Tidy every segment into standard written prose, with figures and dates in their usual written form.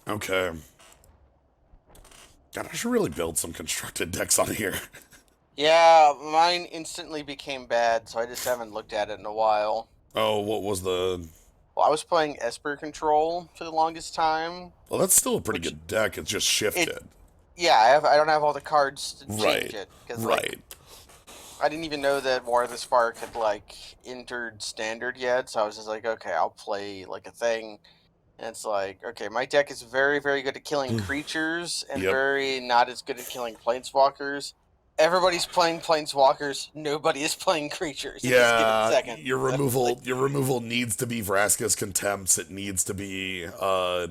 Okay. God, I should really build some constructed decks on here. Yeah, mine instantly became bad, so I just haven't looked at it in a while. Oh, what was the... Well, I was playing Esper Control for the longest time, Well, that's still a pretty which good deck. It's just it shifted. yeah, I don't have all the cards to change Right. it because like Right. I didn't even know that War of the Spark had like entered standard yet, so I was just like, okay, I'll play like a thing. And it's like, okay, my deck is very, very good at killing creatures and Yep. very not as good at killing planeswalkers. Everybody's playing planeswalkers. Nobody is playing creatures. Just give it a Yeah, second. Like, your removal needs to be Vraska's Contempts. It needs to be like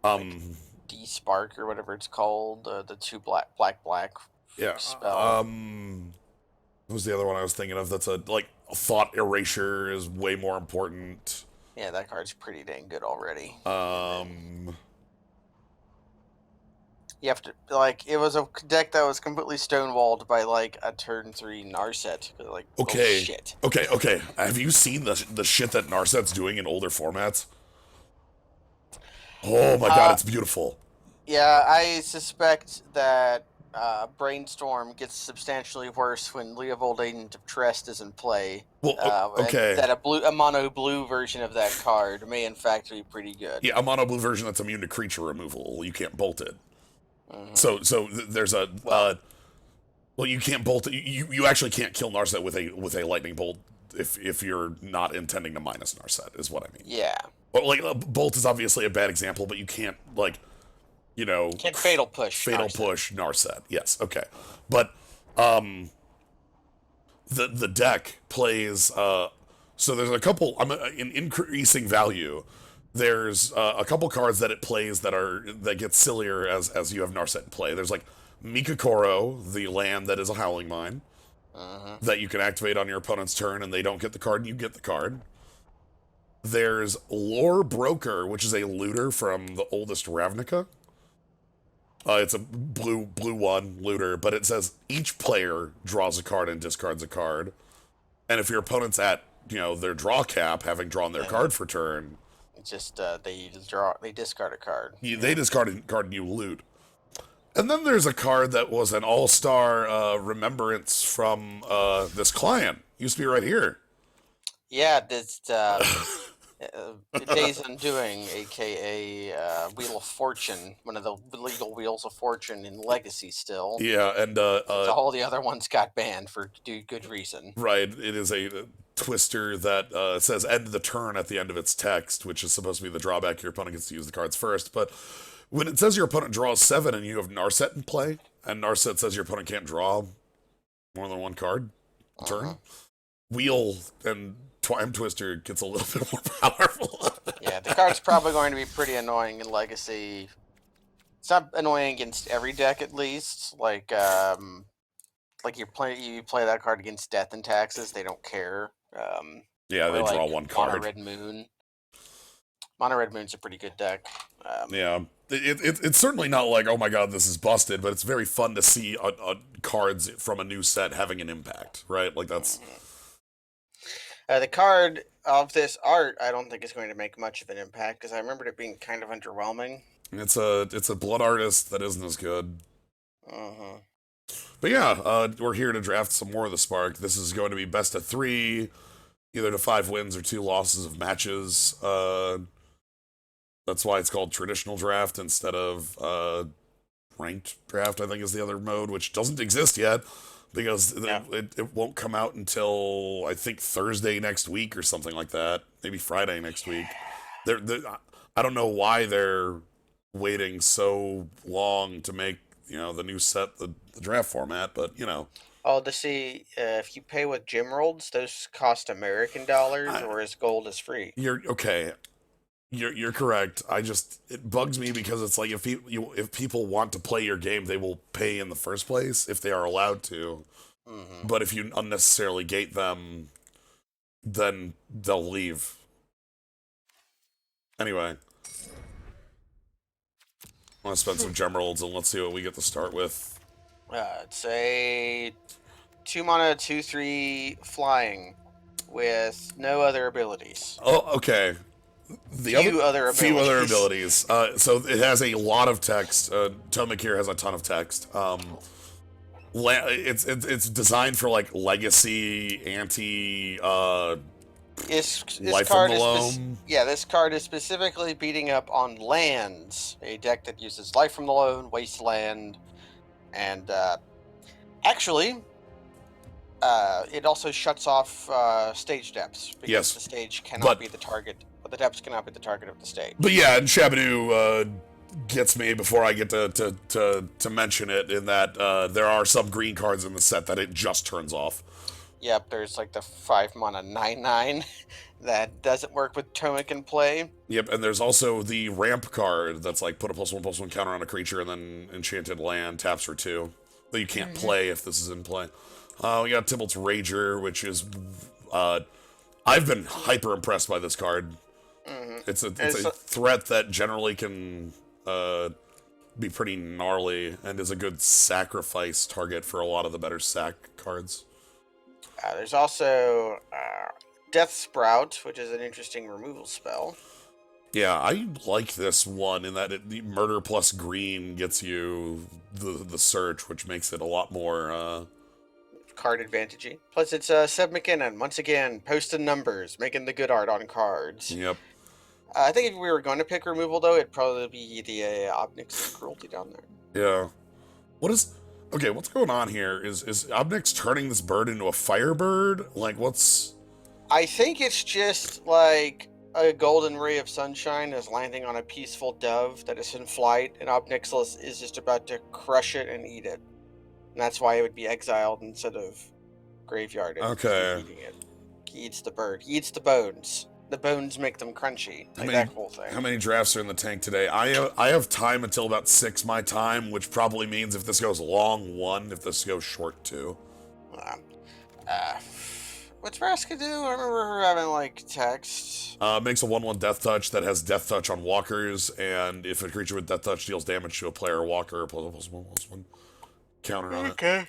um D-Spark or whatever it's called, the two black yeah, spell. what was the other one I was thinking of? That's a like Thought Erasure is way more important. Yeah, that card's pretty dang good already. And then Um you have to like it was a deck that was completely stonewalled by like a turn 3 Narset. Like, oh okay. shit. Okay. Have you seen the shit that Narset's doing in older formats? Oh my god, Uh, it's beautiful. Yeah, I suspect that Brainstorm gets substantially worse when Leovold Agent of Trest is in play, Well, and okay. that a mono blue version of that card may in fact be pretty good. Yeah, a mono blue version that's immune to creature removal. You can't bolt it. Hmm. There's a Well, well, you can't bolt it. You actually can't kill Narset with a lightning bolt if you're not intending to minus Narset is what I mean. yeah, Well, like bolt is obviously a bad example, but you can't like can't fatal push fatal Narset. push Narset. Yes, okay, but um the deck plays so there's a couple in increasing value. There's a couple cards that it plays that get sillier as you have Narset in play. There's like Mikakoro, the land that is a Howling Mine Hmm. that you can activate on your opponent's turn, and they don't get the card, and you get the card. There's Lore Broker, which is a looter from the oldest Ravnica. It's a blue one looter, but it says each player draws a card and discards a card. And if your opponent's at their draw cap, having drawn their And card for turn, it's just they discard a card. they discard a card and you loot. And then there's a card that was an all-star remembrance from this client. Used to be right here. Yeah, this Days Undoing, aka Wheel of Fortune, one of the legal Wheels of Fortune in Legacy still. Yeah, and Since all the other ones got banned for good reason. right, it is a twister that says end the turn at the end of its text, which is supposed to be the drawback. Your opponent gets to use the cards first. But when it says your opponent draws 7 and you have Narset in play, and Narset says your opponent can't draw more than one card a Uh-huh. turn, Wheel and Time Twister gets a little bit more powerful. Yeah, the card's probably going to be pretty annoying in Legacy. It's not annoying against every deck, at least. Like you play that card against Death and Taxes, they don't care. Yeah, Or they draw like one Mono card. Red Moon. Mono Red Moon's a pretty good deck. Yeah, it's certainly not like, oh my god, this is busted, but it's very fun to see cards from a new set having an impact, right? Like that's Mhm. The card of this art, I don't think is going to make much of an impact because I remembered it being kind of underwhelming. it's a blood artist that isn't as good. Uh-huh. But yeah, we're here to draft some more of the Spark. This is going to be best of 3, either to 5 wins or 2 losses of matches. That's why it's called traditional draft instead of ranked draft, I think is the other mode, which doesn't exist yet because Yeah. it won't come out until I think Thursday next week or something like that. Maybe Friday next week. They're I don't know why they're waiting so long to make the new set the draft format, but Oh, to see if you pay with gem rolls, those cost American dollars, I, or is gold is free. you're okay. You're correct. It bugs me because it's like if people want to play your game, they will pay in the first place if they are allowed to. Hmm. But if you unnecessarily gate them, then they'll leave. Anyway, I want to spend some gem rolls and let's see what we get to start with. It's a 2 mana 2/3 flying with no other abilities. Oh, okay. few other abilities. So it has a lot of text. Tomic here has a ton of text. It's designed for like legacy, anti, This life card from the is loam. this card is specifically beating up on lands, a deck that uses Life from the Loam, Wasteland, and actually, it also shuts off stage depths because Yes, the stage cannot be the target, or the depths cannot be the target of the stage. But yeah, and Shabadoo gets me before I get to mention it in that there are some green cards in the set that it just turns off. Yep, there's like the 5-mana 9/9 that doesn't work with Tomic in play. Yep, and there's also the ramp card that's like put a +1/+1 counter on a creature and then enchanted land, taps for 2. That you can't play if this is in play. We got Tybalt's Rager, which is... I've been hyper impressed by this card. It's a threat that generally can be pretty gnarly and is a good sacrifice target for a lot of the better sack cards. There's also Death Sprout, which is an interesting removal spell. Yeah, I like this one in that the murder plus green gets you the search, which makes it a lot more... card advantagey. Plus, it's Seb McKinnon, once again, posting numbers, making the good art on cards. Yep. I think if we were going to pick removal, though, it'd probably be the Obnix Cruelty down there. Yeah. Okay, what's going on here? Is Obnix turning this bird into a firebird? Like, what's... I think it's just like a golden ray of sunshine is landing on a peaceful dove that is in flight, and Obnix is just about to crush it and eat it. And that's why it would be exiled instead of graveyarded. Okay. He eats the bird. He eats the bones. The bones make them crunchy. Like that whole thing. How many drafts are in the tank today? I have time until about 6 my time, which probably means if this goes long, 1. If this goes short, 2. What's Vraska do? I remember her having, like, text. Makes a 1/1 Death Touch that has Death Touch on walkers, and if a creature with Death Touch deals damage to a player or walker, +1/+1 counter on it. Okay.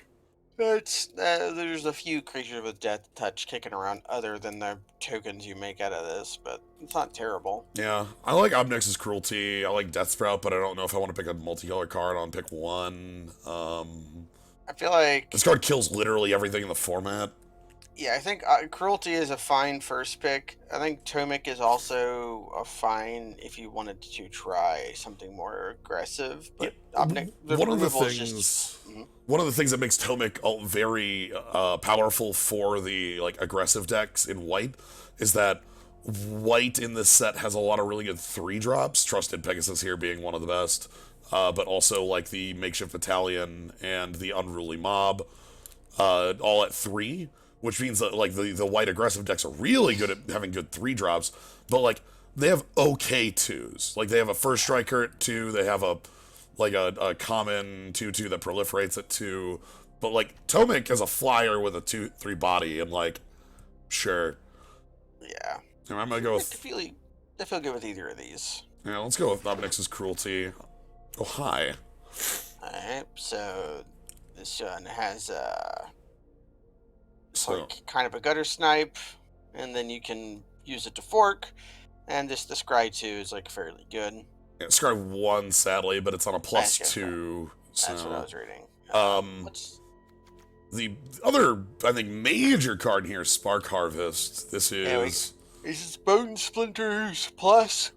There's a few creatures with Death Touch kicking around other than the tokens you make out of this, but it's not terrible. Yeah, I like Obnix's Cruelty. I like Death Sprout, but I don't know if I want to pick a multicolor card on pick 1. I feel like... This card kills literally everything in the format. Yeah, I think Cruelty is a fine first pick. I think Tomic is also a fine if you wanted to try something more aggressive. But one of the things that makes Tomic very powerful for the aggressive decks in white is that white in this set has a lot of really good 3-drops. Trusted Pegasus here being one of the best, but also like the Makeshift Battalion and the Unruly Mob, all at 3. Which means that like the white aggressive decks are really good at having good 3-drops, but like they have okay 2s. Like they have a First Striker at 2, they have a common 2/2 that proliferates at 2, but like Tomic has a flyer with a 2/3 body, and like sure. Yeah. And I'm gonna go with I feel good with either of these. Yeah, let's go with Obnix's Cruelty. Oh hi. Alright, so this one has So like kind of a gutter snipe, and then you can use it to fork, and the Scry 2 is like fairly good. yeah, Scry 1 sadly, but it's on a +2. That's what I was reading. The other I think major card here is Spark Harvest. This is This is Bone Splinters plus.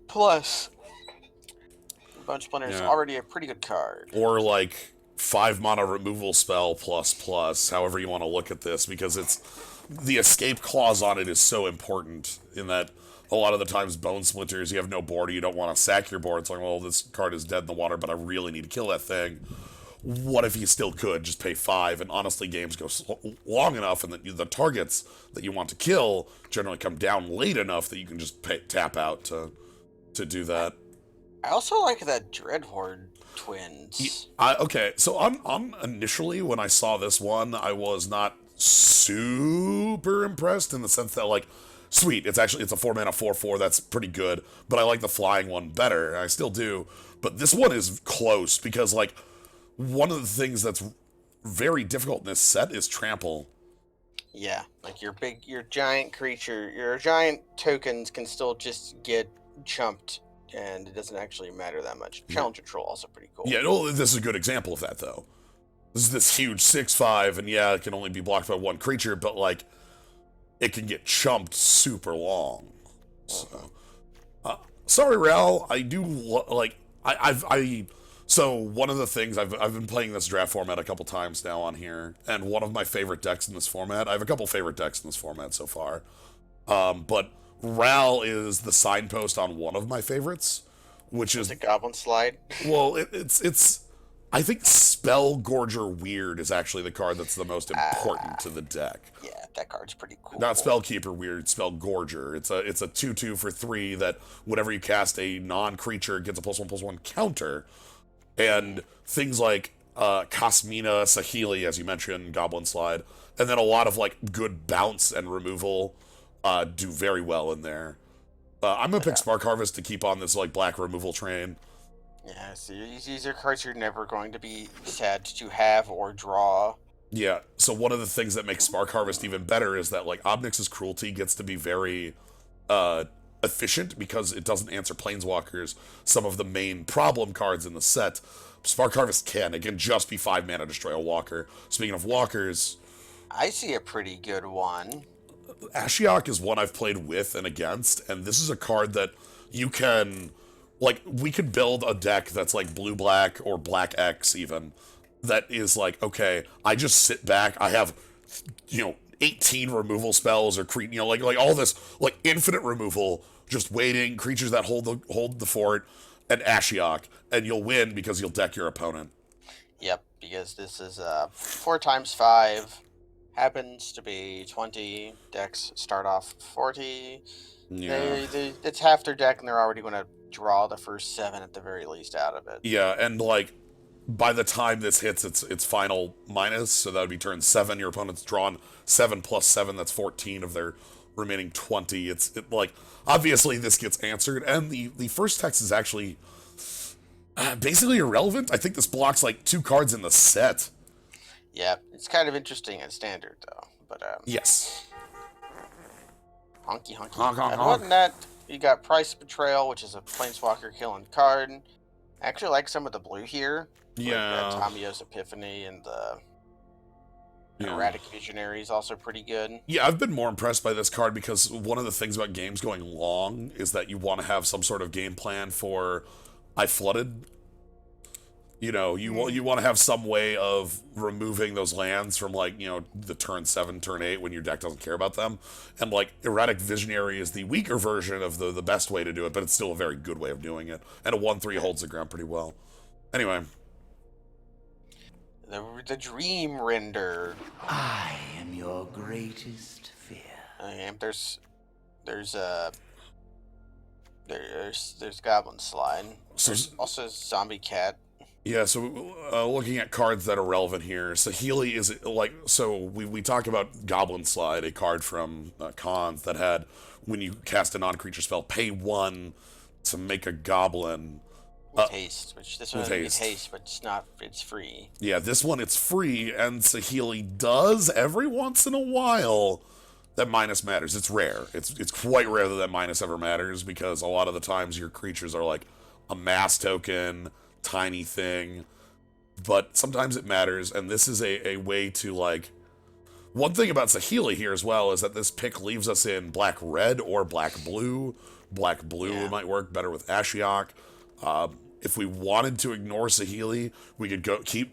Bone Splinters is already a pretty good card. Or like 5-mana removal spell ++, however you want to look at this, because it's the escape clause on it is so important in that a lot of the times Bone Splinters, you have no board or you don't want to sack your board. It's like, well, this card is dead in the water, but I really need to kill that thing. What if you still could just pay 5? And honestly, games go long enough, and the targets that you want to kill generally come down late enough that you can just tap out to do that. I also like that Dreadhorde twins. Okay, so I'm initially, when I saw this one, I was not super impressed in the sense that, like, sweet, it's a 4-mana 4/4, that's pretty good, but I like the flying one better, I still do, but this one is close, because, like, one of the things that's very difficult in this set is trample. Yeah, like your giant creature, your giant tokens can still just get chumped, and it doesn't actually matter that much. Challenge Troll also pretty cool. Yeah, no, this is a good example of that, though. This is this huge 6/5, and yeah, it can only be blocked by one creature, but, like, it can get chumped super long. So, sorry, Ral, I do, so one of the things, I've been playing this draft format a couple times now on here, and one of my favorite decks in this format, I have a couple favorite decks in this format so far, but Ral is the signpost on one of my favorites, which is... the Goblin Slide? Well, it's I think Spellgorger Weird is actually the card that's the most important to the deck. Yeah, that card's pretty cool. Not Spellkeeper Weird, Spellgorger. It's a 2/2 for 3 that whenever you cast a non-creature, it gets a +1/+1 counter. And things like Cosmina, Saheeli, as you mentioned, Goblin Slide, and then a lot of like good bounce and removal do very well in there. I'm gonna pick Spark Harvest to keep on this like black removal train. Yeah, so these are cards you're never going to be sad to have or draw. Yeah, so one of the things that makes Spark Harvest even better is that, like, Obnix's Cruelty gets to be very efficient because it doesn't answer Planeswalkers, some of the main problem cards in the set. Spark Harvest can. It can just be 5 mana, destroy a walker. Speaking of walkers... I see a pretty good one. Ashiok is one I've played with and against, and this is a card that you can... Like, we could build a deck that's like blue-black or black-X even, that is like, okay, I just sit back, I have, 18 removal spells or, like all this, like, infinite removal, just waiting, creatures that hold the fort, and Ashiok, and you'll win because you'll deck your opponent. Yep, because this is 4 times 5, happens to be 20, decks start off 40, Yeah. It's half their deck, and they're already going to draw the first 7 at the very least out of it. Yeah, and like by the time this hits its final minus, so that would be turn 7, your opponent's drawn 7 plus 7, that's 14 of their remaining 20. Like, obviously this gets answered, and the first text is actually basically irrelevant. I think this blocks like 2 cards in the set. Yeah, it's kind of interesting at standard though, but yes. Honky. Honk. Other than that, you got Price Betrayal, which is a Planeswalker killing card. I actually like some of the blue here. Yeah. Like, Tamiyo's Epiphany and the Erratic Visionary is also pretty good. Yeah, I've been more impressed by this card because one of the things about games going long is that you want to have some sort of game plan for I flooded. You want to have some way of removing those lands from, like, the turn 7, turn 8 when your deck doesn't care about them. And, like, Erratic Visionary is the weaker version of the best way to do it, but it's still a very good way of doing it. And a 1/3 holds the ground pretty well. Anyway. The Dream Render. I am your greatest fear. There's Goblin Slide. There's also Zombie Cat. Yeah, so looking at cards that are relevant here, Saheeli is, like, so we talked about Goblin Slide, a card from Khans that had, when you cast a non-creature spell, pay 1 to make a goblin. With haste, which this one is haste, but it's free. Yeah, this one, it's free, and Saheeli does, every once in a while, that minus matters. It's rare. It's quite rare that minus ever matters, because a lot of the times your creatures are, like, a mass token, tiny thing, but sometimes it matters, and this is a way to, like... One thing about Saheeli here as well is that this pick leaves us in black-red or black-blue. Black-blue might work better with Ashiok. If we wanted to ignore Saheeli, we could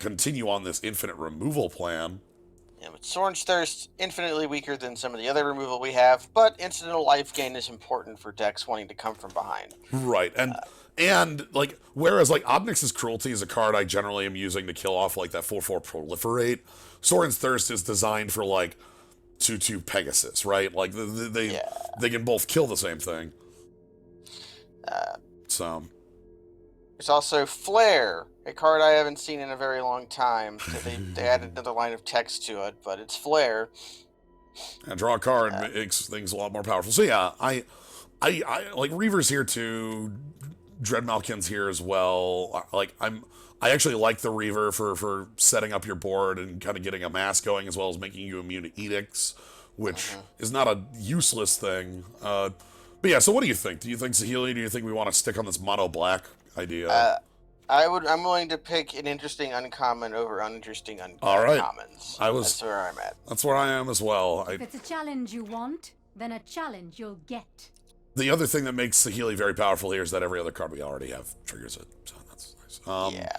continue on this infinite removal plan. Yeah, but Sorin's Thirst, infinitely weaker than some of the other removal we have, but incidental life gain is important for decks wanting to come from behind. Right, and like, whereas, like, Obnix's Cruelty is a card I generally am using to kill off, like, that 4/4 Proliferate, Sorin's Thirst is designed for, like, 2/2 Pegasus, right? Like, they can both kill the same thing. So... There's also Flare, a card I haven't seen in a very long time. So they added another line of text to it, but it's Flare. And draw a card makes things a lot more powerful. So yeah, I like Reaver's here too. Dread Malkin's here as well. I actually like the Reaver for setting up your board and kind of getting a mass going, as well as making you immune to edicts, which is not a useless thing. But yeah, so what do you think? Do you think Saheeli? Do you think we want to stick on this mono black idea? I'm willing to pick an interesting uncommon over uninteresting All right. commons. I was. That's where I'm at. That's where I am as well. If it's a challenge you want, then a challenge you'll get. The other thing that makes Saheeli very powerful here is that every other card we already have triggers it. So that's nice. Yeah.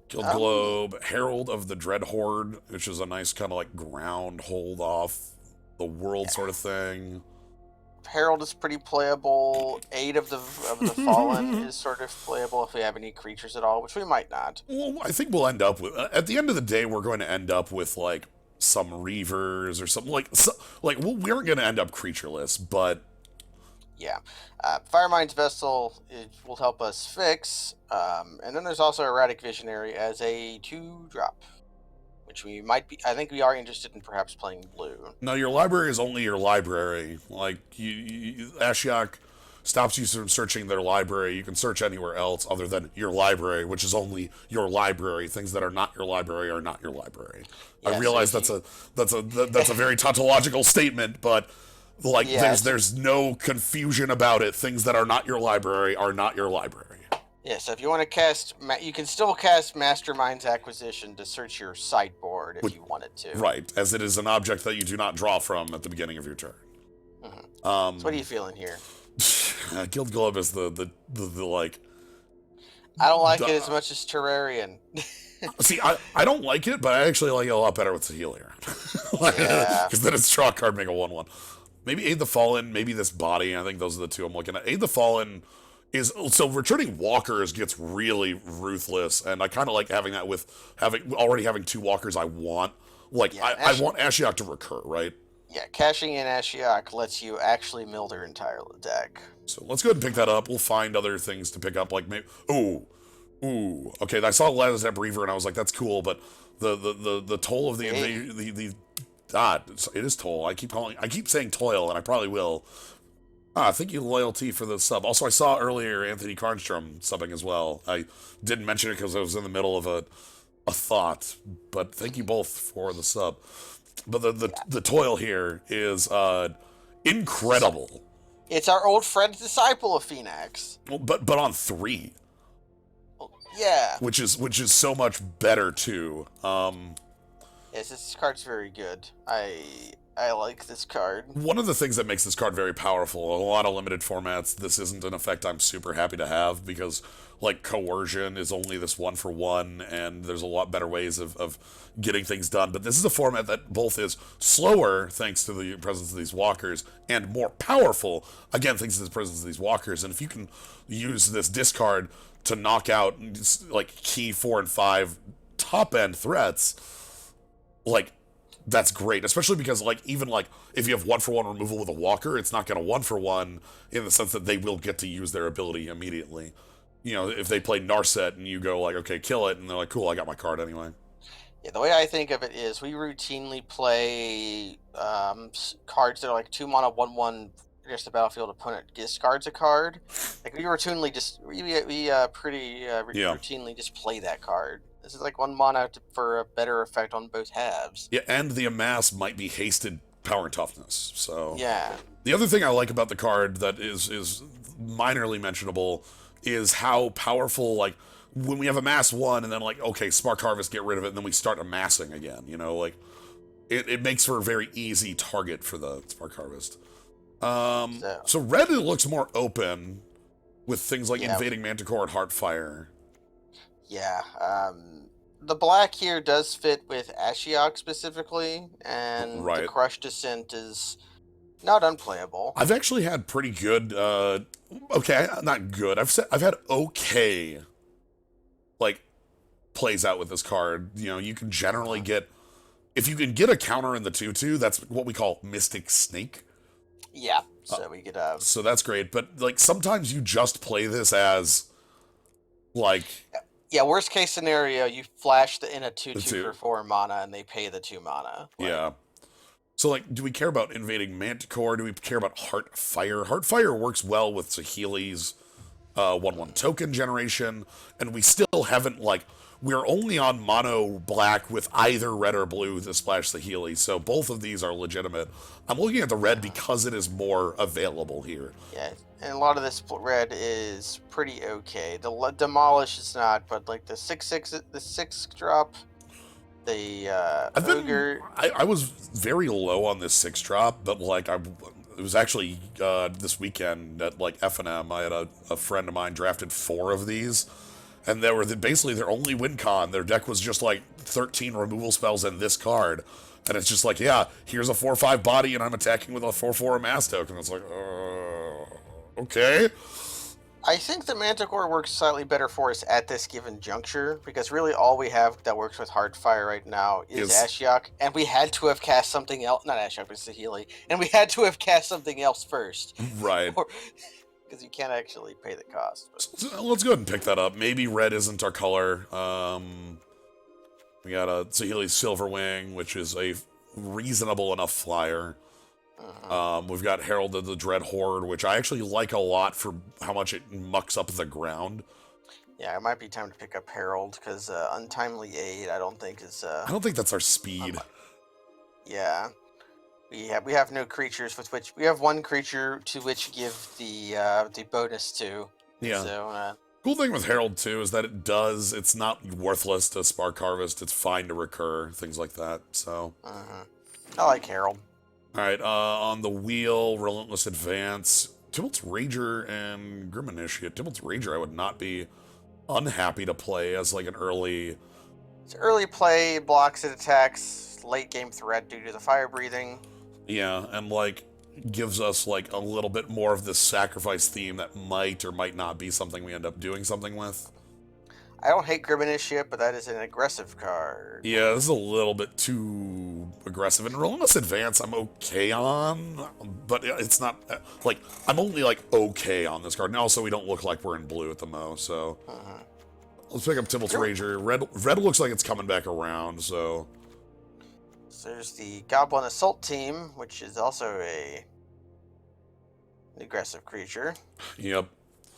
Guild Globe, Herald of the Dread Horde, which is a nice kind of like ground hold off the world sort of thing. Herald is pretty playable. Aid of the Fallen is sort of playable if we have any creatures at all, which we might not. Well, I think we'll end up with, at the end of the day, we're going to end up with like some Reavers or something like we aren't going to end up creatureless, but Yeah. Firemind's Vessel will help us fix. And then there's also Erratic Visionary as a 2-drop, which we might be. I think we are interested in perhaps playing blue. no, your library is only your library. Like Ashiok stops you from searching their library. You can search anywhere else other than your library, which is only your library. Things that are not your library are not your library. Yeah, I realize so that's a very tautological statement, but like Yeah, there's no confusion about it. Things that are not your library are not your library. Yeah, so if you want to cast, you can still cast Mastermind's Acquisition to search your sideboard if you wanted to. Right, as it is an object that you do not draw from at the beginning of your turn. So what are you feeling here? Guild Globe is the like. I don't like it as much as Terrarian. See, I don't like it, but I actually like it a lot better with Saheeli. Yeah. Because then it's draw a card, make a 1/1. Maybe Aid the Fallen, maybe this body. I think those are the two I'm looking at. Aid the Fallen is so returning walkers gets really ruthless, and I kind of like having that with already having 2 walkers I want. Like Yeah, I want Ashiok to recur, right? Yeah, cashing in Ashiok lets you actually mill their entire deck. So let's go ahead and pick that up. We'll find other things to pick up, like maybe. Ooh. Okay, I saw Lazarus Reaver and I was like, that's cool, but the toll of it is toll. I keep saying toil, and I probably will. Thank you, loyalty, for the sub. Also, I saw earlier Anthony Karnstrom subbing as well. I didn't mention it because I was in the middle of a thought, but thank you both for the sub. But the toil here is incredible. It's our old friend disciple of Phoenix. Well, but on 3, Yeah. which is so much better too. Yes, this card's very good. I like this card. One of the things that makes this card very powerful, a lot of limited formats, this isn't an effect I'm super happy to have, because like coercion is only this 1-for-1, and there's a lot better ways of getting things done. But this is a format that both is slower, thanks to the presence of these walkers, and more powerful, again, thanks to the presence of these walkers. And if you can use this discard to knock out like key 4 and 5 top end threats, like, that's great, especially because like even like if you have 1-for-1 removal with a walker, it's not going to 1-for-1 in the sense that they will get to use their ability immediately. You know, if they play Narset and you go like, okay, kill it, and they're like, cool, I got my card anyway. Yeah, the way I think of it is we routinely play cards that are like 2-mana 1/1 against the battlefield opponent discards a card. Like we routinely routinely just play that card. This is like 1 mana for a better effect on both halves. Yeah, and the Amass might be hasted power and toughness. So Yeah. the other thing I like about the card that is minorly mentionable is how powerful, like, when we have Amass 1 and then like, okay, Spark Harvest, get rid of it, and then we start amassing again, you know, like, it makes for a very easy target for the Spark Harvest. So red, it looks more open with things like Invading Manticore and Heartfire. Yeah. The black here does fit with Ashiok specifically, and the Crush Descent is not unplayable. I've actually had pretty good, okay, not good. I've had okay, like, plays out with this card. You know, you can generally get, if you can get a counter in the 2/2, that's what we call Mystic Snake. Yeah, so we could so that's great, but like sometimes you just play this as like yeah, worst case scenario, you flash in a 2/2 for 4 mana and they pay the 2 mana. Like, yeah. So like, do we care about Invading Manticore? Do we care about Heartfire? Heartfire works well with Saheeli's 1/1 token generation, and we still haven't like we're only on mono black with either red or blue to splash the Healy, so both of these are legitimate. I'm looking at the red because it is more available here. Yeah, and a lot of this red is pretty okay. The Demolish is not, but like the 6/6, the 6 drop, the Ogre. I was very low on this 6 drop, but like it was actually this weekend at like F&M. I had a friend of mine drafted 4 of these, and they were basically their only win con. Their deck was just like 13 removal spells and this card. And it's just like, yeah, here's a 4/5 body, and I'm attacking with a 4/4 Amass token. It's like, okay. I think the Manticore works slightly better for us at this given juncture, because really all we have that works with Hardfire right now is Ashiok, and we had to have cast something else. Not Ashiok, but Saheeli. And we had to have cast something else first. Right. Because you can't actually pay the cost. So let's go ahead and pick that up. Maybe red isn't our color. We got a Saheeli Silverwing, which is a reasonable enough flyer. We've got Herald of the Dread Horde, which I actually like a lot for how much it mucks up the ground. Yeah, it might be time to pick up Herald, because Untimely Aid, I don't think is... I don't think that's our speed. Yeah. We have no creatures with which... We have one creature to which give the bonus to. Yeah. So, cool thing with Herald, too, is that it's not worthless to Spark Harvest. It's fine to recur, things like that, so. I like Herald. Alright, on the wheel, Relentless Advance, Tybalt's Rager and Grim Initiate. Tybalt's Rager I would not be unhappy to play as like an early... It's early play, blocks it attacks, late game threat due to the fire breathing. Yeah, and like gives us like a little bit more of this sacrifice theme that might or might not be something we end up doing something with. I don't hate Grim Initiate, but that is an aggressive card. Yeah, this is a little bit too aggressive. And Relentless Advance I'm okay on, but it's not, like, I'm only like okay on this card. And also we don't look like we're in blue at the mo, so. Let's pick up Tybalt's Rager. Red looks like it's coming back around, so. So there's the Goblin Assault Team, which is also an aggressive creature. Yep.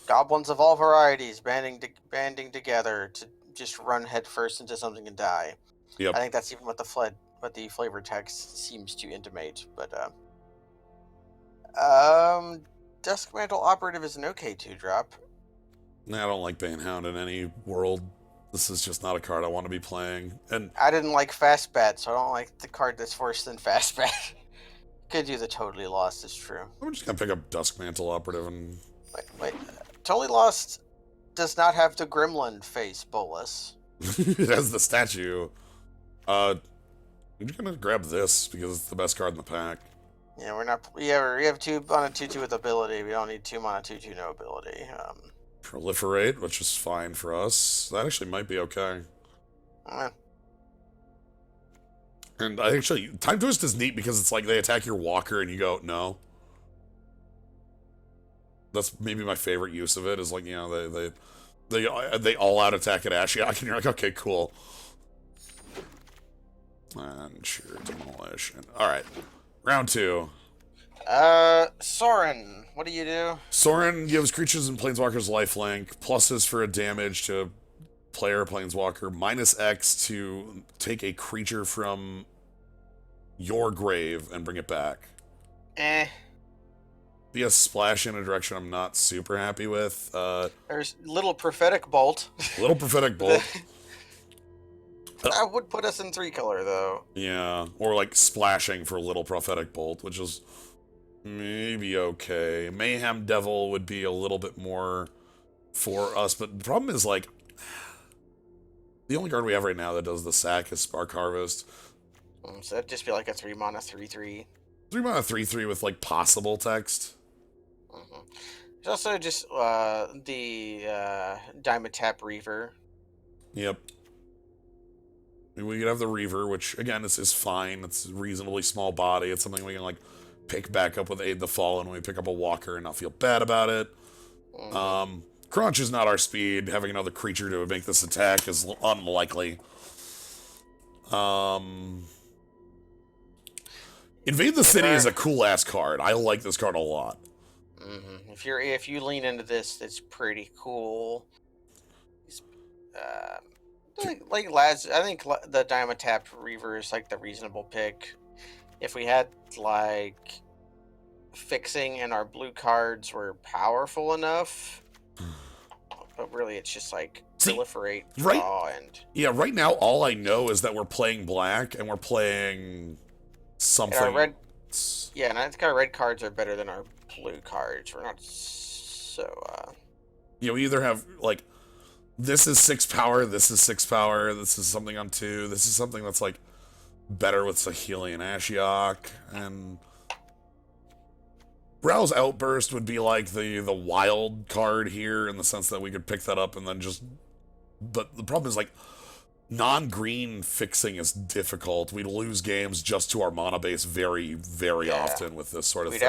Goblins of all varieties banding together to just run headfirst into something and die. Yep. I think that's even what the flavor text seems to intimate. But Duskmantle Operative is an okay 2-drop. Nah, I don't like Banehound in any world. This is just not a card I want to be playing. And I didn't like Fastbat, so I don't like the card that's worse than Fastbat. Could do the Totally Lost, is true. I'm just gonna pick up Duskmantle Operative and... Wait. Totally Lost does not have the Gremlin face bolus. It has the statue. I'm just gonna grab this because it's the best card in the pack. Yeah, we're not... We have 2 mana 2/2 with ability. We don't need 2 mana 2/2 no ability. Proliferate, which is fine for us. That actually might be okay. And I actually... Time Twist is neat because it's like they attack your walker and you go, no. That's maybe my favorite use of it, is like, you know, they all out attack at Ashiok, and you're like, okay, cool. And sure, demolition. Alright. Round 2. Sorin, what do you do? Sorin gives creatures and planeswalkers lifelink, pluses for a damage to player planeswalker, -X to take a creature from your grave and bring it back. Be a splash in a direction I'm not super happy with. There's Little Prophetic Bolt. Little Prophetic Bolt. That would put us in 3-color, though. Yeah, or like splashing for Little Prophetic Bolt, which is maybe okay. Mayhem Devil would be a little bit more for us, but the problem is, like, the only card we have right now that does the sack is Spark Harvest. So that'd just be like a 3 mana 3/3. 3 mana 3/3 with like possible text. There's also just the Diamond Tap Reaver. Yep. We could have the Reaver, which again is fine. It's a reasonably small body. It's something we can like pick back up with Aid the Fallen when we pick up a walker and not feel bad about it. Crunch is not our speed. Having another creature to make this attack is unlikely. Invade the City is a cool-ass card. I like this card a lot. If you lean into this, it's pretty cool. I think the Diamond Tap Reaver is like the reasonable pick. If we had like fixing and our blue cards were powerful enough, but really it's just like proliferate, draw, and yeah. Right now, all I know is that we're playing black and we're playing something. And our red, yeah, and I think our red cards are better than our blue cards. We're not so. You know, we either have like this is 6 power, this is 6 power, this is something on 2, this is something that's like better with Saheeli and Ashiok, and Browse Outburst would be like the wild card here in the sense that we could pick that up and then just... But the problem is, like, non-green fixing is difficult. We'd lose games just to our mana base very, very often with this sort of thing.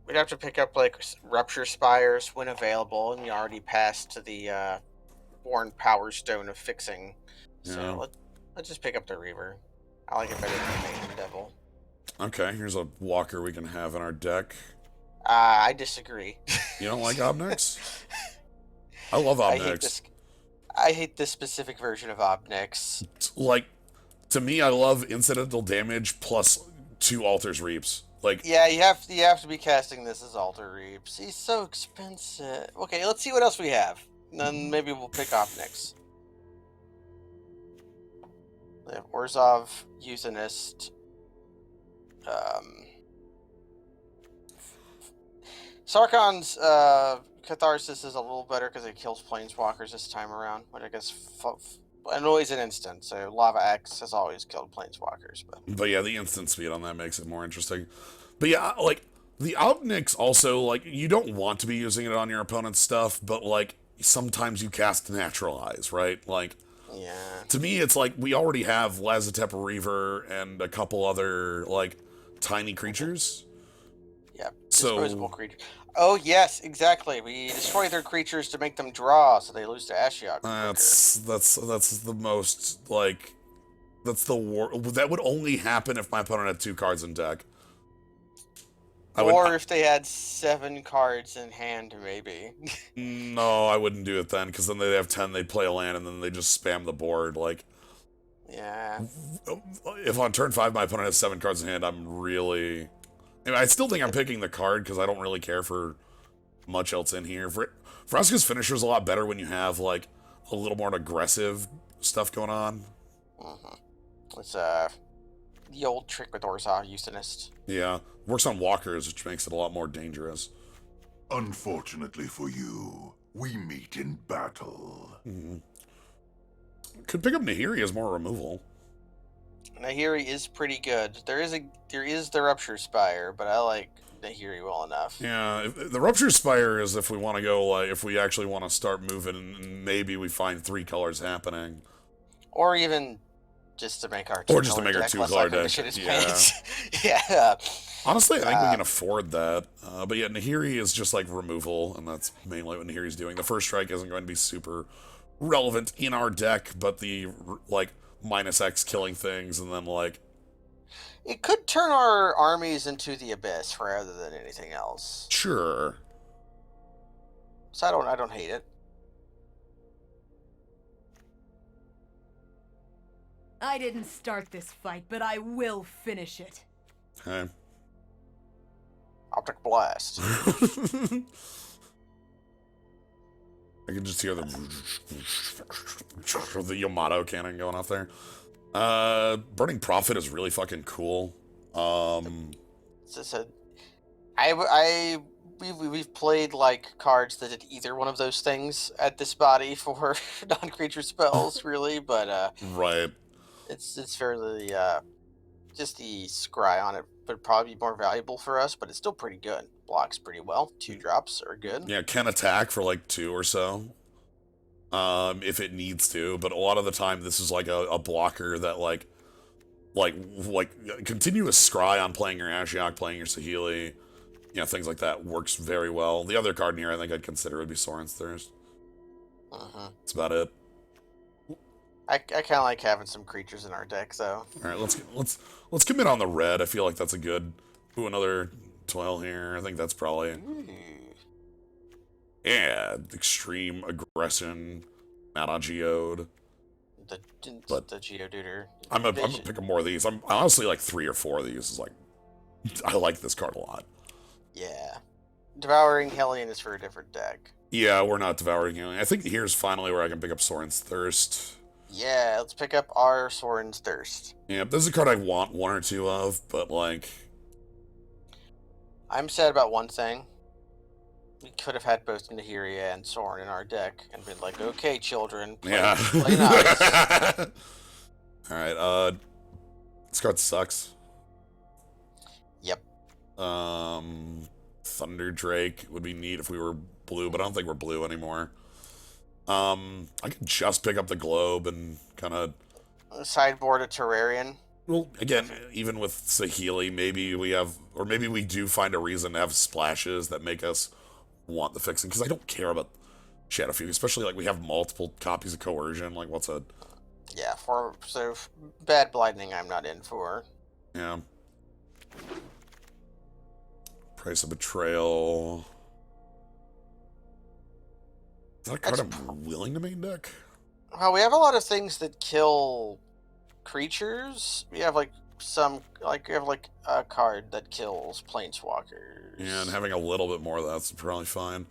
We'd have to pick up, like, Rupture Spires when available, and we already passed to the Born Power Stone of fixing. So let's just pick up the Reaver. I like it better than the Maiden Devil. Okay, here's a walker we can have in our deck. I disagree. You don't like Obnix? I love Obnix. I hate this specific version of Obnix. Like, to me, I love incidental damage plus 2 Altars Reaps. Like, yeah, you have to be casting this as Altar Reaps. He's so expensive. Okay, let's see what else we have. And then maybe we'll pick Obnix. We have Orzhov, Euthynist. Sarkon's Catharsis is a little better because it kills Planeswalkers this time around, but I guess and always an instant, so Lava X has always killed Planeswalkers. But yeah, the instant speed on that makes it more interesting. But yeah, like, the Obnix also, like, you don't want to be using it on your opponent's stuff, but, like, sometimes you cast Naturalize, right? Like, yeah. To me, it's like, we already have Lazotep Reaver and a couple other, like, tiny creatures. Yeah, disposable creatures. Oh, yes, exactly. We destroy their creatures to make them draw, so they lose to Ashiok. That's the most, like, that's the war. That would only happen if my opponent had 2 cards in deck. Or if they had 7 cards in hand, maybe. No, I wouldn't do it then, because then they'd have 10, they'd play a land, and then they just spam the board, like... Yeah. If on turn 5 my opponent has 7 cards in hand, I'm really... I still think I'm picking the card, because I don't really care for much else in here. Vraska's Finisher's a lot better when you have, like, a little more aggressive stuff going on. Mm-hmm. It's, the old trick with Orzhov, Euthynist. Yeah. Works on walkers, which makes it a lot more dangerous. Unfortunately for you, we meet in battle. Mm-hmm. Could pick up Nahiri as more removal. Nahiri is pretty good. There is the Rupture Spire, but I like Nahiri well enough. Yeah, the Rupture Spire is if we want to go, like, if we actually want to start moving, and maybe we find 3 colors happening. Or even just to make our 2-color deck. Yeah. Yeah. Honestly, I think we can afford that. But yeah, Nahiri is just like removal, and that's mainly what Nahiri's doing. The first strike isn't going to be super relevant in our deck, but the, like, -X killing things, and then, like... It could turn our armies into the Abyss rather than anything else. Sure. So I don't hate it. I didn't start this fight, but I will finish it. Okay. Optic Blast. I can just hear the Yamato cannon going off there. Burning Prophet is really fucking cool. We've played like cards that did either one of those things at this body for non-creature spells, really, but right. It's fairly just the scry on it would probably be more valuable for us, but it's still pretty good. Blocks pretty well. 2 drops are good. Yeah, can attack for like 2 or so. If it needs to, but a lot of the time this is like a blocker that like continuous scry on playing your Ashiok, playing your Saheeli, you know, things like that works very well. The other card in here I think I'd consider would be Soren's Thirst. That's about it. I kind of like having some creatures in our deck, though. All right, let's commit on the red. I feel like that's a good. Ooh, another toil here. I think that's probably. Yeah, extreme aggression, Mad Geode. the But the Geoduder. I'm gonna pick up more of these. I'm honestly like 3 or 4 of these. Is like, I like this card a lot. Yeah. Devouring Hellion is for a different deck. Yeah, we're not devouring healing. I think here's finally where I can pick up Soren's Thirst. Yeah, let's pick up our Soren's Thirst. Yeah, this is a card I want 1 or 2 of, but like... I'm sad about one thing. We could have had both Nahiria and Soren in our deck and been like, okay, children, play nice. Alright, this card sucks. Yep. Thunder Drake would be neat if we were blue, but I don't think we're blue anymore. I could just pick up the Globe and kind of... Sideboard a Terrarian. Well, again, even with Saheeli, maybe we have... Or maybe we do find a reason to have splashes that make us want the fixing, because I don't care about Shadow Fugue, especially like we have multiple copies of Coercion. Like, what's a... Yeah, so bad Blinding I'm not in for. Yeah. Price of Betrayal... Is that a card I'm willing to main deck? Well, we have a lot of things that kill creatures. We have a card that kills planeswalkers. Yeah, and having a little bit more of that's probably fine.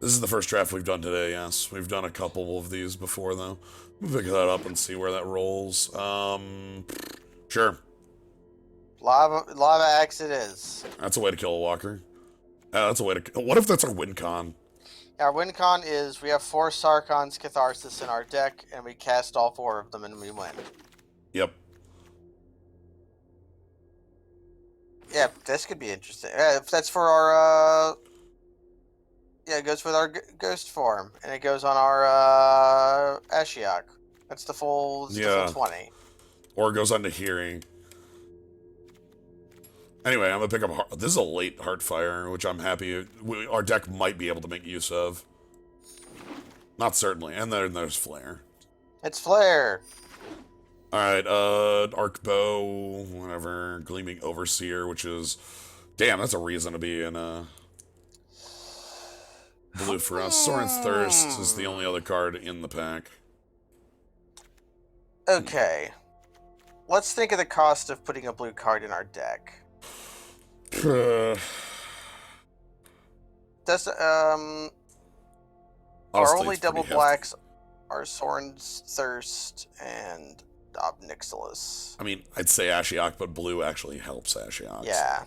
This is the first draft we've done today, yes. We've done a couple of these before, though. We'll pick that up and see where that rolls. Sure. Lava Axe it is. That's a way to kill a walker. That's a way to... What if that's our win con? Our win con is we have 4 Sarkhan's Catharsis in our deck, and we cast all 4 of them and we win. Yep. Yeah, this could be interesting. If that's for our, yeah, it goes with our ghost form, and it goes on our Ashiok. That's the full 20. Or it goes on to Hearing. Anyway, I'm gonna pick up... This is a late Heartfire, which I'm happy... Our deck might be able to make use of. Not certainly. And then there's Flare. It's Flare! Alright, Arc Bow, whatever. Gleaming Overseer, which is... Damn, that's a reason to be in, blue for us. Soren's Thirst is the only other card in the pack. Okay. Let's think of the cost of putting a blue card in our deck. Does our only double blacks are Soren's Thirst and Obnixilis. I mean, I'd say Ashiok, but blue actually helps Ashiok. Yeah.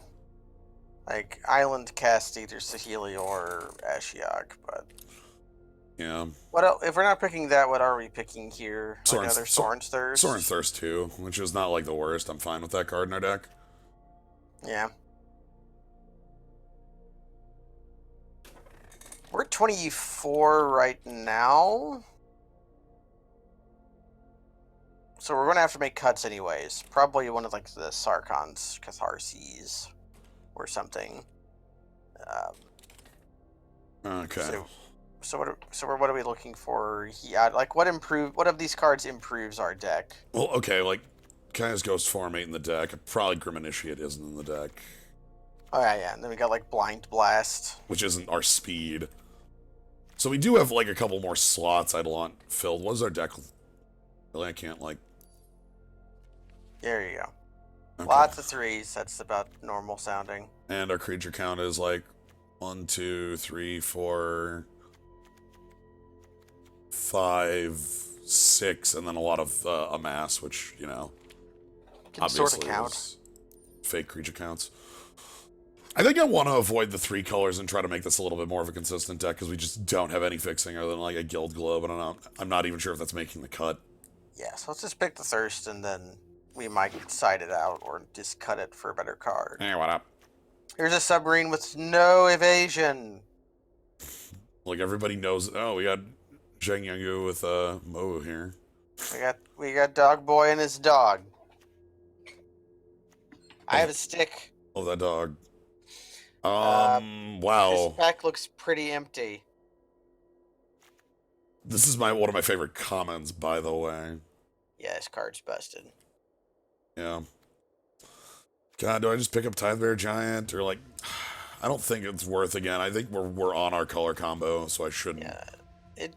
Like, Island cast either Saheeli or Ashiok, but... Yeah. What if we're not picking that, what are we picking here? Like another Soren's Thirst? Soren's Thirst 2, which is not like the worst. I'm fine with that card in our deck. Yeah. We're 24 right now. So we're going to have to make cuts anyways. Probably one of like the Sarkhan's Catharses or something. Okay. So what are we looking for? Yeah, like what of these cards improves our deck? Well, okay, like Kaya's Ghost Form 8 in the deck. Probably Grim Initiate isn't in the deck. Oh yeah. And then we got like Blind Blast, which isn't our speed. So we do have like a couple more slots I'd want filled. What is our deck? Really, I can't like... There you go. Okay. Lots of 3s. That's about normal sounding. And our creature count is like 1, 2, 3, 4, 5, 6, and then a lot of Amass, which, you know, Can obviously sort of count. is fake creature counts. I think I want to avoid the 3 colors and try to make this a little bit more of a consistent deck, because we just don't have any fixing other than like a Guild Globe, and I'm not even sure if that's making the cut. Yeah, so let's just pick the Thirst, and then we might side it out or just cut it for a better card. Hey, what up? Here's a submarine with no evasion. Like, everybody knows... Oh, we got Zheng Yangu with Mo here. We got Dog Boy and his dog. I have a stick. Oh, that dog. Wow. This pack looks pretty empty. This is one of my favorite comments, by the way. Yeah, this card's busted. Yeah. God, do I just pick up Tidebear Giant? Or, like... I don't think it's worth again. I think we're on our color combo, so I shouldn't. Yeah.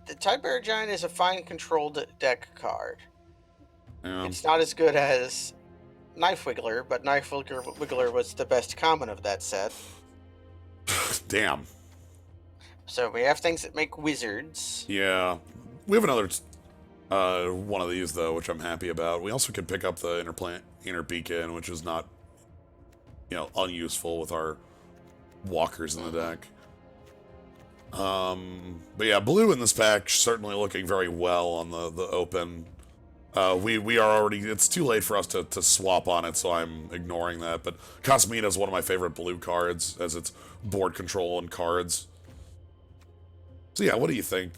The Tidebearer Giant is a fine controlled deck card. It's not as good as Knife Wiggler, but Knife Wiggler was the best common of that set. Damn. So we have things that make wizards. Yeah. We have another one of these, though, which I'm happy about. We also could pick up the inner beacon, which is not, unuseful with our walkers in the deck. But yeah, blue in this pack certainly looking very well on the open. We are already, it's too late for us to swap on it, so I'm ignoring that. But Cosmina is one of my favorite blue cards, as it's board control and cards. So yeah, what do you think?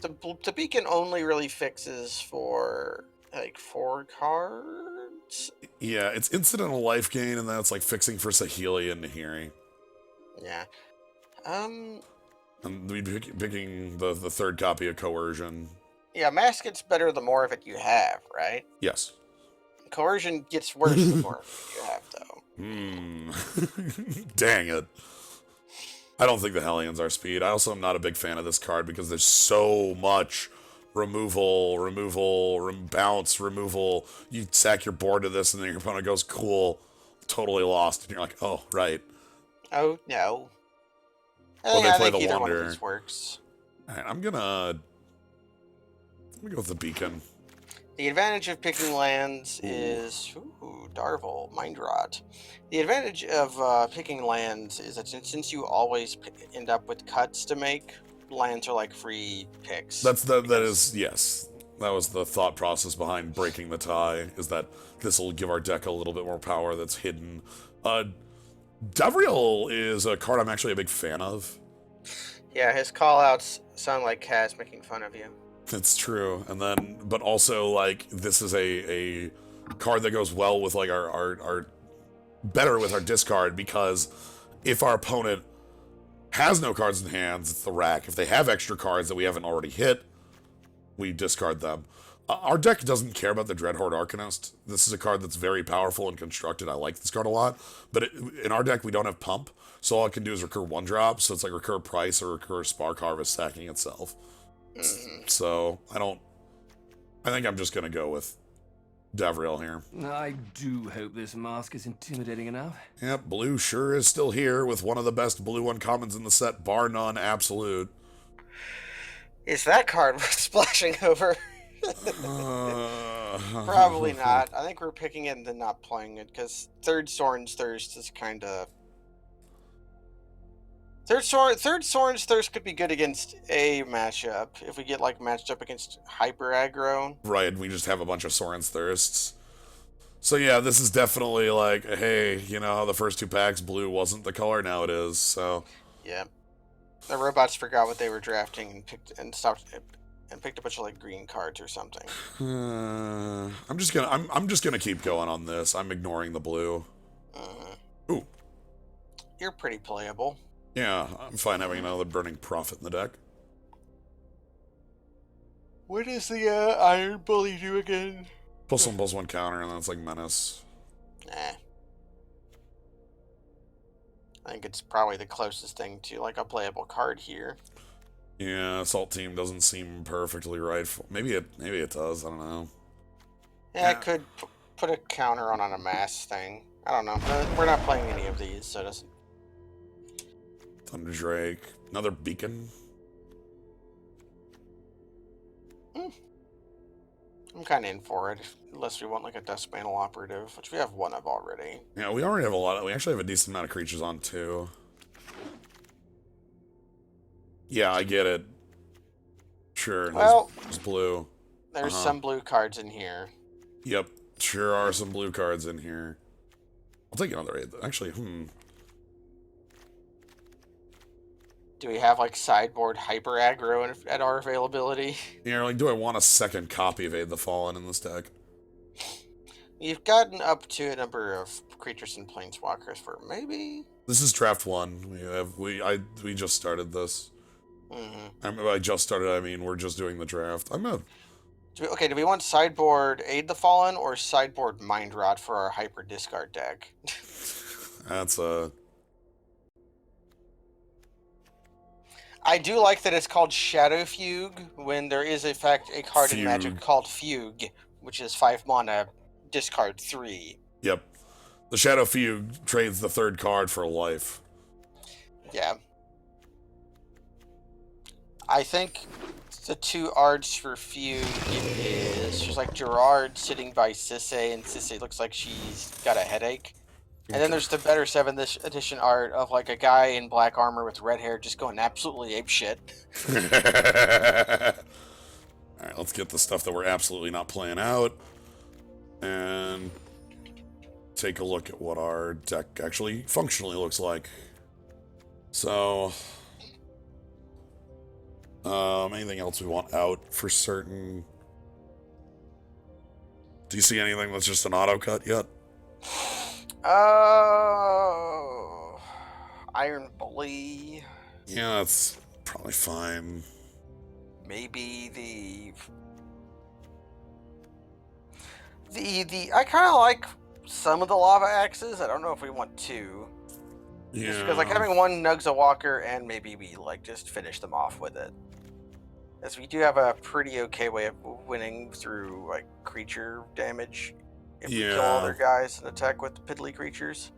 The beacon only really fixes for like 4 cards. Yeah, it's incidental life gain, and then it's like fixing for Saheeli and Nahiri. Yeah. And we'd be picking the third copy of Coercion. Yeah, Mask gets better the more of it you have, right? Yes. Coercion gets worse the more of it you have, though. Dang it. I don't think the Hellions are speed. I also am not a big fan of this card because there's so much removal, bounce, removal. You sack your board to this, and then your opponent goes, cool, totally lost. And you're like, oh, right. Oh, no. Well, they play the either Wonder. one of these works. All right, I'm gonna go with the Beacon. The advantage of picking lands is... Ooh, Darvel, Mind Rot. The advantage of picking lands is that since you always end up with cuts to make, lands are like free picks. That is, yes. That was the thought process behind breaking the tie, is that this will give our deck a little bit more power that's hidden. Davriel is a card I'm actually a big fan of. Yeah, his call-outs sound like Kaz making fun of you. It's true. And then, but also, like, this is a card that goes well with, like, our better with our discard, because if our opponent has no cards in hands, it's the rack. If they have extra cards that we haven't already hit, we discard them. Our deck doesn't care about the Dreadhorde Arcanist. This is a card that's very powerful and constructed. I like this card a lot. But in our deck, we don't have Pump, so all it can do is recur 1-drop, so it's like recur Price or recur Spark Harvest stacking itself. So, I think I'm just going to go with Davriel here. I do hope this mask is intimidating enough. Yep, blue sure is still here with one of the best blue uncommons in the set, bar none, absolute. Is that card worth splashing over? Probably not. I think we're picking it and then not playing it, because Third Sorin's Thirst is kind of... Third Sorin's Thirst could be good against a matchup, if we get, like, matched up against Hyper Aggro. Right, we just have a bunch of Sorin's Thirsts. So yeah, this is definitely like, hey, you know, the first 2 packs, blue wasn't the color, now it is, so... Yeah. The robots forgot what they were drafting and picked a bunch of like green cards or something. I'm just gonna keep going on this. I'm ignoring the blue. Ooh. You're pretty playable. Yeah, I'm fine having another Burning Prophet in the deck. What does the Iron Bully do again? +1/+1 counter, and then it's like Menace. Nah. I think it's probably the closest thing to like a playable card here. Yeah, Assault Team doesn't seem perfectly right. Maybe it does. I don't know. Yeah, it could put a counter on an Amass thing. I don't know. We're not playing any of these, so it doesn't. Thunder Drake, another Beacon. I'm kind of in for it, unless we want like a Deathmantle Operative, which we have one of already. Yeah, we already have a lot. We actually have a decent amount of creatures on too. Yeah, I get it. Sure. Well, there's blue. There's some blue cards in here. Yep, sure are some blue cards in here. I'll take another 8. Actually, Do we have like sideboard Hyper Aggro at our availability? Yeah, like, do I want a second copy of Aid the Fallen in this deck? You've gotten up to a number of creatures and planeswalkers for maybe. This is draft 1. We just started this. I just started. I mean, we're just doing the draft. Okay, do we want sideboard Aid the Fallen or sideboard Mind Rot for our Hyper Discard deck? I do like that it's called Shadow Fugue when there is in fact a card in Magic Fugue. called Fugue, which is 5 mana, discard 3. Yep. The Shadow Fugue trades the third card for life. Yeah. I think the two arts for Fugue is just like Gerard sitting by Sisse, and Sisse looks like she's got a headache. And then there's the better 7th edition art of like a guy in black armor with red hair just going absolutely apeshit. Alright, let's get the stuff that we're absolutely not playing out. And take a look at what our deck actually functionally looks like. So, anything else we want out for certain? Do you see anything that's just an auto cut yet? Iron Bully. Yeah, that's probably fine. Maybe the I kind of like some of the lava axes. I don't know if we want to. Yeah. Because like having one Nugs a Walker and maybe we like just finish them off with it. As we do have a pretty okay way of winning through like creature damage if we kill all their guys and attack with piddly creatures.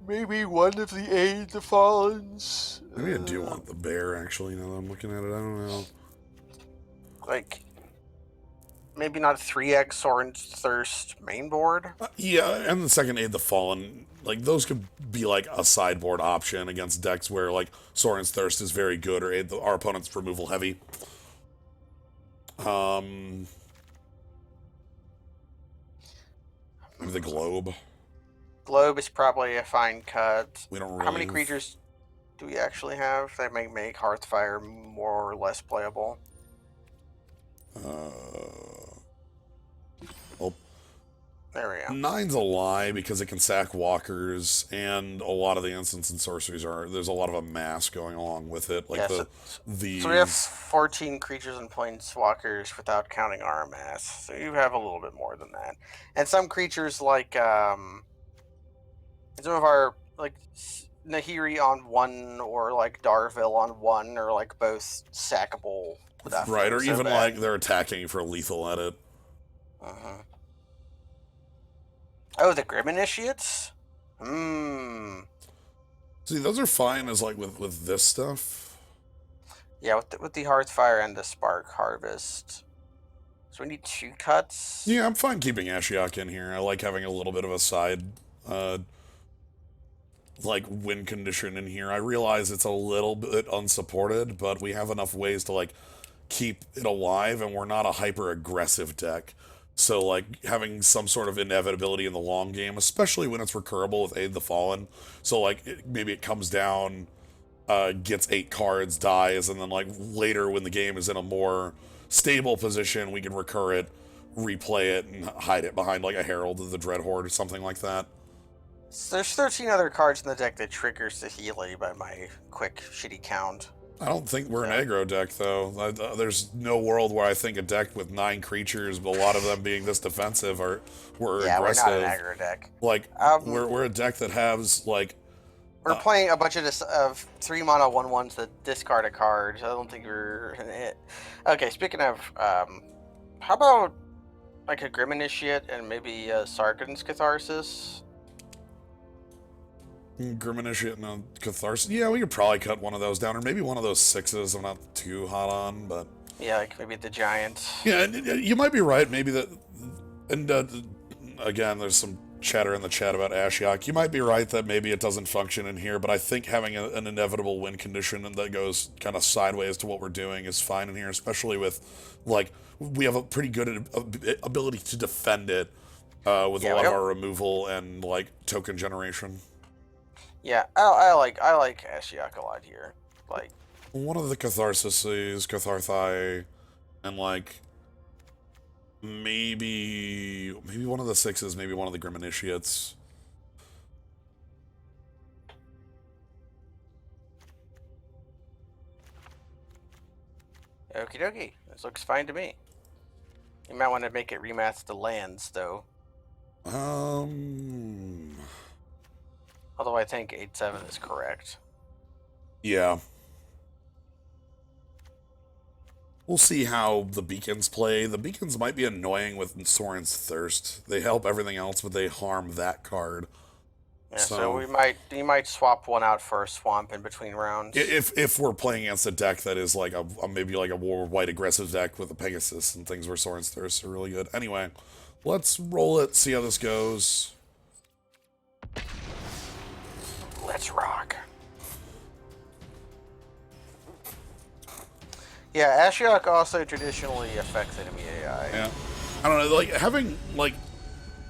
Maybe one of the Aid the Fallens. Maybe I do want the bear, actually, now that I'm looking at it. I don't know. Like, maybe not 3x Soren's Thirst main board. Yeah, and the second Aid the Fallen, like, those could be, like, a sideboard option against decks where, like, Soren's Thirst is very good or aid our opponent's removal heavy. Maybe the Globe. Globe is probably a fine cut. We don't really... How many creatures do we actually have that may make Hearthfire more or less playable? Well, there we go. 9's a lie because it can sack walkers, and a lot of the instants and sorceries are... There's a lot of amass going along with it. Like yeah, the so we have 14 creatures and planeswalkers without counting our amass. So you have a little bit more than that. And some creatures like... some of our, like, Nahiri on 1 or, like, Darville on 1 are, like, both sackable. Right, or even, like, they're attacking for lethal edit. Oh, the Grim Initiates? See, those are fine as, like, with this stuff. Yeah, with the Hearthfire and the Spark Harvest. So we need 2 cuts? Yeah, I'm fine keeping Ashiok in here. I like having a little bit of a side... like, win condition in here. I realize it's a little bit unsupported, but we have enough ways to, like, keep it alive, and we're not a hyper-aggressive deck. So, like, having some sort of inevitability in the long game, especially when it's recurable with Aid the Fallen. So, like, maybe it comes down, gets 8 cards, dies, and then, like, later when the game is in a more stable position, we can recur it, replay it, and hide it behind, like, a Herald of the Dreadhorde or something like that. So there's 13 other cards in the deck that trigger Saheeli by my quick, shitty count. I don't think we're an aggro deck, though. There's no world where I think a deck with 9 creatures, but a lot of them being this defensive, we're aggressive. We're not an aggro deck. Like, we're a deck that has, like... We're playing a bunch of 3 mana 1/1s that discard a card. I don't think we're an it. Okay, speaking of, how about, like, a Grim Initiate and maybe Sargon's Catharsis? Grim Initiate and a Catharsis. Yeah, we could probably cut one of those down, or maybe one of those 6s I'm not too hot on, but... Yeah, like maybe the Giant. Yeah, you might be right. Maybe that... And, again, there's some chatter in the chat about Ashiok. You might be right that maybe it doesn't function in here, but I think having an inevitable win condition that goes kind of sideways to what we're doing is fine in here, especially with, like, we have a pretty good ability to defend it with a lot of our removal and, like, token generation. Yeah, I like Ashiok a lot here. Like, one of the Catharsises, Catharthi, and, like, maybe one of the 6s, maybe one of the Grim Initiates. okie dokie. This looks fine to me. You might want to make it rematch the lands, though. Although I think 8-7 is correct. Yeah. We'll see how the beacons play. The beacons might be annoying with Soren's Thirst. They help everything else, but they harm that card. Yeah, so you might swap one out for a swamp in between rounds. If we're playing against a deck that is like a maybe like a War White aggressive deck with a Pegasus and things where Soren's Thirst are really good. Anyway, let's roll it, see how this goes. Let's rock. Yeah, Ashiok also traditionally affects enemy AI. Yeah. I don't know, like, having, like,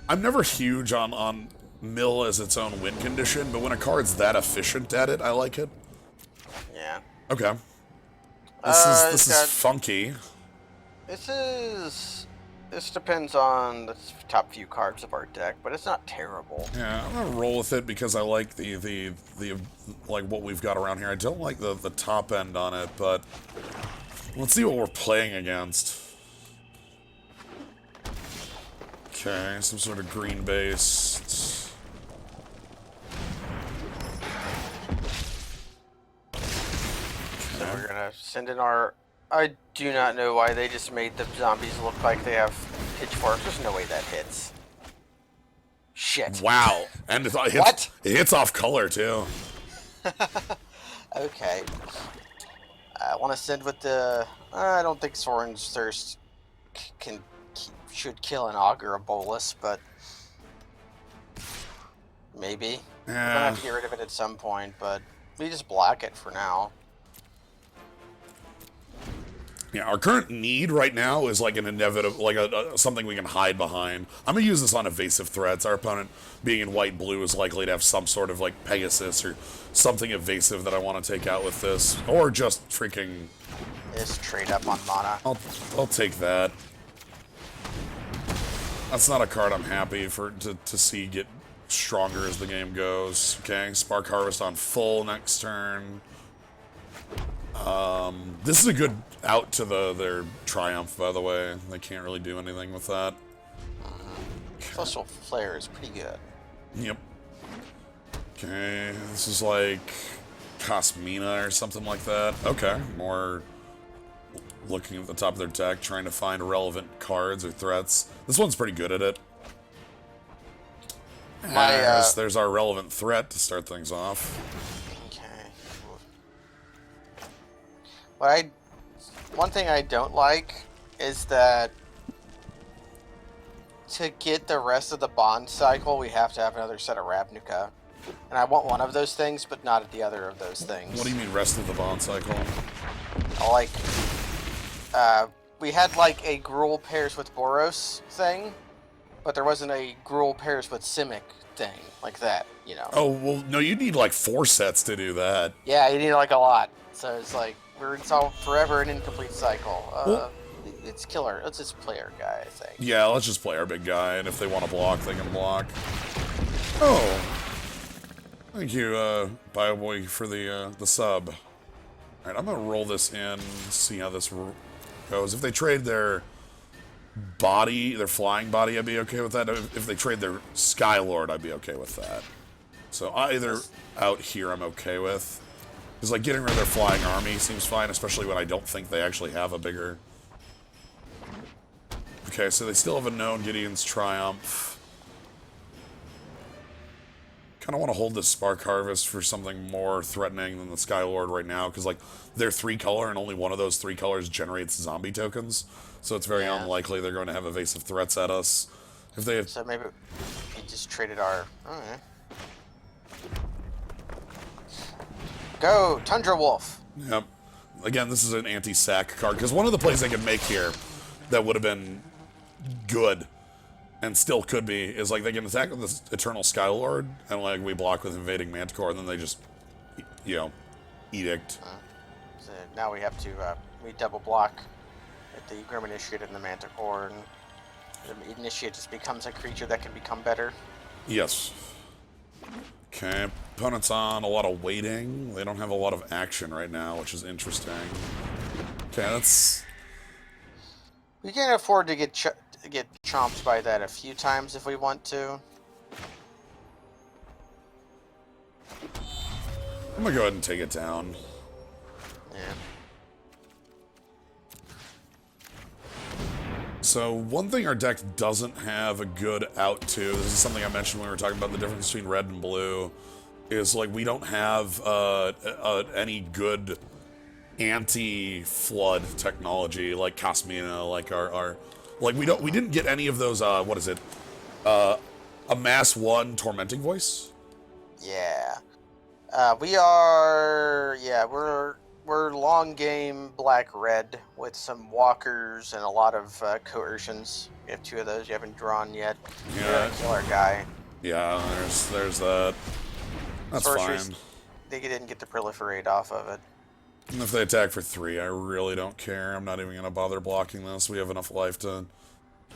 I'm never huge on mill as its own win condition, but when a card's that efficient at it, I like it. Yeah. Okay. This is funky. This depends on the top few cards of our deck, but it's not terrible. Yeah, I'm gonna roll with it because I like the like what we've got around here. I don't like the top end on it, but let's see what we're playing against. Okay, some sort of green based. So we're gonna send in our. I do not know why they just made the zombies look like they have pitchforks. There's no way that hits. Shit. Wow, and it hits, What? It hits off color too. Okay. I want to send with the. I don't think Soren's Thirst should kill an Augur or Bolus, but maybe. We're gonna have to get rid of it at some point, but we just block it for now. Yeah, our current need right now is like an inevitable, like something we can hide behind. I'm gonna use this on evasive threats. Our opponent, being in white-blue, is likely to have some sort of like Pegasus or something evasive that I want to take out with this, or just freaking. Just trade up on mana. I'll take that. That's not a card I'm happy to see get stronger as the game goes. Okay, Spark Harvest on full next turn. This is a good out to their Triumph, by the way. They can't really do anything with that. Celestial Flare is pretty good. Yep. Okay, this is like Cosmina or something like that. Okay, more looking at the top of their deck, trying to find relevant cards or threats. This one's pretty good at it. There's our relevant threat to start things off. One thing I don't like is that to get the rest of the bond cycle, we have to have another set of Ravnica. And I want one of those things, but not the other of those things. What do you mean rest of the bond cycle? Like, we had like a Gruul pairs with Boros thing, but there wasn't a Gruul pairs with Simic thing, like that, you know. Oh, well, no, you need like 4 sets to do that. Yeah, you need like a lot. So it's like, it's all forever an incomplete cycle. It's killer. Let's just play our guy, I think. Yeah, let's just play our big guy, and if they want to block, they can block. Oh. Thank you, Bioboy, for the sub. Alright, I'm gonna roll this in, see how this goes. If they trade their body, their flying body, I'd be okay with that. If they trade their Skylord, I'd be okay with that. So either out here I'm okay with. Because, like, getting rid of their flying army seems fine, especially when I don't think they actually have a bigger... Okay, so they still have a known Gideon's Triumph. Kind of want to hold this Spark Harvest for something more threatening than the Skylord right now, because, like, they're 3-color, and only one of those 3 colors generates zombie tokens. So it's very unlikely they're going to have evasive threats at us. If they have... So maybe we just traded our... Alright. Go, Tundra Wolf. Yep. Again, this is an anti-sack card, because one of the plays they could make here that would have been good, and still could be, is like they can attack with this Eternal Skylord, and like we block with Invading Manticore, and then they just, you know, Edict. So now we have to, we double block with the Grim Initiate and the Manticore, and the Initiate just becomes a creature that can become better. Yes. Okay, opponent's on a lot of waiting. They don't have a lot of action right now, which is interesting. Okay, that's... We can afford to get chomped by that a few times if we want to. I'm gonna go ahead and take it down. Yeah. So, one thing our deck doesn't have a good out to, this is something I mentioned when we were talking about the difference between red and blue, is like we don't have any good anti-flood technology like Casmina, like our like we didn't get any of those what is it? Amass 1 tormenting voice? Yeah. We're long game black-red with some walkers and a lot of coercions. We have 2 of those you haven't drawn yet. Yeah. We're gonna kill our guy. Yeah, there's that. That's Sorcerers, fine. they didn't get the proliferate off of it. And if they attack for 3, I really don't care. I'm not even gonna bother blocking this. We have enough life to...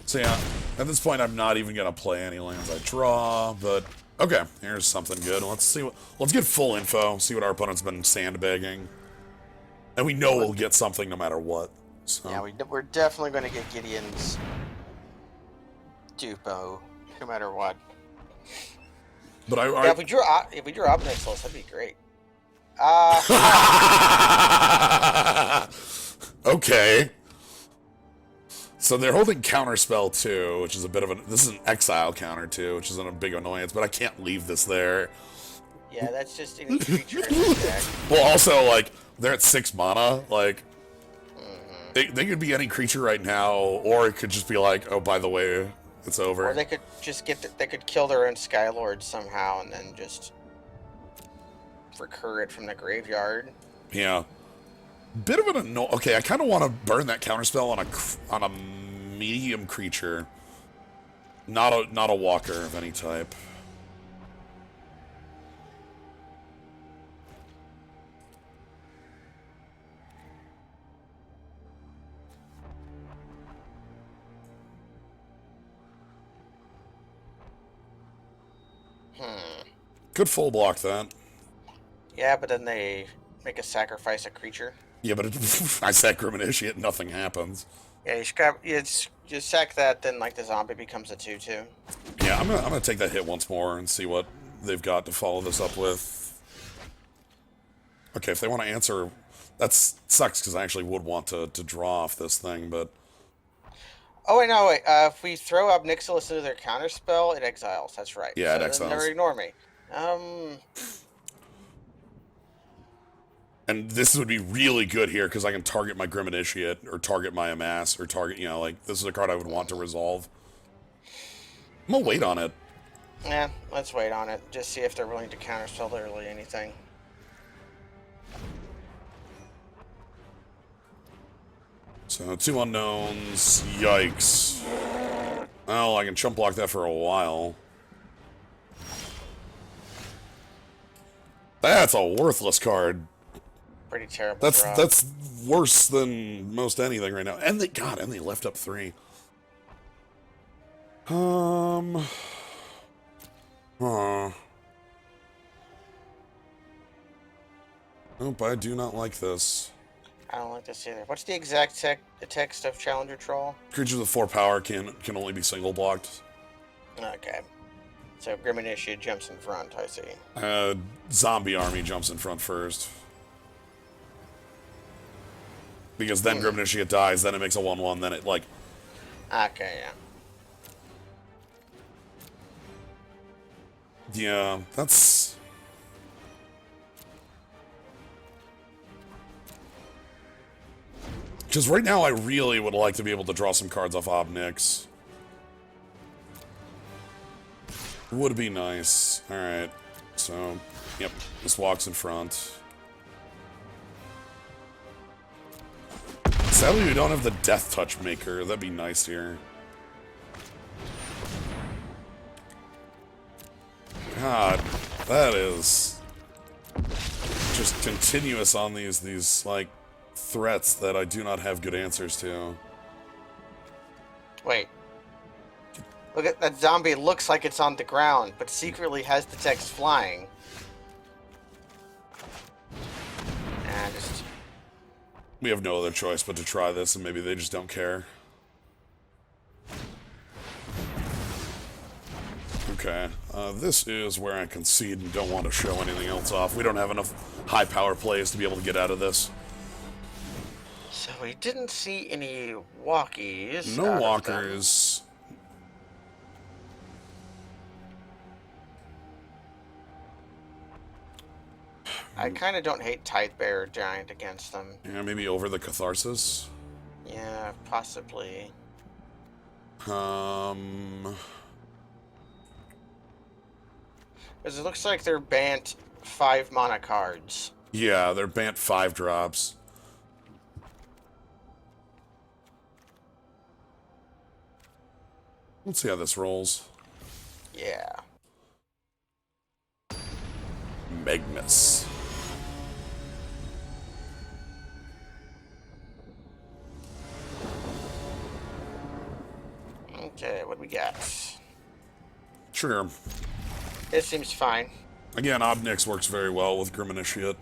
So yeah, at this point I'm not even gonna play any lands I draw, but... Okay, here's something good. Let's get full info, see what our opponent's been sandbagging. And we know we'll get something no matter what. So. Yeah, we're definitely going to get Gideon's Dupo, no matter what. But yeah, if we drew Obnixilus, that'd be great. Okay. So they're holding Counterspell too, which is a bit of this is an exile counter too, which isn't a big annoyance, but I can't leave this there. Yeah, that's just any creature in the deck. Well, also, like, they're at 6 mana, like, they could be any creature right now, or it could just be like, oh, by the way, it's over. Or they could just they could kill their own Skylord somehow and then just recur it from the graveyard. Yeah. Bit of an annoyance. Okay, I kind of want to burn that counterspell on a medium creature, not a walker of any type. Could full block that. Yeah, but then they make a sacrifice a creature. Yeah, but I sack Initiate, nothing happens. Yeah, you sack that, then like the zombie becomes a 2/2. Yeah, I'm gonna take that hit once more and see what they've got to follow this up with. Okay, if they want to answer, that sucks because I actually would want to draw off this thing, but. Oh wait, no wait. If we throw Obnixilus into their counterspell, it exiles. That's right. Yeah, so it exiles. Never ignore me. And this would be really good here because I can target my Grim Initiate or target my Amass or target, you know, like this is a card I would want to resolve. I'm gonna wait on it. Yeah, let's wait on it. Just see if they're willing to counterspell literally anything. So 2 unknowns. Yikes. Well, I can chump block that for a while. That's a worthless card. Pretty terrible. That's worse than most anything right now. And they left up 3. Huh. Nope, I do not like this. I don't like this either. What's the exact text of Challenger Troll? Creatures with 4 power can only be single blocked. Okay. So Grim Initiate jumps in front, I see. Zombie Army jumps in front first. Because then Grim Initiate dies, then it makes a 1/1, then it, like... Okay, yeah. Yeah, that's... Because right now I really would like to be able to draw some cards off Obnix. Would be nice. Alright. So, yep. This walks in front. Sadly, we don't have the Death Touch Maker. That'd be nice here. God, that is just continuous on these like threats that I do not have good answers to. Wait. Look at that zombie. Looks like it's on the ground, but secretly has the text flying. And just... We have no other choice but to try this, and maybe they just don't care. Okay, this is where I concede and don't want to show anything else off. We don't have enough high power plays to be able to get out of this. So we didn't see any walkies. No out of them. walkers. I kind of don't hate Tithe Bearer Giant against them. Yeah, maybe over the Catharsis. Yeah, possibly. Because Because it looks like they're banned 5 mana cards. yeah, they're banned 5 drops. Let's see how this rolls. Yeah. Magnus. Okay, what do we got? Sure. This seems fine. Again, Obnix works very well with Grim Initiate.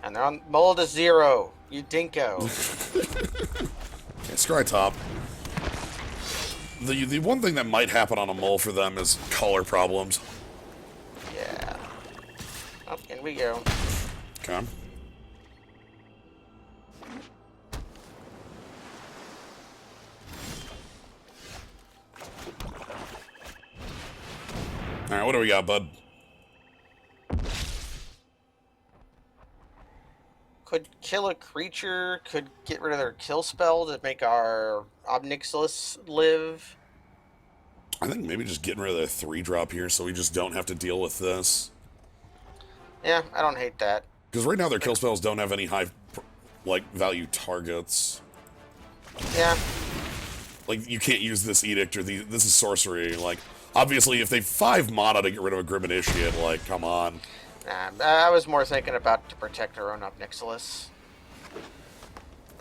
And they're on Mull to 0. You dinko. Okay, Scry top. The one thing that might happen on a Mull for them is color problems. Yeah. Oh, in we go. Okay. Alright, what do we got, bud? Could kill a creature, could get rid of their kill spell to make our Obnixilis live. I think maybe just getting rid of the 3-drop here so we just don't have to deal with this. Yeah, I don't hate that. Because right now their kill spells don't have any high, value targets. Yeah. Like, you can't use this Edict or this is sorcery. Like, obviously, if they 5 mana to get rid of a Grim Initiate, like, come on. I was more thinking about to protect our own Obnixilis.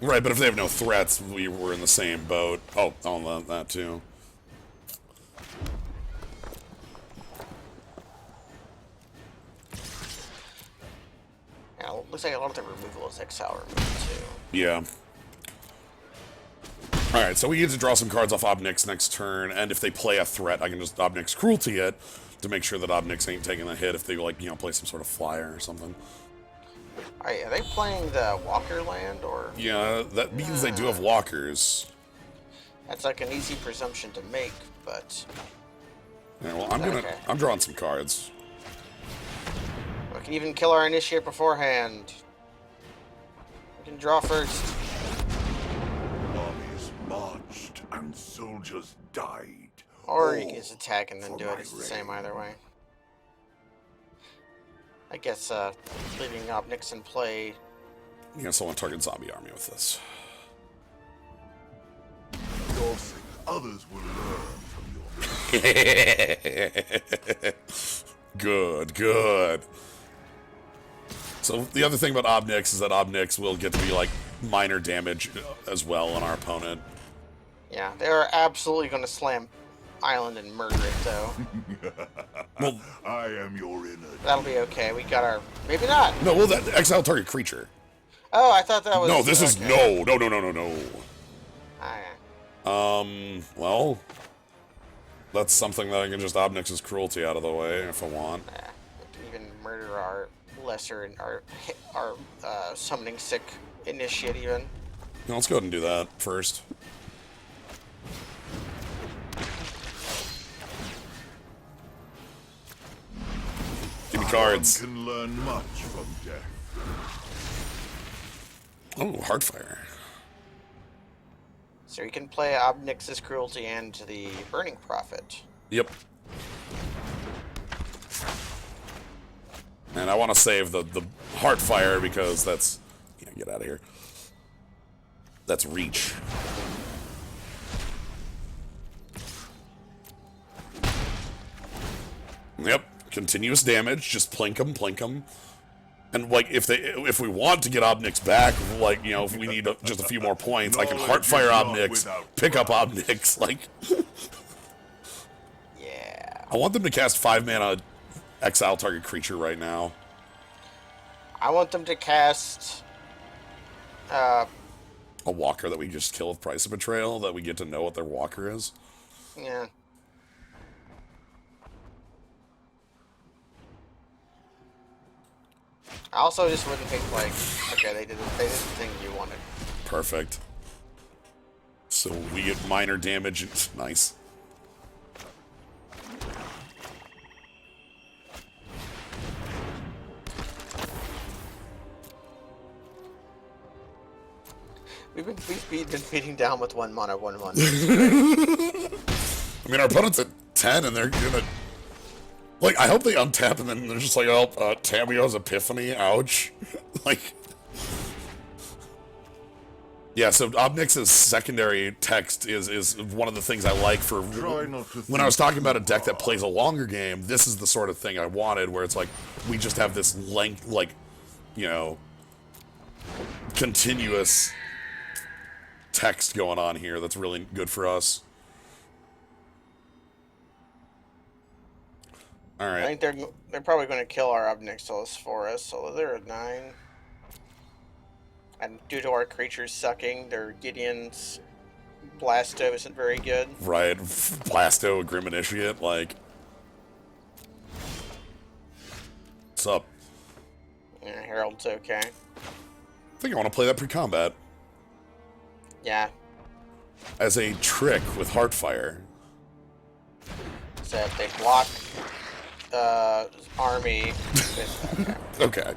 Right, but if they have no threats, we're in the same boat. Oh, that too. Yeah, looks like a lot of the removal is exile removal too. Yeah. Alright, so we get to draw some cards off Obnix next turn, and if they play a threat, I can just Obnix Cruelty it to make sure that Obnix ain't taking the hit if they, play some sort of flyer or something. Alright, are they playing the Walker land, or...? Yeah, that means they do have walkers. That's like an easy presumption to make, but... Yeah, well, Okay. I'm drawing some cards. We can even kill our Initiate beforehand. We can draw first. Armies marched and soldiers died. Or you All can just attack and then for do it. my It's the same reign. either way. I guess, leaving Obnix in play... I guess I want to target zombie army with this. Dorsing, others will learn from your Good, good. So the other thing about Obnix is that Obnix will get to be, minor damage as well on our opponent. Yeah, they're absolutely going to slam Island and murder it, though. Well, I am your inner. That'll be okay. We got our... Maybe not. no, well, that exile target creature. Oh, I thought that was... No, this is okay. no. Alright. Well, that's something that I can just Obnix's Cruelty out of the way if I want. We can even murder our lesser and our summoning sick initiate even. No, let's go ahead and do that first. Give me cards. One can learn much from death. Oh, Heartfire. So you can play Obnix's Cruelty and the Burning Prophet. Yep. And I want to save the Heartfire because that's... Yeah, get out of here. That's reach. Yep. Continuous damage. Just plink 'em, plink 'em. And, if we want to get Obnix back, if we need just a few more points, I can Heartfire Obnix, pick up Obnix, Yeah. I want them to cast 5 mana exile target creature right now. I want them to cast... A walker that we just kill with Price of Betrayal, that we get to know what their walker is. Yeah. I also just wouldn't think like, okay, they did the thing you wanted. Perfect. So we get minor damage. It's nice. We've been beating down with 1 mana, 1 mana. I mean, our opponent's at 10, and they're gonna... Like, I hope they untap, and then they're just like, oh, Tamio's Epiphany, ouch. Like... Yeah, so Obnix's secondary text is one of the things I like for... When I was talking about a deck that plays a longer game, this is the sort of thing I wanted, where it's like, we just have this length, like, you know, continuous text going on here that's really good for us. All right. I think they're probably going to kill our Obnixils for us, so they're at 9. And due to our creatures sucking, their Gideon's Blasto isn't very good. Right. Blasto, Grim Initiate, like... What's up? Yeah, Herald's okay. I think I want to play that pre-combat. Yeah. As a trick with Heartfire. So if they block army with... Okay.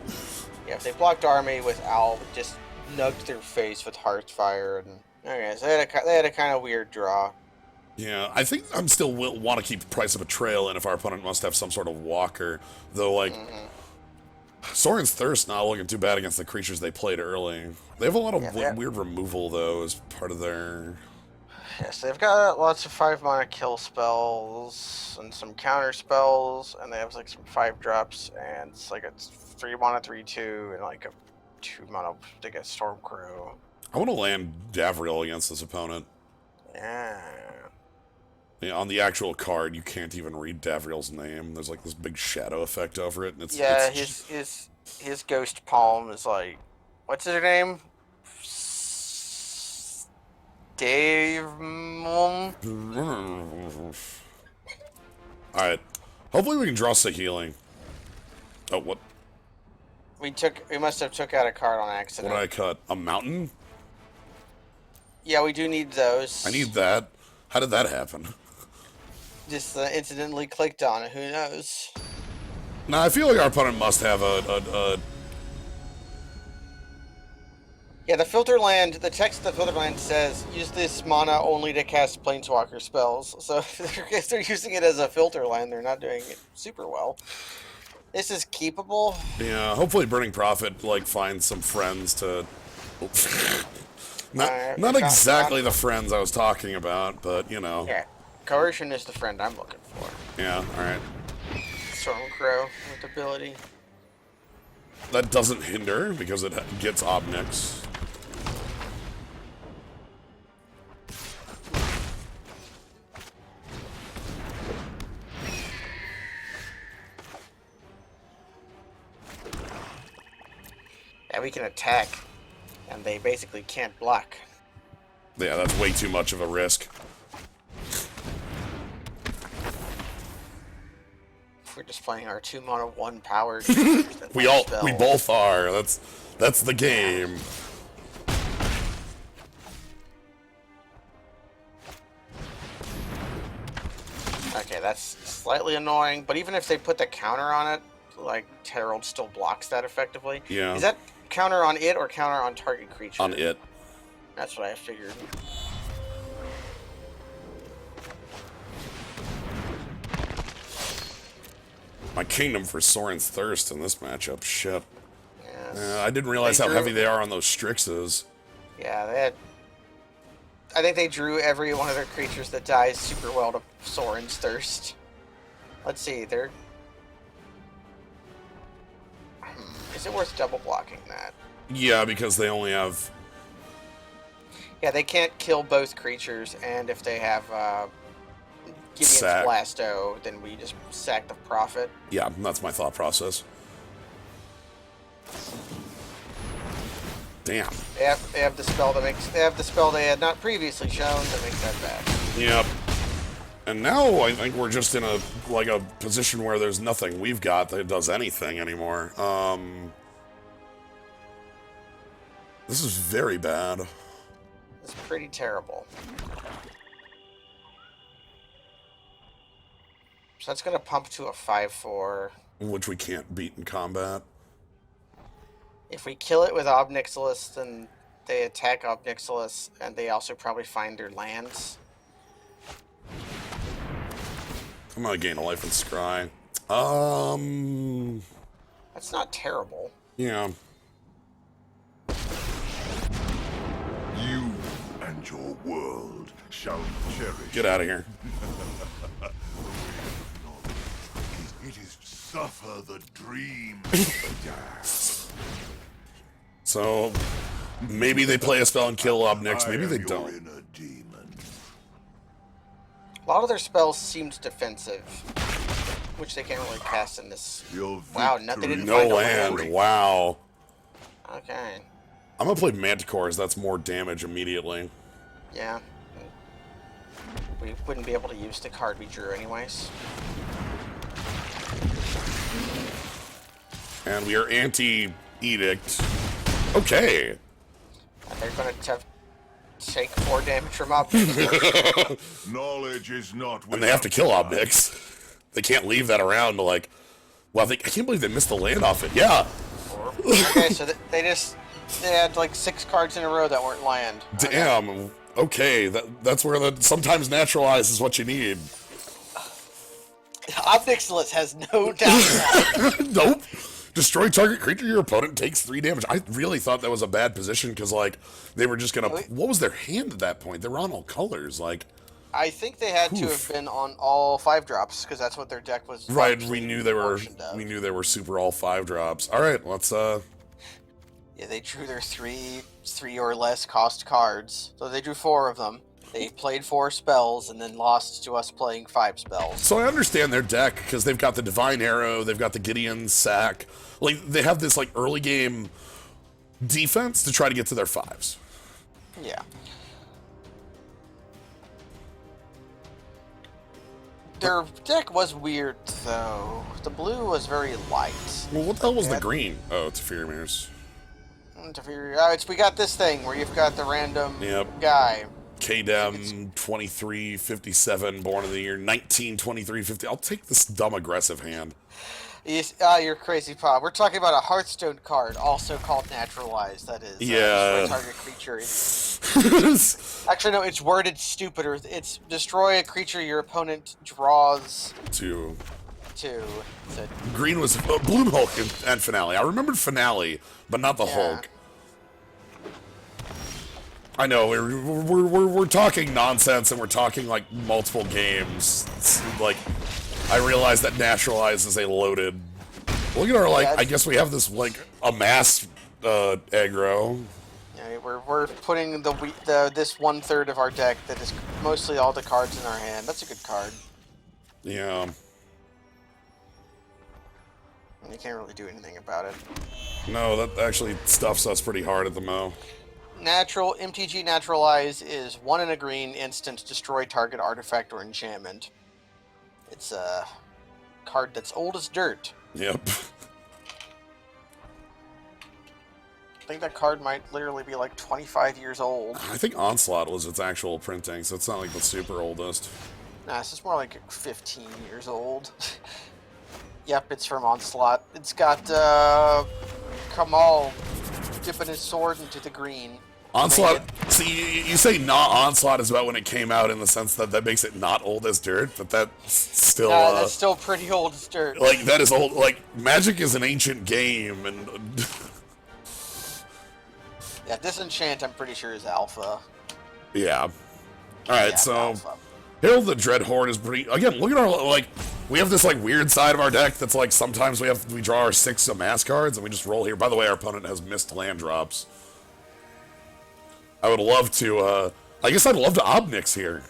Yeah, if they blocked army with Owl, just nugged their face with Heartfire. And okay, so they had a kind of weird draw. Yeah, I think I'm still want to keep Price of Betrayal in if our opponent must have some sort of walker. Though, like, Soren's Thirst not looking too bad against the creatures they played early. They have a lot of weird removal, though, as part of their... Yes, they've got lots of 5 mana kill spells and some counter spells, and they have like some 5-drops, and it's like a 3 mana 3/2 and like a 2 mana like a Stormcrow. I want to land Davriel against this opponent. Yeah. Yeah, on the actual card, you can't even read Davriel's name. There's like this big shadow effect over it, and it's his Ghost Palm is like, what's his name? Dave. Alright. Hopefully we can draw sick healing. Oh, what? We must have took out a card on accident. What did I cut? A mountain? Yeah, we do need those. I need that. How did that happen? Just incidentally clicked on it. Who knows? Nah, I feel like our opponent must have a Yeah, the filter land. The text of the filter land says use this mana only to cast planeswalker spells. So if they're using it as a filter land, they're not doing it super well. This is keepable. Yeah, hopefully Burning Prophet like finds some friends to. not exactly the friends I was talking about, but you know. Yeah, Coercion is the friend I'm looking for. Yeah. All right. Stormcrow with ability. That doesn't hinder because it gets Obnix. And we can attack, and they basically can't block. Yeah, that's way too much of a risk. We're just playing our 2 mana 1 power. we both are. That's the game. Okay, that's slightly annoying, but even if they put the counter on it, like Herald still blocks that effectively. Yeah. Is that counter on it or counter on target creature? On it. That's what I figured. My kingdom for Soren's Thirst in this matchup. Shit. Yes. I didn't realize how heavy they are on those Strixes. Yeah, they had... I think they drew every one of their creatures that dies super well to Soren's Thirst. Let's see, they're... Is it worth double blocking that? Yeah, because they only have... Yeah, they can't kill both creatures, and if they have Gideon's Blasto, then we just sack the Prophet. Yeah, that's my thought process. Damn. They have the spell that makes they had not previously shown that makes that bad. Yep. And now I think we're just in a position where there's nothing we've got that does anything anymore. This is very bad. It's pretty terrible. So that's going to pump to a 5/4. Which we can't beat in combat. If we kill it with Obnixilis, then they attack Obnixilis, and they also probably find their lands. I'm gonna gain a life and scry. That's not terrible. Yeah. You and your world shall cherish. Get out of here. It is suffer the dream of the death. So, maybe they play a spell and kill Obnix, maybe I they am your don't. inner demon. A lot of their spells seemed defensive, which they can't really cast in this. Your Wow, no, they didn't victory- No find a land, wow. Okay, I'm gonna play Manticores, that's more damage immediately. yeah. We wouldn't be able to use the card we drew anyways. And we are anti-edict. Okay. And they're going to take 4 damage from Obnixilis. Knowledge is not. And they have to kill without Obnix. They can't leave that around to like, well, I can't believe they missed the land off it. Yeah. Okay, so they had like 6 cards in a row that weren't land. Damn. Okay, that's where sometimes naturalize is what you need. Obnixilis has no downside. Nope. Destroy target creature your opponent takes 3 damage. I really thought that was a bad position because, like, they were just gonna. What was their hand at that point? They were on all colors. Like, I think they had to have been on all 5-drops because that's what their deck was. right? largely We knew they were. portioned of. We knew they were super all 5-drops. All right, let's. Yeah, they drew their three or less cost cards. So they drew 4 of them. They played 4 spells and then lost to us playing 5 spells. So I understand their deck because they've got the Divine Arrow, they've got the Gideon Sack. Like they have this like early game defense to try to get to their 5s. Yeah. Their deck was weird though. The blue was very light. Well, what the hell was the Yeah. green? Oh, it's Fear Mirrors. We got this thing where you've got the random Yep. guy. KDM 2357, born in the year 192350. I'll take this dumb aggressive hand. You're crazy, Pop. We're talking about a Hearthstone card, also called Naturalized. That is, Yeah. destroy target creature. Actually, no, it's worded stupider. It's destroy a creature your opponent draws to 2. So, green was Bloom Hulk and Finale. I remembered Finale, but not the Yeah. Hulk. I know we're talking nonsense and we're talking like multiple games. It's like I realize that Naturalize is a loaded. Look at our like. Yeah, I guess we have this like Amass aggro. yeah, we're putting this 1/3 of our deck that is mostly all the cards in our hand. That's a good card. Yeah. And you can't really do anything about it. No, that actually stuffs us pretty hard at the mo. Natural MTG Naturalize is 1 and a green instant, destroy target artifact or enchantment. It's a card that's old as dirt. Yep. I think that card might literally be like 25 years old. I think Onslaught was its actual printing, so it's not like the super oldest. Nah, it's just more like 15 years old. Yep, it's from Onslaught. It's got Kamal dipping his sword into the green. Onslaught. See, you say not Onslaught is about when it came out in the sense that that makes it not old as dirt, but that's still That's still pretty old as dirt. like that is old. Like Magic is an ancient game, and Yeah, Disenchant I'm pretty sure is alpha. yeah. All right, Yeah, so alpha. Herald the Dreadhorde is pretty. Again, look at our like. We have this like weird side of our deck that's like sometimes we draw our 6 Amass cards and we just roll here. By the way, our opponent has missed land drops. I would love to. I guess I'd love to Obnix here.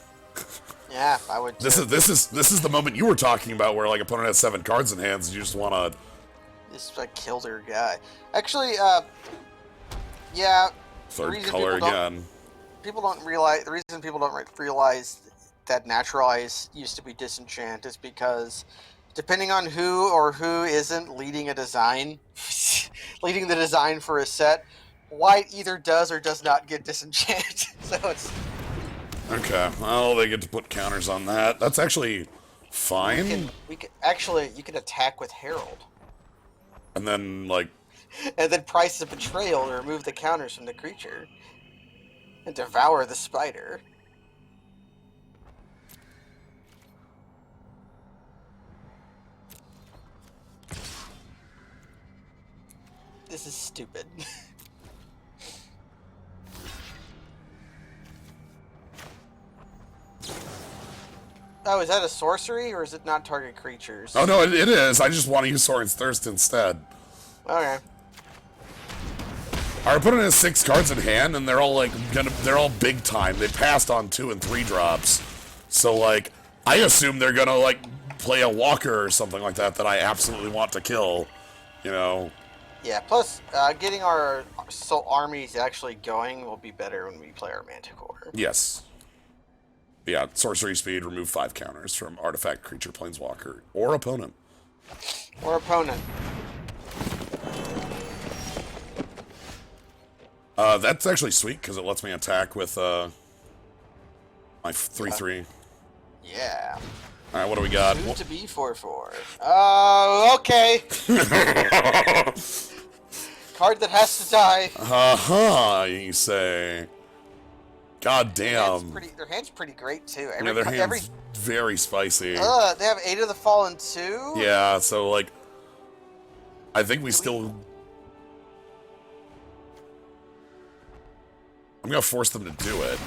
Yeah, I would. This is the moment you were talking about where like opponent has 7 cards in hands and you just want to. This like kill their guy. Actually, yeah. Third reason color people again. People don't realize the reason people don't realize that Naturalize used to be Disenchant is because depending on who or who isn't leading a design, leading the design for a set, white either does or does not get disenchant. So it's Okay, well, they get to put counters on that. That's actually fine. you can attack with Herald, And then, like, and then Price of Betrayal to remove the counters from the creature, and devour the spider. This is stupid. Oh, is that a sorcery, or is it not target creatures? oh no, it is. I just want to use Soren's Thirst instead. Okay. Our opponent has 6 cards in hand, and they're all like they're all big time. They passed on 2 and 3 drops, so like I assume they're gonna like play a walker or something like that I absolutely want to kill. You know. Yeah. Plus, getting our armies actually going will be better when we play our Manticore. Yes. Yeah, sorcery speed, remove 5 counters from artifact, creature, planeswalker, or opponent. Or opponent. That's actually sweet because it lets me attack with my 3/3. Yeah. All right, what do we got? Soon to be 4/4. Okay. Card that has to die. You say. God damn. Their hand's pretty great too. Yeah, their hand's very spicy. They have 8 of the Fallen too. Yeah, so like, I think we still. I'm gonna force them to do it.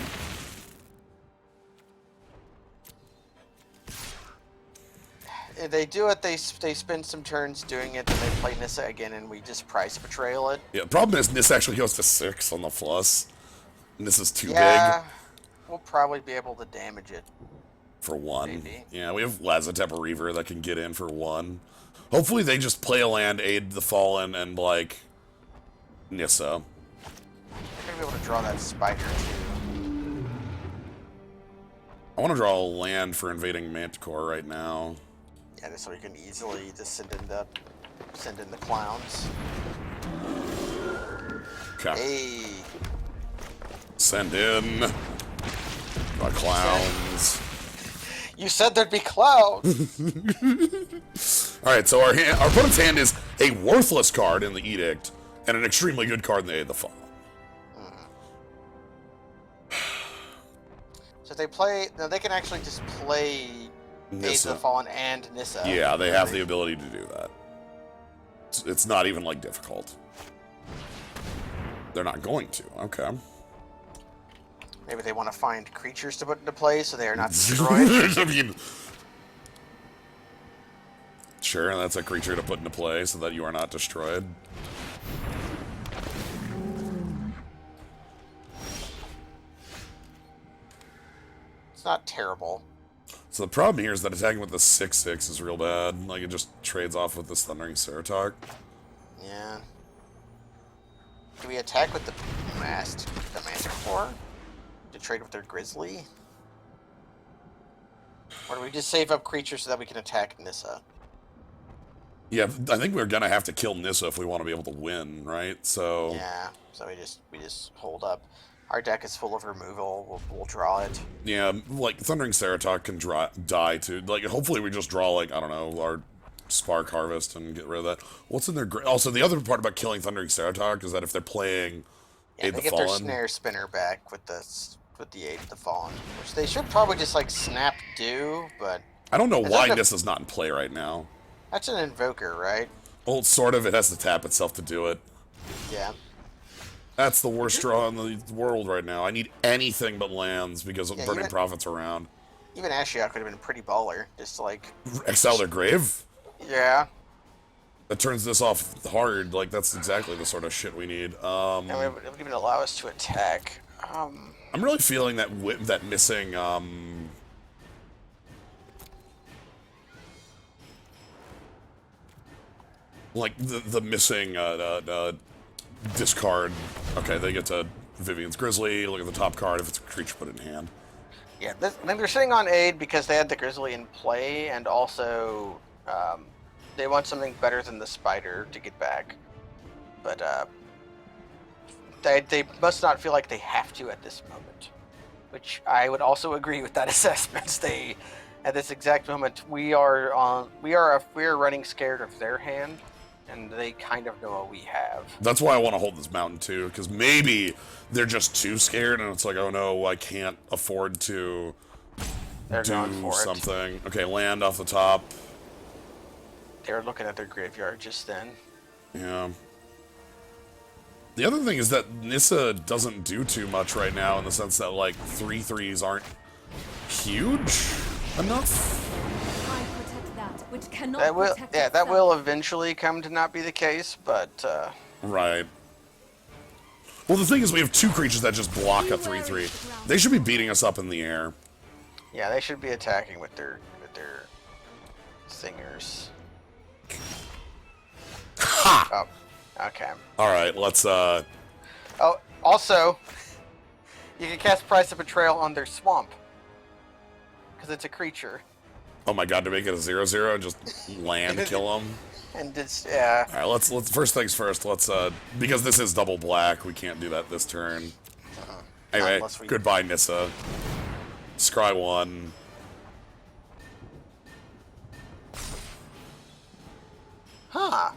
If they do it, they spend some turns doing it, then they play Nissa again, and we just Price Betrayal it. Yeah, the problem is Nis actually goes to 6 on the plus. And this is too Yeah, big. we'll probably be able to damage it. For 1. Maybe. Yeah, we have Lazotep Reaver that can get in for 1. Hopefully they just play a land, aid the Fallen, and like Nissa. They're gonna be able to draw that spider too. I want to draw a land for invading Manticore right now. Yeah, so you can easily just send in the clowns. Okay. Hey. Send in the clowns. You said there'd be clouds. Alright, so our opponent's hand is a worthless card in the Edict, and an extremely good card in the Aid of the Fallen. So if they play, no, they can actually just play Aid of Nissa. the Fallen and Nissa. Yeah, they have the ability to do that. It's not even, like, difficult. They're not going to. Okay. Maybe they want to find creatures to put into play so they are not destroyed. I mean, sure, that's a creature to put into play so that you are not destroyed. It's not terrible. So the problem here is that attacking with the 6/6 is real bad. Like, it just trades off with this Thundering Ceratok. Yeah. Do we attack with the Manticore? To trade with their Grizzly? Or do we just save up creatures so that we can attack Nissa? Yeah, I think we're gonna have to kill Nissa if we want to be able to win, right? So Yeah, so we just hold up. Our deck is full of removal. We'll draw it. yeah, like Thundering Ceratok can die too. Like, hopefully we just draw, like, I don't know, our Spark Harvest and get rid of that. What's in their also the other part about killing Thundering Ceratok is that if they're playing Yeah, Aid they the get Fallen, their Snare Spinner back with the Aid of the Fallen, which they should probably just like snap do, but I don't know why that a- Nissa's not in play right now. that's an Invoker, right? Well, sort of. It has to tap itself to do it. Yeah. That's the worst draw in the world right now. I need anything but lands because of Yeah, Burning even- Prophets around. Even Ashiok could have been pretty baller. Just like, Exile their grave? yeah. That turns this off hard. Like, that's exactly the sort of shit we need. And it would even allow us to attack. I'm really feeling that that missing, like, the missing, discard. Okay, they get to Vivian's Grizzly. Look at the top card. If it's a creature, put it in hand. Yeah, I think they're sitting on Aid because they had the Grizzly in play, and also they want something better than the Spider to get back. But they must not feel like they have to at this moment, which I would also agree with that assessment. They, at this exact moment, we are running scared of their hand, and they kind of know what we have. That's why I want to hold this mountain too, because maybe they're just too scared, and it's like, oh no, I can't afford to They're going do for it. something. Okay, land off the top. They were looking at their graveyard just then. Yeah. The other thing is that Nissa doesn't do too much right now in the sense that, like, 3/3s aren't huge enough. I protect that which cannot That will, protect yeah, that itself. will eventually come to not be the case, but Right. Well, the thing is, we have 2 creatures that just block a 3/3. They should be beating us up in the air. yeah, they should be attacking with their singers. Ha! Oh, okay. Alright, let's, Oh, also, you can cast Price of Betrayal on their swamp. Because it's a creature. oh my god, to make it a 0/0 and just land kill them. And it's, yeah. Alright, let's, first things first, let's, because this is double black, we can't do that this turn. Anyway, unless we- goodbye, Nissa. Scry 1. Huh.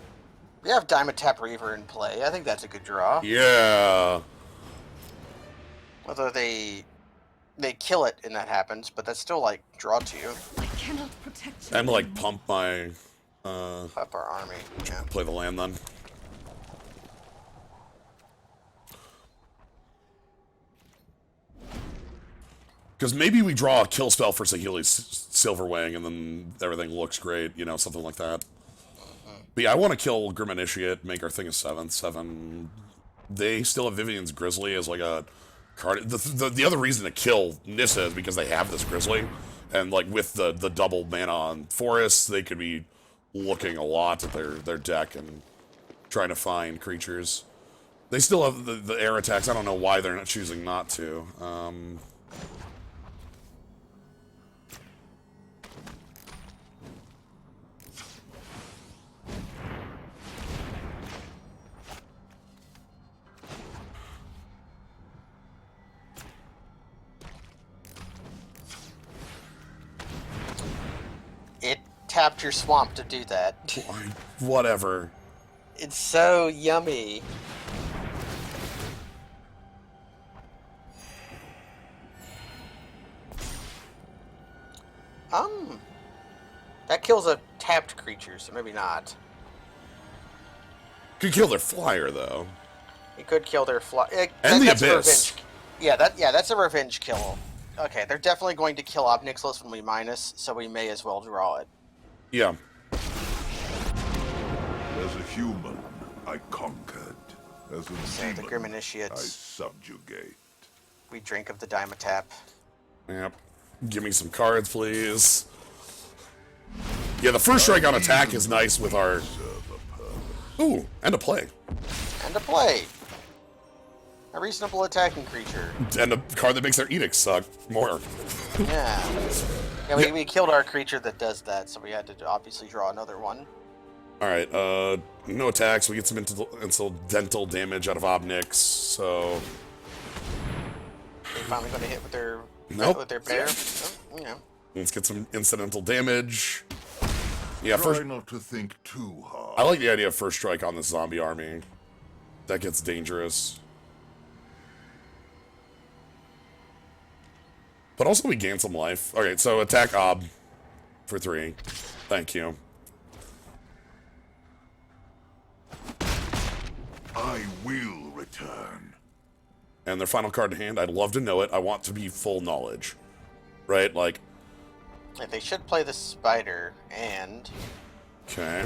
We have Diamond Reaver in play. I think that's a good draw. Yeah. Although they kill it and that happens, but that's still like draw 2. I cannot protect you. And, like, pump my, Up our army. Yeah. play the land then. Because maybe we draw a kill spell for Saheeli's Silverwing, and then everything looks great, you know, something like that. But yeah, I want to kill Grim Initiate, make our thing a 7/7. They still have Vivian's Grizzly as like a card. The other reason to kill Nissa is because they have this Grizzly, and like with the double mana on forests, they could be looking a lot at their deck and trying to find creatures. They still have the air attacks. I don't know why they're not choosing not to. It tapped your swamp to do that. Whatever. It's so yummy. That kills a tapped creature, so maybe not. Could kill their flyer though. It could kill their And the that's a Abyss. revenge. Yeah, that's a revenge kill. Okay, they're definitely going to kill Obnixilis when we minus, so we may as well draw it. Yeah. As a human, I conquered. As a So the demon, Grim I Initiates, subjugate. we drink of the Dimetap. Yep. Give me some cards, please. Yeah, the first strike on attack is nice with our... Ooh, and a play. And a play. A reasonable attacking creature. And a card that makes their edicts suck more. Yeah. Yeah, we killed our creature that does that, so we had to obviously draw another one. Alright, no attacks. We get some incidental damage out of Obnix, so... They finally going to hit with their Nope. with their bear. Oh, yeah. Let's get some incidental damage. Yeah, Try first... not to think too hard. I like the idea of first strike on this zombie army. That gets dangerous. But also we gain some life. Okay, so attack Ob for 3. Thank you. I will return. And their final card in hand, I'd love to know it. I want to be full knowledge. Right? Like, Like, they should play the spider, and okay.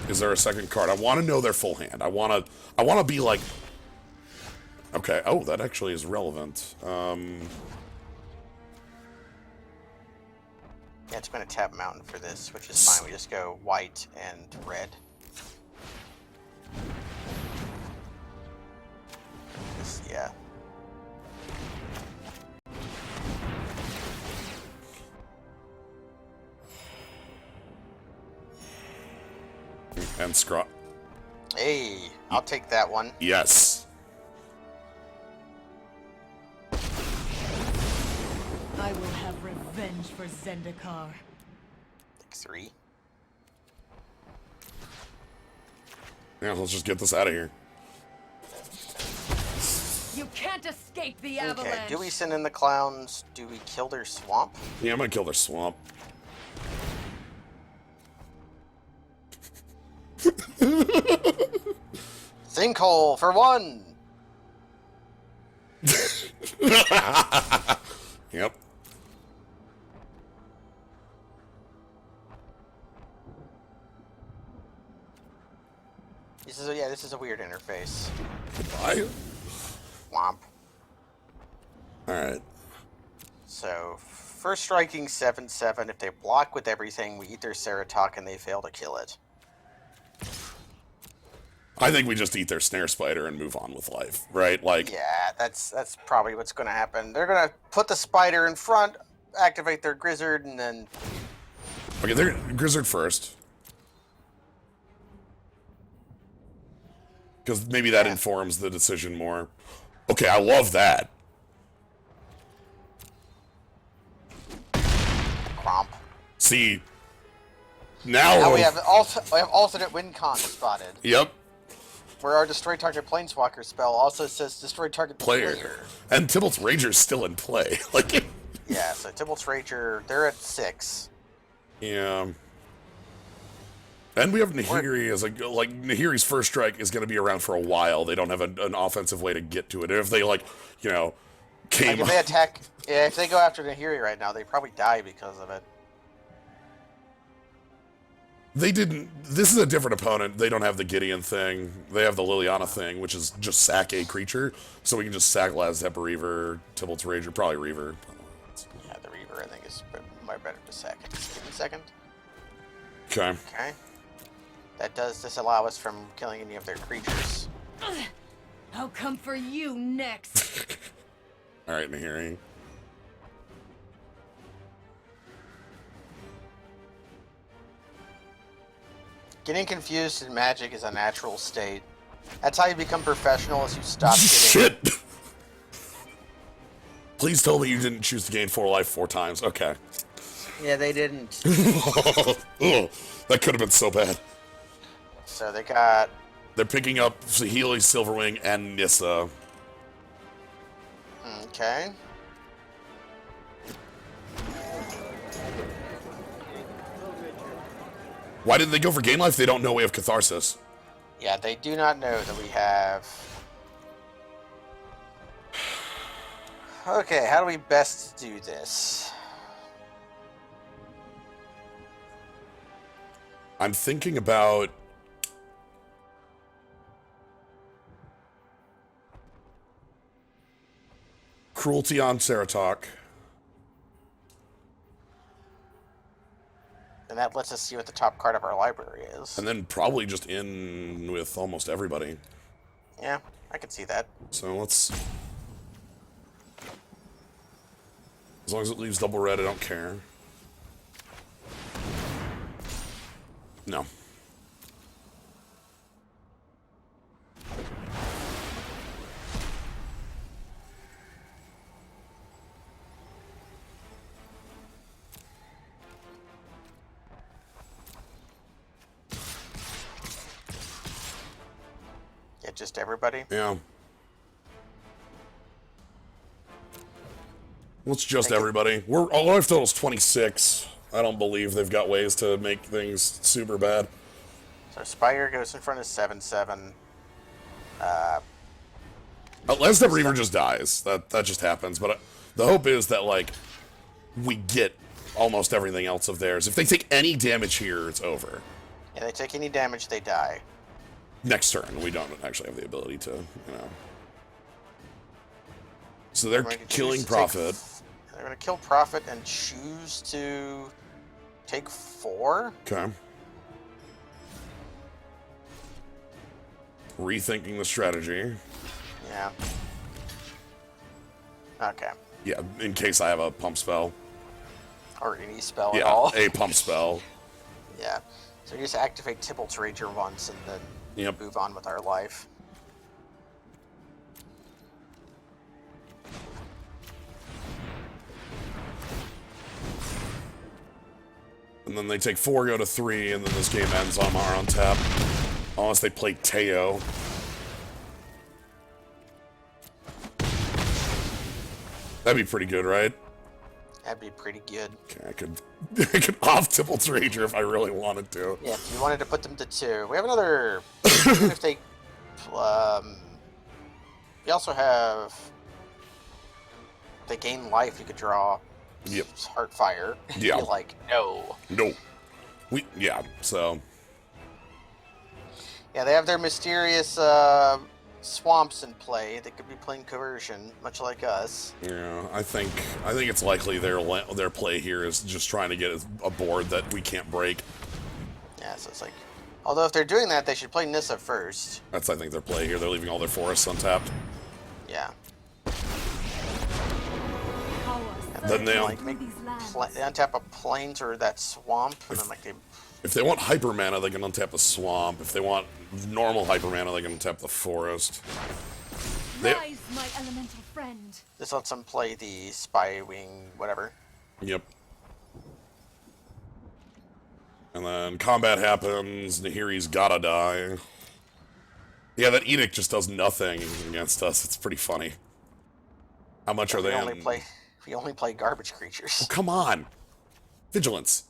Is there a second card? I want to know their full hand. I want to be like... Okay, oh, that actually is relevant. yeah, it's going to tap mountain for this, which is fine. We just go white and red. Yeah. And scraw... Hey, I'll take that one. Yes. I will have revenge for Zendikar. Like 3. Yeah, let's just get this out of here. You can't escape the Okay, avalanche. do we send in the clowns? Do we kill their swamp? Yeah, I'm gonna kill their swamp. Sinkhole for 1! Yep. This is a weird interface. Bye. Womp. Alright. So, first striking 7/7. If they block with everything, we eat their Ceratok and they fail to kill it. I think we just eat their snare spider and move on with life, right? Like, Yeah, that's probably what's going to happen. They're going to put the spider in front, activate their Grizzard, and then... okay, they're Grizzard first. Because maybe that informs the decision more. Okay, I love that. Cromp. See, now... Now we have alternate win con spotted, Yep, where our destroy target planeswalker spell also says destroy target player. And Tybalt's Rager's still in play. Like, Yeah, so Tybalt's Rager, they're at 6. yeah. And we have Nahiri as like Nahiri's first strike is going to be around for a while. They don't have an offensive way to get to it. If they came... Like if they attack, if they go after Nahiri right now, they probably die because of it. They didn't... This is a different opponent. They don't have the Gideon thing. They have the Liliana thing, which is just sack a creature. So we can just sack Lazep, Reaver, Tybalt's Rager, probably Reaver. Yeah, the Reaver I think is much better to sack. Just give me a second. Okay. Okay. That does disallow us from killing any of their creatures. I'll come for you next. Alright, Nahiri. Getting confused in Magic is a natural state. That's how you become professional, as you stop getting... Shit! Please tell me you didn't choose to gain 4 life 4 times. Okay. Yeah, they didn't. Ugh, that could have been so bad. So they got... They're picking up Saheeli, Silverwing, and Nissa. Okay. Why didn't they go for game life? They don't know we have Catharsis. Yeah, they do not know that we have... Okay, how do we best do this? I'm thinking about... Cruelty on Ceratok. And that lets us see what the top card of our library is. And then probably just in with almost everybody. Yeah, I can see that. So let's... As long as it leaves double red, I don't care. No. Yeah, just everybody. Yeah. Well, it's just everybody. Our life total's 26. I don't believe they've got ways to make things super bad. So Spire goes in front of 7/7. Unless the Reaver just dies. That just happens. But the hope is that, like, we get almost everything else of theirs. If they take any damage here, it's over. Yeah, they take any damage, they die. Next turn, we don't actually have the ability to, you know. So they're They're going to killing choose to Prophet. They're going to kill Prophet and choose to take 4? Okay. Rethinking the strategy. Yeah. Okay. Yeah, in case I have a pump spell. Or any spell at Yeah, all. a pump spell. Yeah. So you just activate Tybalt's Rager once and then Yep. move on with our life. And then they take 4, go to 3, and then this game ends on Mar on tap. Unless they play Teo. That'd be pretty good, right? That'd be pretty good. Okay, I could off Tipple's Rager if I really wanted to. Yeah, if you wanted to put them to 2. We have another... even if they... we also have... They gain life, you could draw... Yep. Heartfire. Yeah. Be like, no. No. Yeah, so... Yeah, they have their mysterious swamps in play. They could be playing Coercion, much like us. Yeah, I think it's likely their play here is just trying to get a board that we can't break. Yeah, so it's like... Although if they're doing that, they should play Nissa first. That's, I think, their play here. They're leaving all their forests untapped. Yeah. Then they like they untap a plains or that swamp, and then like they... If they want hyper mana, they can untap the swamp. If they want normal hyper mana, they can untap the forest. Rise, my elemental friend. This lets them play the Spy Wing, whatever. Yep. And then combat happens, Nahiri's gotta die. Yeah, that Edict just does nothing against us. It's pretty funny. How much are they on? We only play garbage creatures. Oh, come on! Vigilance.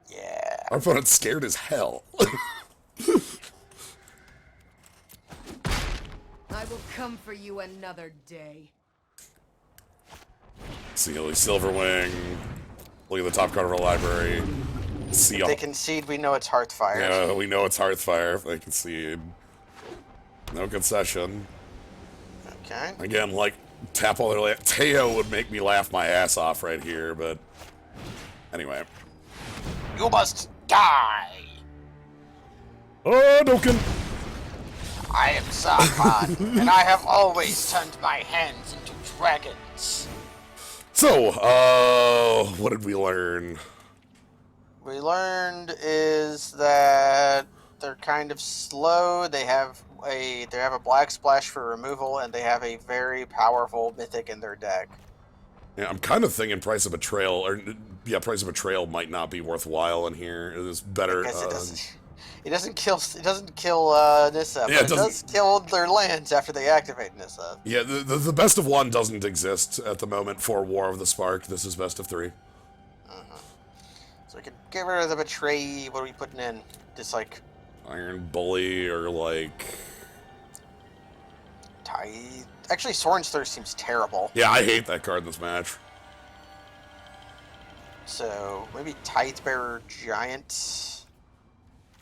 Yeah. Our opponent's scared as hell. I will come for you another day. Sealy Silverwing. Look at the top card of our library. If they concede, we know it's Hearthfire. Yeah, we know it's Hearthfire if they concede. No concession. Okay. Again, like, tap all their land. Teo would make me laugh my ass off right here, but... Anyway. You must die! Oh, Doken! I am Sarkhan, and I have always turned my hands into dragons. So, what did we learn? We learned is that they're kind of slow. They have a black splash for removal, and they have a very powerful mythic in their deck. Yeah, I'm kind of thinking Price of Betrayal, or yeah, Price of Betrayal might not be worthwhile in here. It is better. Because it doesn't kill Nissa, Yeah, but it does kill their lands after they activate Nissa. Yeah, the best of one doesn't exist at the moment for War of the Spark. This is best of 3. So we could get rid of the Betray. What are we putting in? Just like Iron Bully or like... Tithe. Actually, Soren's Thirst seems terrible. Yeah, I hate that card in this match. So maybe Tidebearer Giant.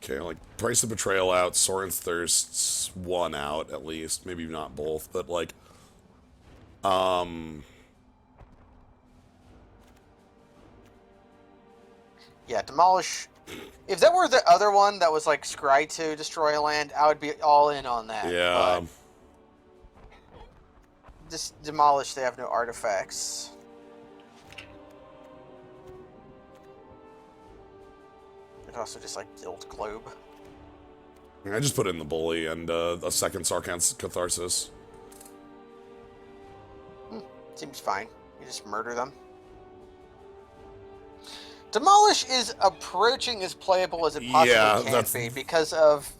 Okay, like Price of Betrayal out, Soren's Thirst's 1 out at least. Maybe not both, but like... Yeah, Demolish. If that were the other one that was like Scry to destroy a land, I would be all in on that. Yeah. But just Demolish, they have no artifacts. They could also just like Guild Globe. I just put in the Bully and a second Sarkhan's Catharsis. Seems fine. You just murder them. Demolish is approaching as playable as it possibly can be because of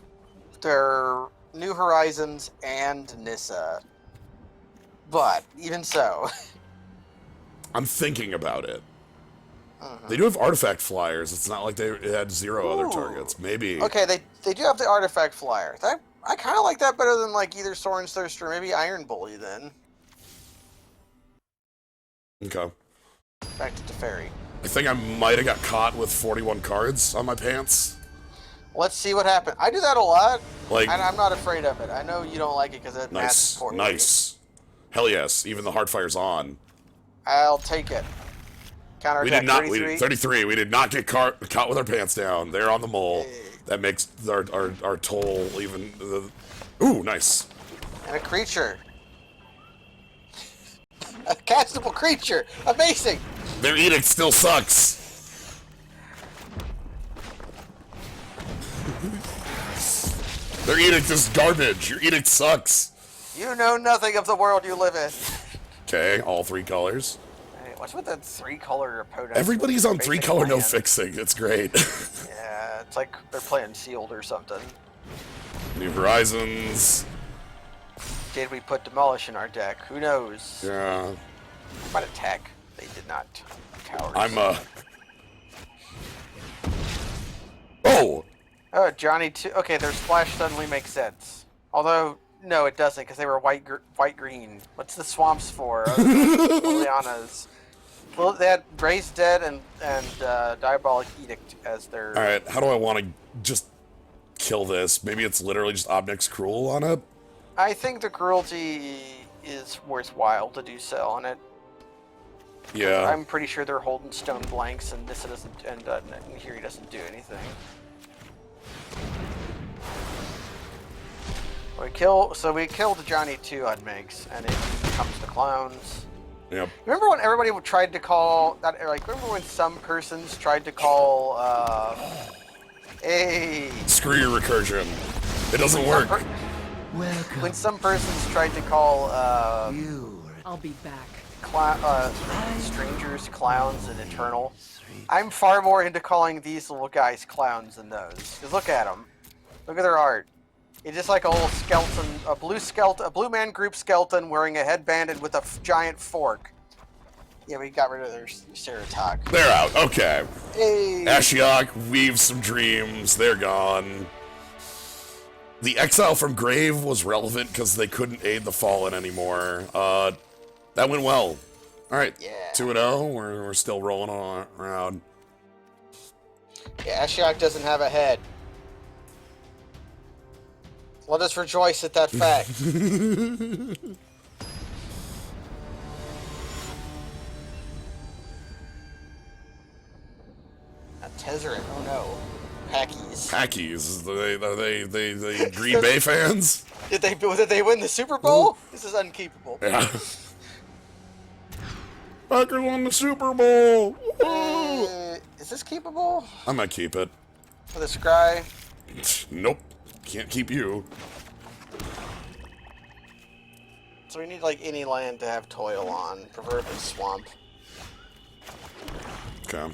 their New Horizons and Nissa. But even so, I'm thinking about it. They do have artifact flyers. It's not like they had 0 other targets. Maybe. Okay, they do have the artifact flyer. I kind of like that better than like either Soren's Thirst or maybe Iron Bully. Then Okay. back to Teferi. I think I might have got caught with 41 cards on my pants. Let's see what happens. I do that a lot, Like, and I'm not afraid of it. I know you don't like it because it nice, matches poorly. nice. Hell yes, even the Heartfire's on. I'll take it. Counter We attack did not. 33. 33. We did not get caught with our pants down. They're on the mole. That makes our toll even. Ooh, nice. And a creature. A castable creature. Amazing. Their edict still sucks. Their edict is garbage. Your edict sucks. You know nothing of the world you live in. Okay, all 3 colors. What's with that 3-color opponent? Everybody's on 3-color, no fixing. It's great. Yeah, it's like they're playing sealed or something. New Horizons. Did we put Demolish in our deck? Who knows? Yeah. Might attack. They did not. Cowards. Oh! Oh, Johnny 2. Okay, their splash suddenly makes sense. Although, no, it doesn't, because they were white-green. What's the swamps for? Liliana's. Well, they had Raised Dead and Diabolic Edict as their... Alright, how do I want to just kill this? Maybe it's literally just Obnick's Cruel on it? I think the cruelty is worthwhile to do so on it. Yeah. I'm pretty sure they're holding stone blanks, and this doesn't, and here he doesn't do anything. We killed Johnny 2 on Megs, and it comes to clowns. Yep. Remember when everybody tried to call that? Like, remember when some persons tried to call? Hey. Screw your recursion. It doesn't work. Welcome. When some persons tried to call I'll be back. strangers clowns and eternal. I'm far more into calling these little guys clowns than those. Cause look at them. Look at their art. It's just like a little skeleton, a blue man group skeleton wearing a headband and with a giant fork. Yeah, we got rid of their Ceratok. They're out. Okay. Hey. Ashiok weaves some dreams. They're gone. The exile from grave was relevant because they couldn't aid the fallen anymore. That went well. All right. Yeah. 2-0. We're still rolling on around. Yeah, Ashiok doesn't have a head. Let us rejoice at that fact. A Tezzeret, oh no. Packies. Packies. Are they Green Bay fans? Did they win the Super Bowl? This is unkeepable. Yeah. Packers won the Super Bowl. Is this keepable? I might keep it. For the Scry? Nope. Can't keep you. So we need like any land to have toil on, preferably swamp. Okay.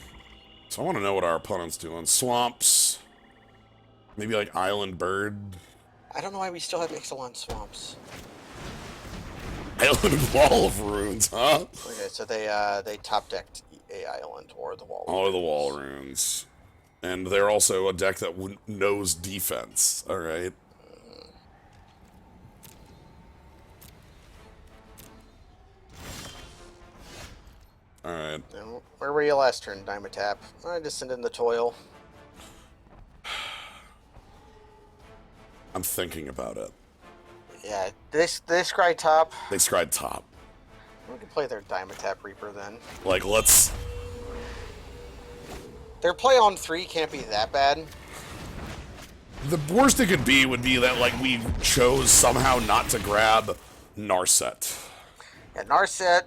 So I want to know what our opponent's doing. Swamps. Maybe like Island Bird. I don't know why we still have Ixalan swamps. Island Wall of Runes, huh? Okay, so they top decked a island or the wall. All of the Wall Runes. And they're also a deck that knows defense. Alright. Alright. Where were you last turn, Dimetap? I just sent in the toil. I'm thinking about it. Yeah, they scry top. They scried top. We can play their Dimetap Reaper then. Like, let's... Their play on 3 can't be that bad. The worst it could be would be that, like, we chose somehow not to grab Narset. Yeah, Narset,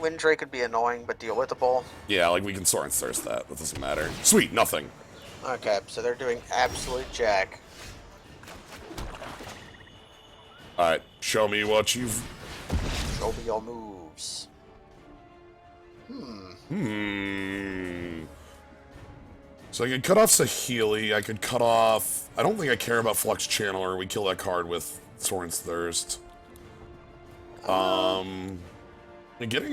Winddrake could be annoying, but deal with the ball. Yeah, like, we can Soren's Thirst that. That doesn't matter. Sweet, nothing. Okay, so they're doing absolute jack. Alright, show me what you've... Show me your moves. So I could cut off Saheeli, I could cut off... I don't think I care about Flux Channeler, we kill that card with Soren's Thirst. Getting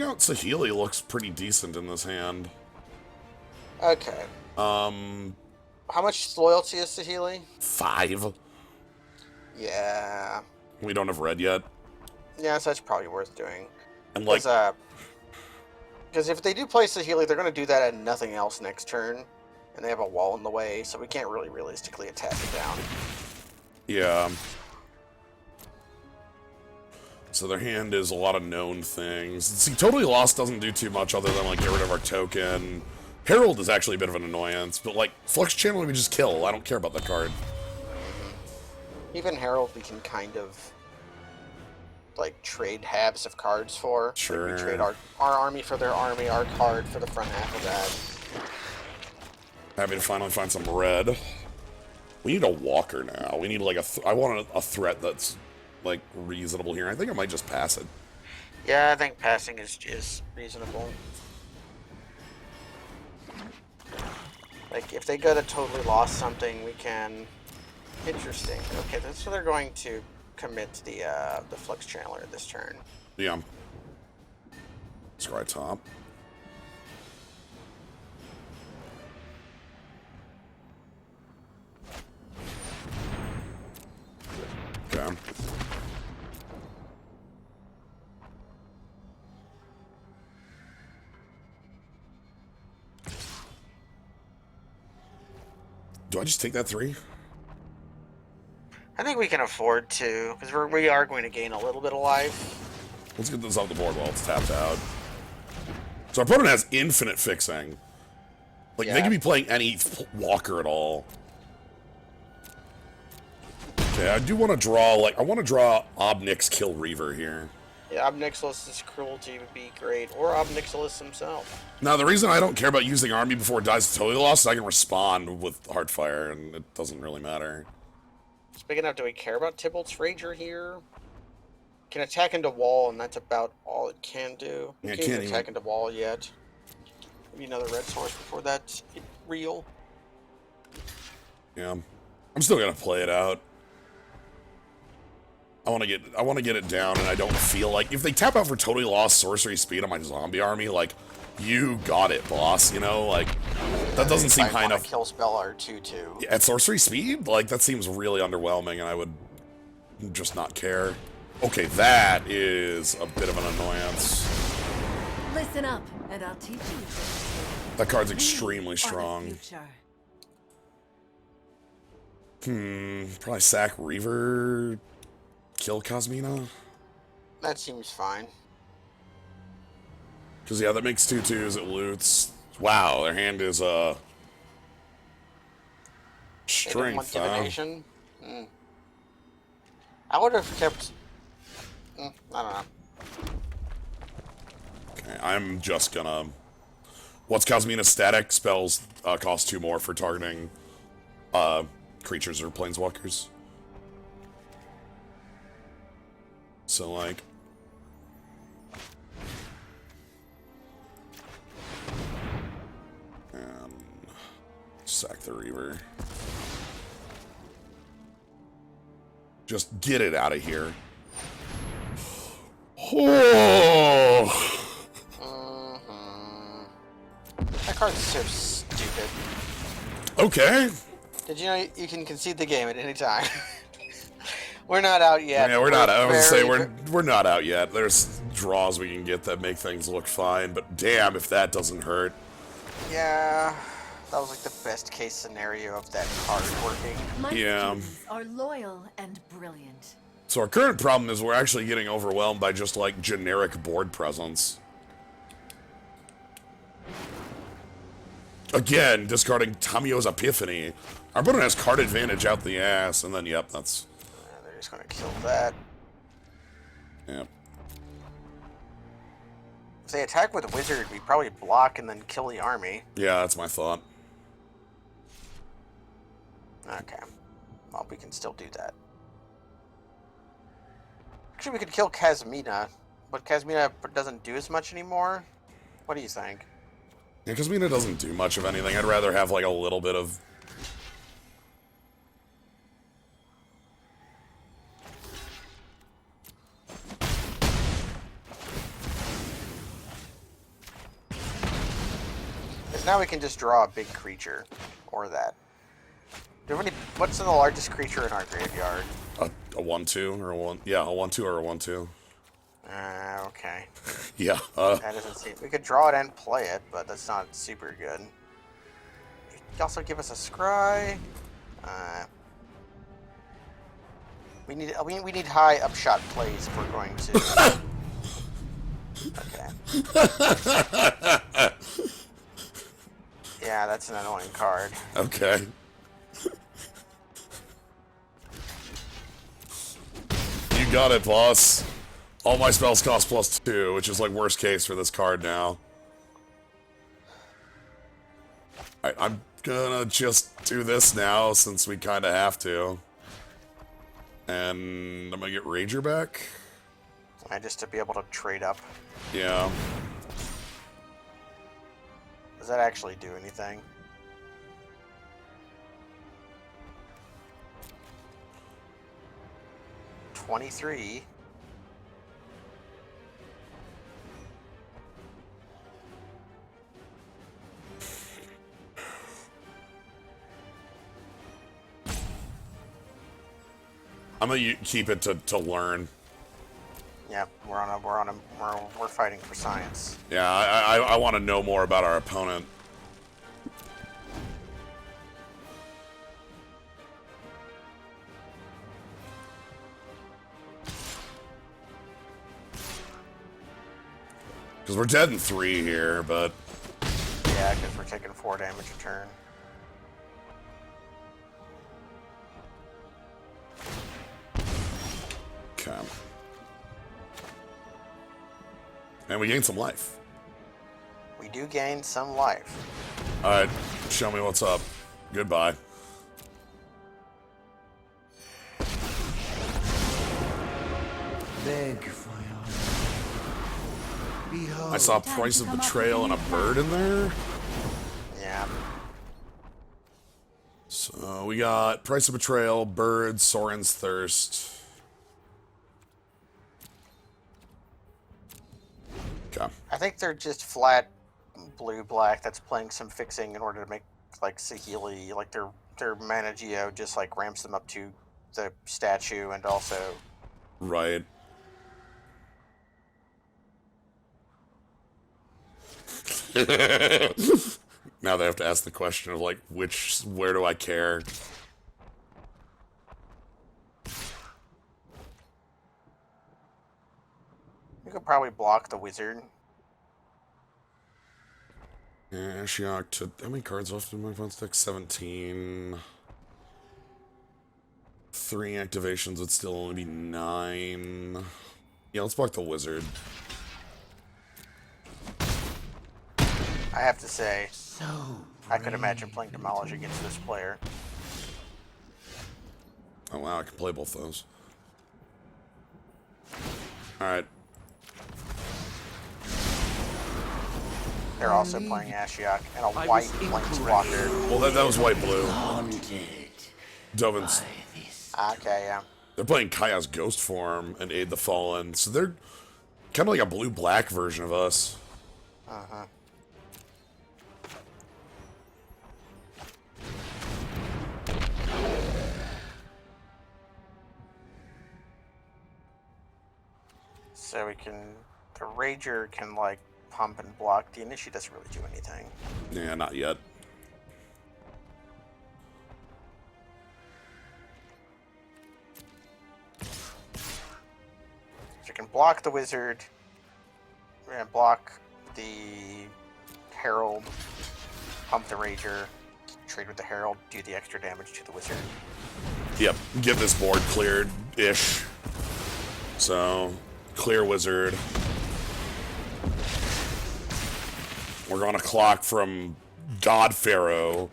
out Saheeli looks pretty decent in this hand. Okay. How much loyalty is Saheeli? 5. Yeah. We don't have red yet. Yeah, so that's probably worth doing. And like... Because if they do play Saheeli, they're going to do that and nothing else next turn. And they have a wall in the way, so we can't really realistically attack it down. Yeah. So their hand is a lot of known things. See, Totally Lost doesn't do too much other than, like, get rid of our token. Herald is actually a bit of an annoyance, but, like, Flux Channeler we just kill. I don't care about that card. Even Herald we can kind of, like, trade halves of cards for. Sure. Like, we trade our army for their army, our card for the front half of that. Happy to finally find some red. We need a walker now. We need, like, I want a threat that's, like, reasonable here. I think I might just pass it. Yeah, I think passing is reasonable. Like, if they go to totally lost something, we can... Interesting. Okay, so they're going to commit to the Flux Channeler this turn. Yeah. Scry top. Okay. Do I just take that 3? I think we can afford to, because we are going to gain a little bit of life. Let's get this off the board while it's tapped out. So our opponent has infinite fixing. Like, they Yeah. could be playing any walker at all. Okay, I do want to draw, like, I want to draw Obnix Kill Reaver here. Yeah, Obnixilus's cruelty would be great, or Obnixilus himself. Now, the reason I don't care about using Army before it dies to totally lost is I can respond with Heartfire, and it doesn't really matter. Speaking of, do we care about Tybalt's Rager here? Can attack into wall, and that's about all it can do. Yeah, It it can't can't even attack into wall yet. Maybe another red source before that's real. Yeah. I'm still gonna play it out. I want to get it down, and I don't feel like if they tap out for totally lost sorcery speed on my zombie army, like, you got it, boss. You know, like, that doesn't seem high enough. Kill spell or 2/2. At sorcery speed, like, that seems really underwhelming, and I would just not care. Okay, that is a bit of an annoyance. Listen up, and I'll teach you. That card's extremely strong. Probably sack Reaver, kill Cosmina. That seems fine. Because, yeah, that makes 2/2s, it loots. Wow, their hand is, strength, huh? Intimidation? I would have kept... I don't know. Okay, I'm just gonna... What's Cosmina's static? Spells cost 2 more for targeting creatures or planeswalkers. So, like... Sack the Reaver. Just get it out of here. Oh! That card's so stupid. Okay. Did you know you can concede the game at any time? We're not out yet. Yeah, we're not. I was gonna say we're not out yet. There's draws we can get that make things look fine, but damn if that doesn't hurt. Yeah, that was like the best case scenario of that card working. My Yeah. students are loyal and brilliant. So our current problem is we're actually getting overwhelmed by just like generic board presence. Again, discarding Tamio's Epiphany. Our opponent has card advantage out the ass, and then yep, that's They're just gonna kill that. yep. If they attack with Wizard, we probably block and then kill the army. Yeah, that's my thought. Okay. Well, we can still do that. Actually, we could kill Casmina, but Casmina doesn't do as much anymore. What do you think? Yeah, because Mina doesn't do much of anything. I'd rather have like a little bit of. Because now we can just draw a big creature, or that. Do we have any, what's the largest creature in our graveyard? A 1/2 or a 1. Yeah, a 1/2 or a 1/2. Okay. Yeah. That doesn't seem. We could draw it and play it, but that's not super good. You could also give us a scry. We need high upshot plays if we're going to. Okay. Yeah, that's an annoying card. Okay. You got it, boss. All my spells cost +2, which is like worst case for this card now. Alright, I'm gonna just do this now since we kinda have to. And I'm gonna get Rager back. Just to be able to trade up. Yeah. Does that actually do anything? $23. I'm gonna keep it to learn. Yeah, we're fighting for science. Yeah, I want to know more about our opponent. Because we're dead in 3 here, but... Yeah, because we're taking 4 damage a turn. Okay. And we gain some life. We do gain some life. Alright, show me what's up. Goodbye. Beg for your behold. I saw Price of Betrayal and a bird in there. Yeah. So we got Price of Betrayal, Bird, Soren's Thirst. Okay. I think they're just flat blue-black that's playing some fixing in order to make, like, Sahili, like, their mana geo just, like, ramps them up to the statue and also... Right. Now they have to ask the question of, like, where do I care? You could probably block the wizard. Yeah, Ashiok to... How many cards left in my opponent's deck? 17. 3 activations would still only be 9. Yeah, let's block the wizard. I have to say, I could imagine playing Demolish against this player. Oh wow, I can play both those. Alright. They're also playing Ashiok and a white Planeswalker. Well, that was white-blue. Haunted Dovin's... by this. Okay, yeah. They're playing Kaya's Ghost form and Aid the Fallen, so they're kind of like a blue-black version of us. Uh-huh. So we can... The Rager can, like, pump and block. The Initiate doesn't really do anything. Yeah, not yet. So you can block the Wizard, and block the Herald, pump the Rager, trade with the Herald, do the extra damage to the Wizard. Yep, get this board cleared-ish. So, clear Wizard. We're going to clock from God Pharaoh.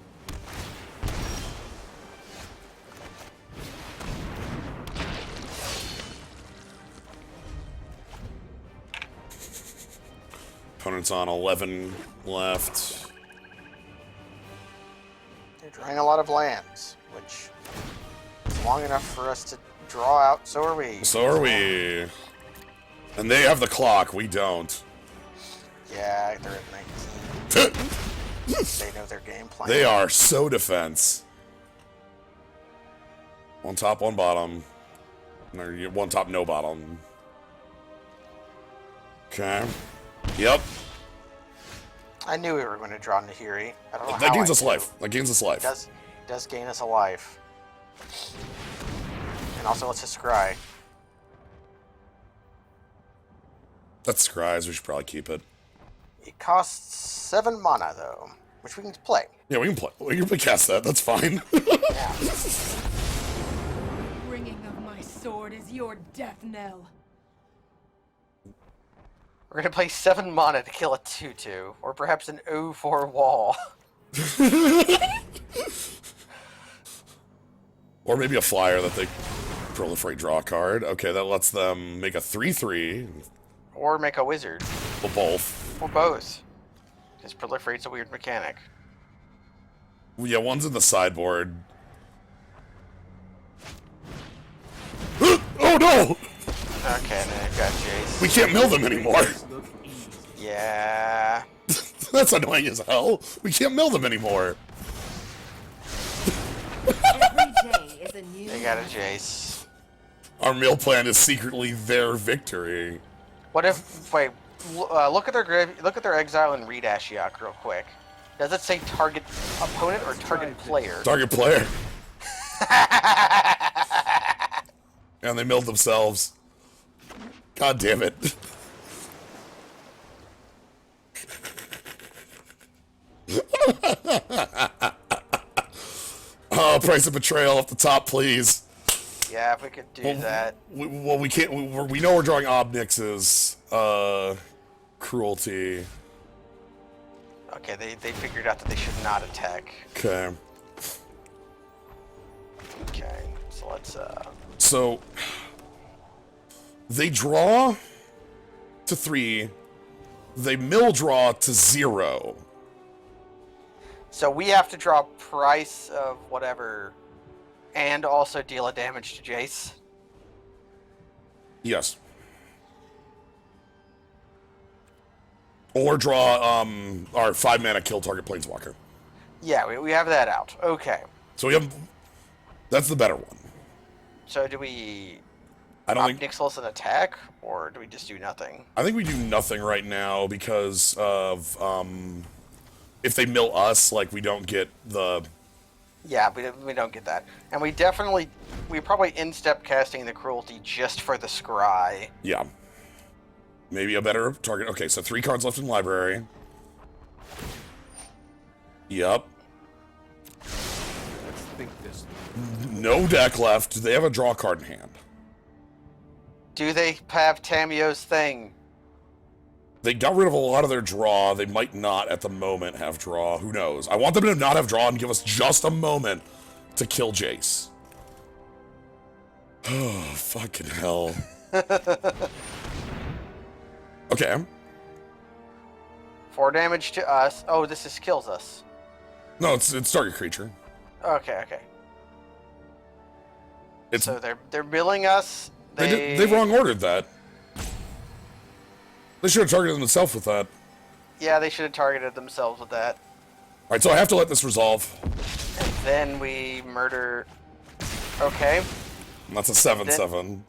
Opponent's on 11 left. They're drawing a lot of lands, which is long enough for us to draw out, so are we. So are we. And they have the clock, we don't. Yeah, they're at 19. They know their game plan. They are so defense. One top, one bottom. Or one top, no bottom. Okay. Yep. I knew we were going to draw Nahiri. I don't know That how gains I us knew. life. That gains us life. It does gain us a life. And also lets us scry. That's Scries. We should probably keep it. It costs 7 mana, though, which we can play. Yeah, we can play. We can cast that. That's fine. Yeah. Ringing of my sword is your death knell. We're going to play 7 mana to kill a 2/2, or perhaps an 0/4 wall. Or maybe a flyer that they Proliferate, draw a card. Okay, that lets them make a 3/3. Or make a wizard. Well, both. Or both. Because proliferate's a weird mechanic. Yeah, one's in the sideboard. Oh no! Okay, then I've got Jace. We can't mill them anymore. Look easy. Yeah. That's annoying as hell. We can't mill them anymore. Every day is a new. They got a Jace. Our mill plan is secretly their victory. What if... Wait. Look at their exile and read Ashiok real quick. Does it say target opponent or target player? Target player. And they milled themselves. God damn it. Oh, price of betrayal off the top, please. Yeah, if we could do that. We can't. We know we're drawing Obnix's cruelty. Okay, they figured out that they should not attack. Okay. Okay, so let's So they draw to 3. They mill draw to 0. So we have to draw price of whatever, and also deal a damage to Jace. Yes. Or draw our 5-mana kill target planeswalker. Yeah, we have that out. Okay. So we have. That's the better one. So do we I don't think. Nixels an attack, or do we just do nothing? I think we do nothing right now because of if they mill us, like we don't get the. Yeah, we don't get that. And we probably in-step casting the cruelty just for the scry. Yeah. Maybe a better target. Okay, so 3 cards left in library. Yep. Let's think this. No deck left. Do they have a draw card in hand? Do they have Tamio's thing? They got rid of a lot of their draw. They might not at the moment have draw. Who knows? I want them to not have draw and give us just a moment to kill Jace. Oh, fucking hell. Okay. 4 damage to us. Oh, kills us. No, it's target creature. Okay. It's, So they're milling us. they wrong ordered that. They should have targeted themselves with that. Yeah, they should have targeted themselves with that. Alright, so I have to let this resolve. And then we murder. Okay. And that's a 7/7.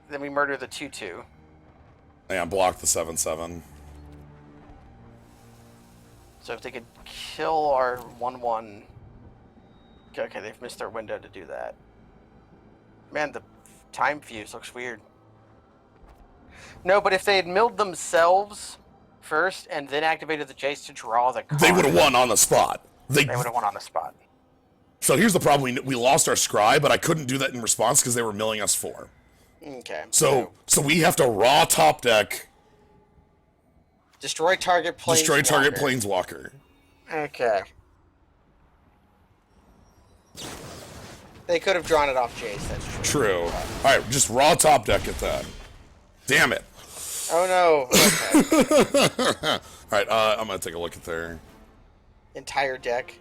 Then we murder the 2/2. And block the 7/7. So if they could kill our 1/1. Okay, they've missed their window to do that. Man, the time fuse looks weird. No, but if they had milled themselves first and then activated the Jace to draw the card, They would have won on the spot. They would have won on the spot. So here's the problem. We lost our scry, but I couldn't do that in response because they were milling us 4. Okay. So we have to raw top deck, Destroy target planeswalker. destroy target planeswalker. Okay. They could have drawn it off Jace, that's true. True. Alright, just raw top deck at that. Damn it. Oh no. Okay. Alright, I'm gonna take a look at their... Entire deck.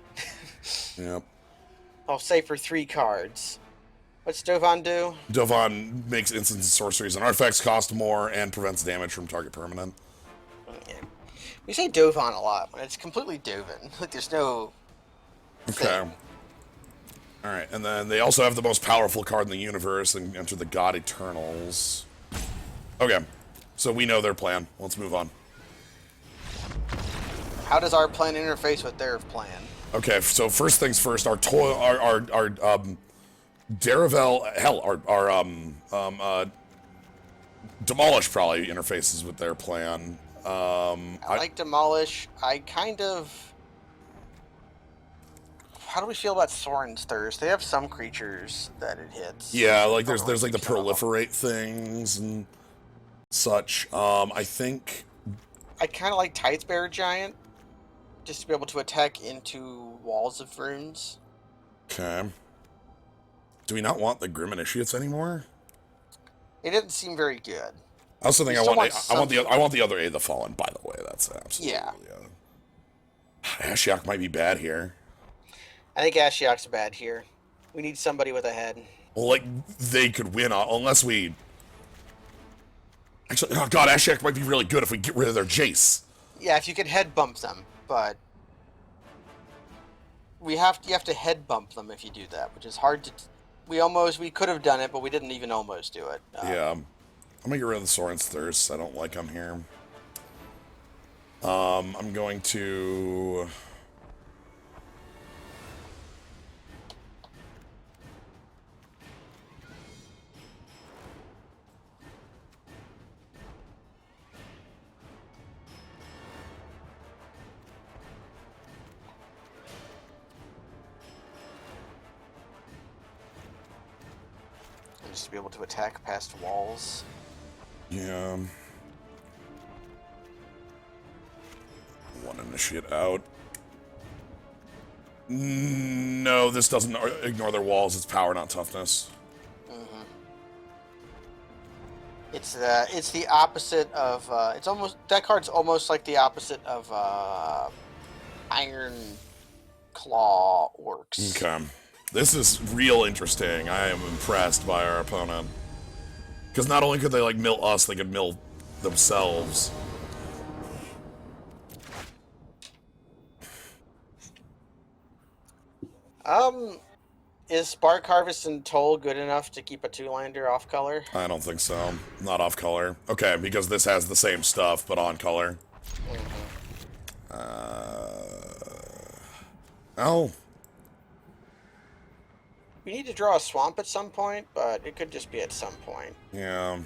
Yep. I'll say for 3 cards. What's Dovan do? Dovan makes instants and sorceries and artifacts cost more and prevents damage from target permanent. Yeah. We say Dovan a lot, but it's completely Dovan. Like there's no Okay. thing. Alright, and then they also have the most powerful card in the universe and enter the God Eternals. Okay. So we know their plan. Let's move on. How does our plan interface with their plan? Okay, so first things first, our Daravel, hell, our Demolish probably interfaces with their plan. I like Demolish. I kind of... How do we feel about Sorin's Thirst? They have some creatures that it hits. Yeah, like there's like the Some of them. proliferate things and such. I think I kind of like Tightsbearer Giant, just to be able to attack into walls of runes. okay. Do we not want the Grim Initiates anymore? It didn't seem very good. I also think You I still want want I want the other A the Fallen. By the way, that's absolutely Yeah. Ashiok might be bad here. I think Ashiok's bad here. We need somebody with a head. Well, like they could win unless we. Actually, oh god, Ashiok might be really good if we get rid of their Jace. Yeah, if you could head bump them, but you have to head bump them if you do that, which is hard to. We could have done it, but we didn't even almost do it. Yeah, I'm gonna get rid of the Soren's Thirst. I don't like him here. I'm going to. Just to be able to attack past walls. Yeah. One initiate out. No, this doesn't ignore their walls. It's power, not toughness. Mm-hmm. It's the opposite of it's almost that card's almost like the opposite of Iron Claw Orcs. Okay. This is real interesting. I am impressed by our opponent. Because not only could they, like, mill us, they could mill themselves. Is Spark Harvest and Toll good enough to keep a two-lander off color? I don't think so. Not off color. Okay, because this has the same stuff, but on color. Oh. We need to draw a swamp at some point, but it could just be at some point. Yeah.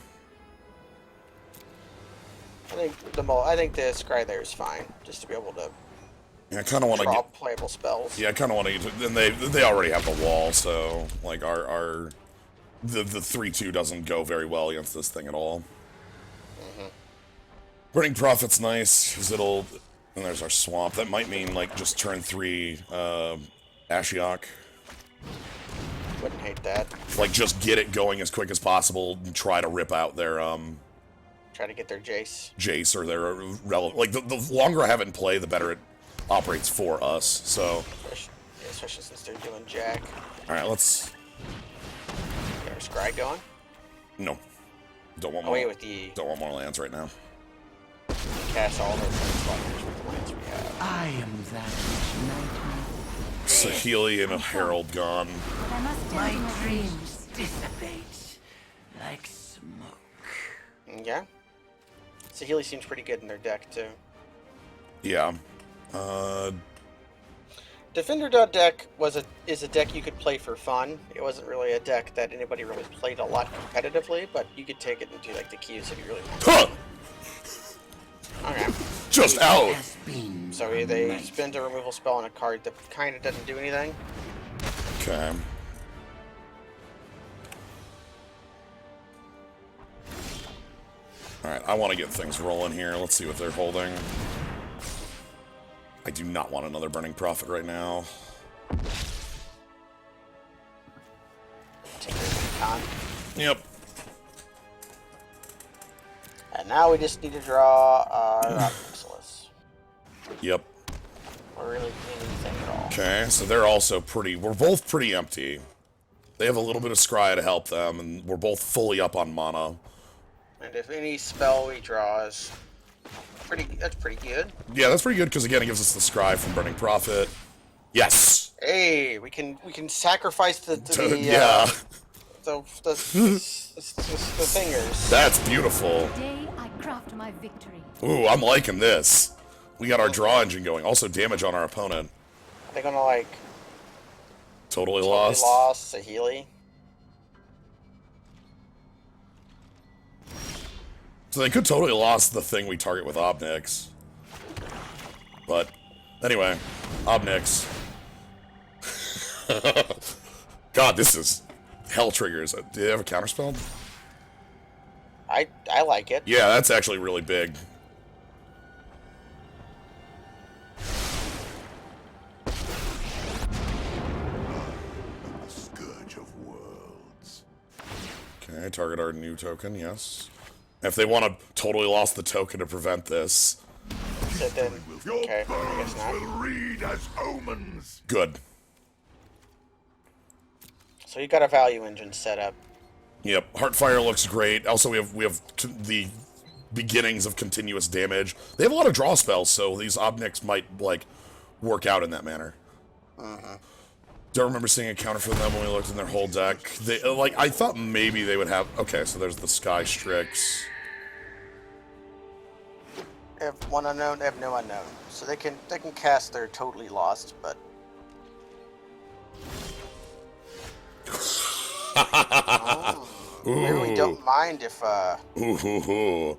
I think the Scry there is fine, just to be able to Yeah, I kind of want to draw get... playable spells. Yeah, I kind of want to get... And they already have the wall, so... Like, the 3-2 doesn't go very well against this thing at all. Burning Prophet's nice, because it'll... And there's our swamp. That might mean, like, just turn 3 Ashiok. Wouldn't hate that. Like, just get it going as quick as possible and try to rip out their, Try to get their Jace. Jace or their relevant... Like, the longer I have it in play, the better it operates for us, so... Especially since they're doing Jack. Alright, let's... Get our Scry going? No. Don't want Oh, more... wait, with the... Don't want more lands right now. Cast all those Planeswalkers with the lands we have. I am that which nightmare. Saheeli and a Herald gone. But I must My tend to my dreams dissipate like smoke. Yeah. Saheeli seems pretty good in their deck, too. Yeah. Defender deck is a deck you could play for fun. It wasn't really a deck that anybody really played a lot competitively, but you could take it into like the queues if you really want to. Huh! Okay. Just out! Has been So a they night. spend a removal spell on a card that kind of doesn't do anything. Okay. Alright, I want to get things rolling here. Let's see what they're holding. I do not want another Burning Prophet right now. Take this con. Yep. And now we just need to draw Pixelis. Yep. Or really anything at all. Okay, so they're also pretty... We're both pretty empty. They have a little bit of Scry to help them, and we're both fully up on mana. And if any spell we draw is that's pretty good. Yeah, that's pretty good, because again, it gives us the Scry from Burning Prophet. Yes! Hey, we can sacrifice the Yeah. the fingers. That's beautiful. Today I craft my victory. Ooh, I'm liking this. We got our draw engine going. Also damage on our opponent. They're gonna like Totally totally lost. lost Saheeli. So they could totally lost the thing we target with Obnix. But, anyway, Obnix. God, this is hell triggers. Do they have a counterspell? I like it. Yeah, that's actually really big. A scourge of worlds. Okay, Okay, target our new token, yes. If they want to totally lost the token to prevent this, So then, Your okay, I bones guess not. will read as omens. good. So you got a value engine set up. Yep, Heartfire looks great. Also, we have the beginnings of continuous damage. They have a lot of draw spells, so these Obnics might, like, work out in that manner. Don't remember seeing a counter for them when we looked in their whole deck. They, like, I thought maybe they would have... Okay, so there's the Sky Strix. They have one unknown, they have no unknown. So they can cast their totally lost, but maybe we don't mind if Ooh.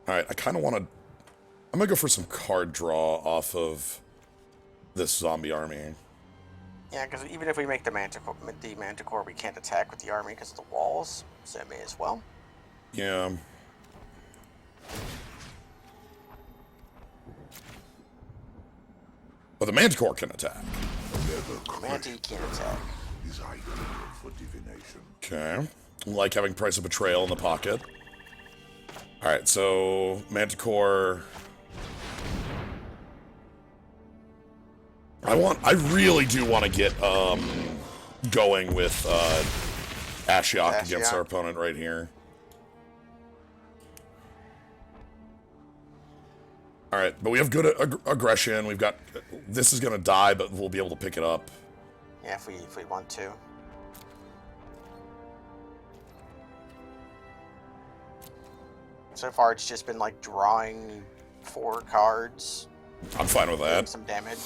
Alright, I kind of want to... I'm going to go for some card draw off of this zombie army. yeah, because even if we make the Manticore, we can't attack with the army because of the walls, so may as well. Yeah. But the Manticore can attack. Manti can't attack. Is ideal for divination. Okay. Like having Price of Betrayal in the pocket. Alright, so Manticore... I really do want to get, going with, Ashiok against our opponent right here. Alright, but we have good aggression. We've got... This is gonna die, but we'll be able to pick it up. Yeah, if we want to. So far, it's just been like drawing 4 cards, I'm fine with doing that. some damage.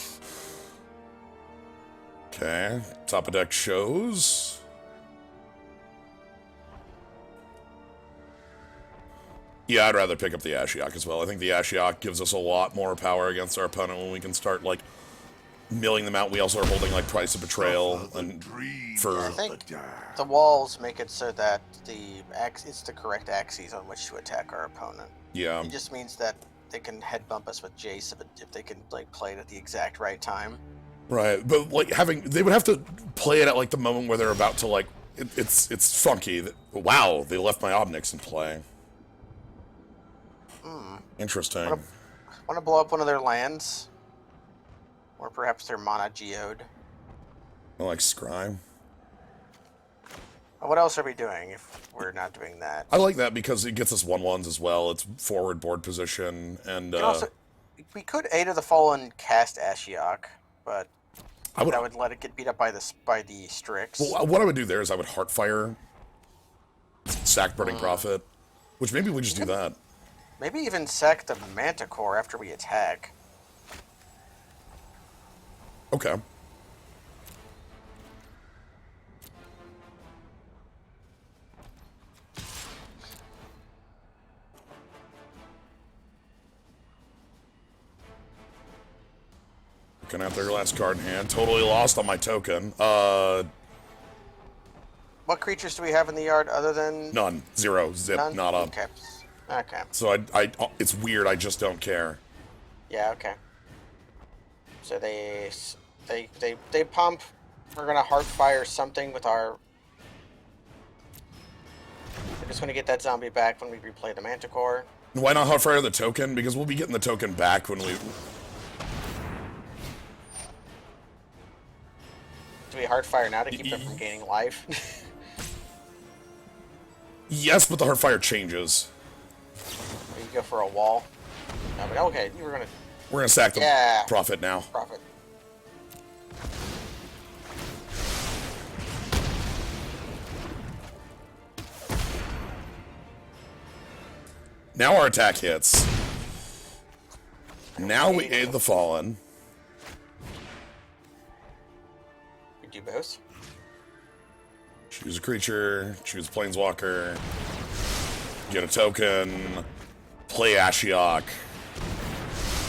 Okay, top of deck shows. Yeah, I'd rather pick up the Ashiok as well. I think the Ashiok gives us a lot more power against our opponent when we can start, like, milling them out. We also are holding, like, Price of Betrayal and for... I think the walls make it so that it's the correct axes on which to attack our opponent. Yeah. It just means that they can head bump us with Jace if they can like play it at the exact right time. Right, but, like, they would have to play it at, like, the moment where they're about to, like... It's funky. Wow, they left my Obnics in play. Interesting. Want to blow up one of their lands? Or perhaps their mana geode. I like Scry. What else are we doing if we're not doing that? I like that because it gets us 1/1s as well. It's forward board position, and we could Aid of the Fallen cast Ashiok, but that would let it get beat up by the Strix. Well, what I would do there is I would Heartfire, sack Burning Prophet, which maybe we just do that. Maybe even sack the Manticore after we attack. Okay. Looking at their last card in hand. Totally lost on my token. What creatures do we have in the yard other than... None. Zero. Zip. None? Nada. Okay. Okay. So it's weird. I just don't care. Yeah, okay. So they pump. We're gonna Heartfire something with our... We're just gonna get that zombie back when we replay the Manticore. Why not Heartfire the token? Because we'll be getting the token back when we... Do we Heartfire now to keep them from gaining life? Yes, but the Heartfire changes. Or you go for a wall? No, but okay, you were gonna... We're gonna sack the Yeah. Prophet now. Profit. Now our attack hits. Now we aid the Fallen. We do both. Choose a creature, choose Planeswalker, get a token, play Ashiok,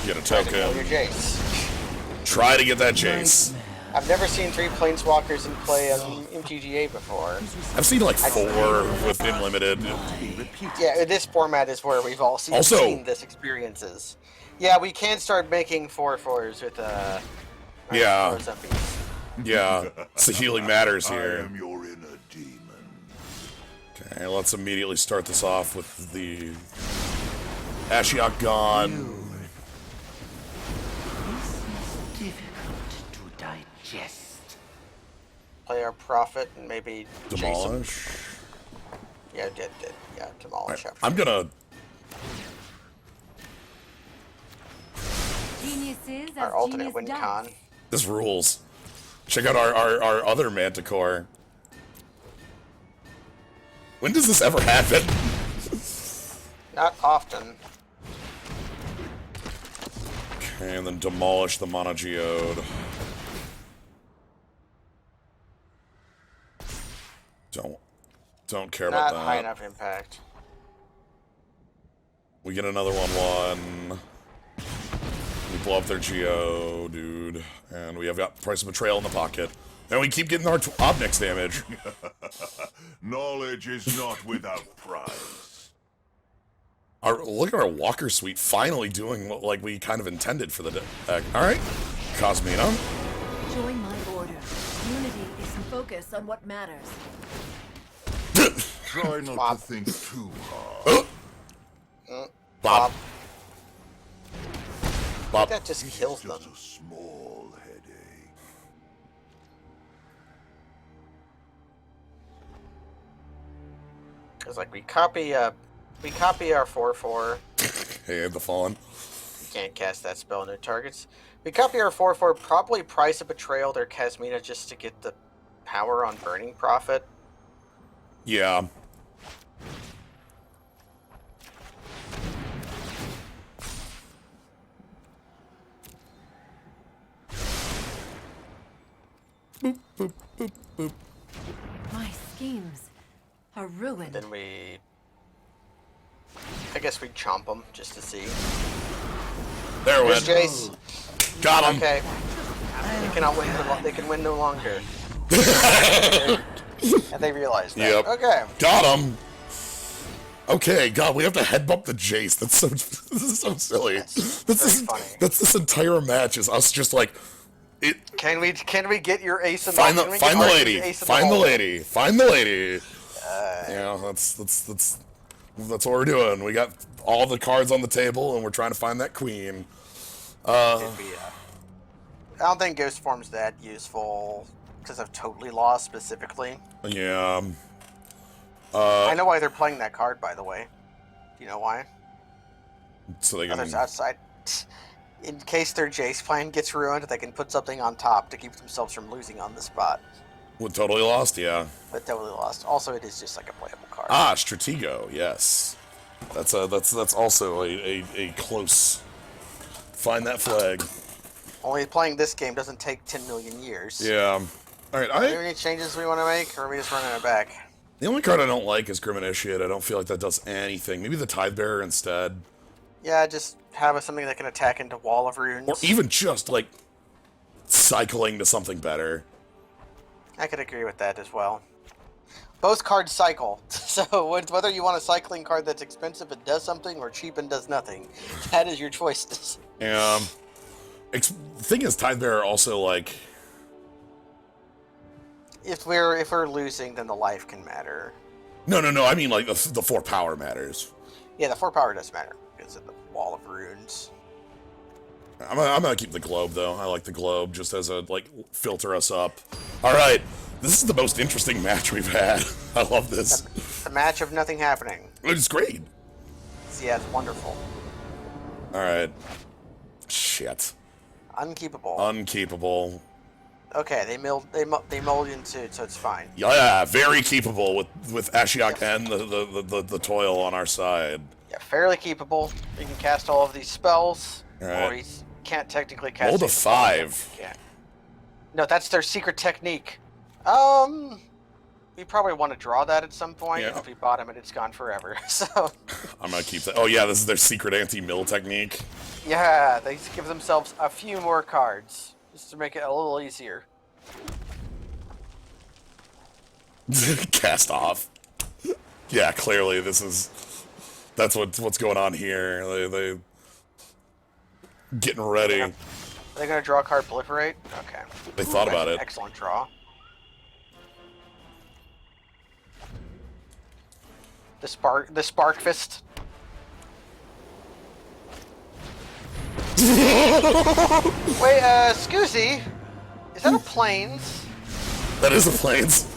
get a Kill your token, Jace. try to get that Jace. I've never seen 3 Planeswalkers in play on MTGA before. I've seen like 4 with Unlimited. Yeah, this format is where we've all seen this experiences. Yeah, we can start making 4/4s with Yeah. zombies. Yeah, it's the healing matters I here. am your inner Okay, let's immediately start this off with the Ashiok gone. This is difficult to digest. Play our Prophet and maybe Demolish. Jason. Yeah, did. Yeah, demolish. Right, I'm gonna... Geniuses as Our alternate genius win does. con. This rules. Check out our other Manticore. When does this ever happen? Not often. Okay, and then demolish the Monogeode. Don't care Not about that. high enough impact. We get another 1/1. We blow up their Geo, dude. And we have got Price of Betrayal in the pocket. And we keep getting our Obnix damage. Knowledge is not without price. Look at our Walker Suite finally doing what like we kind of intended for the deck. Alright. Cosmina. Join my order. Unity is focus on what matters. Try not to think too hard. Bop. Bop. That just kills them. Just a small headache. Cause like we copy our 4/4. Hey, the Fallen. You can't cast that spell on their targets. We copy our 4/4. Probably Price of Betrayal their Casmina just to get the power on Burning Prophet. Yeah. Boop, boop, boop, boop. My schemes are ruined. Then I guess we chomp them just to see. There we Here's went. Jace. Got him. Okay. They cannot win. They can win no longer. And they realize that. Yep. Okay. Got him. Okay, God, we have to head bump the Jace. That's so. This is so silly. Very funny. That's this entire match is us just like. Can we get your ace in Find the the can we find get the Archie's lady. ace in Find the hole? lady. Find the lady. Yeah, that's what we're doing. We got all the cards on the table, and we're trying to find that queen. It'd be, I don't think Ghost Form's that useful because of Totally Lost specifically. Yeah. I know why they're playing that card, by the way. Do you know why? So they can. Others outside. In case their Jace plan gets ruined, they can put something on top to keep themselves from losing on the spot. With Totally Lost, yeah. But Totally Lost. Also, it is just like a playable card. Ah, Stratego, yes. That's also a close. Find that flag. Only playing this game doesn't take 10 million years. Yeah. All right. Are there any changes we want to make, or are we just running it back? The only card I don't like is Grim Initiate. I don't feel like that does anything. Maybe the Tide Bearer instead. Yeah, just have something that can attack into Wall of Runes. Or even just, like, cycling to something better. I could agree with that as well. Both cards cycle, so whether you want a cycling card that's expensive and does something, or cheap and does nothing, that is your choice. The thing is, Tide Bearer also, like... If we're losing, then the life can matter. No, I mean, like, the 4 power matters. Yeah, the 4 power does matter, because of the Wall of Runes. I'm gonna keep the globe, though. I like the globe, just as a, like, filter us up. Alright, this is the most interesting match we've had. I love this. The match of nothing happening. It's great. Yeah, it's wonderful. Alright. Shit. Unkeepable. Unkeepable. Okay, they mold into it, so it's fine. Yeah, very keepable with Ashiok and the toil on our side. Yeah, fairly keepable. You can cast all of these spells, Right. or you can't technically cast. Roll to any of the spells. 5. Yeah. No, that's their secret technique. We probably want to draw that at some point. Yeah. And if we bottom it, it's gone forever. So. I'm gonna keep that. Oh yeah, this is their secret anti-mill technique. Yeah, they give themselves a few more cards just to make it a little easier. Cast off. Yeah, clearly that's what's going on here. They getting ready. Are they gonna draw a card proliferate? Okay. They thought about it. Excellent draw. The spark fist. Wait, Scoozy, is that a planes? That is a planes.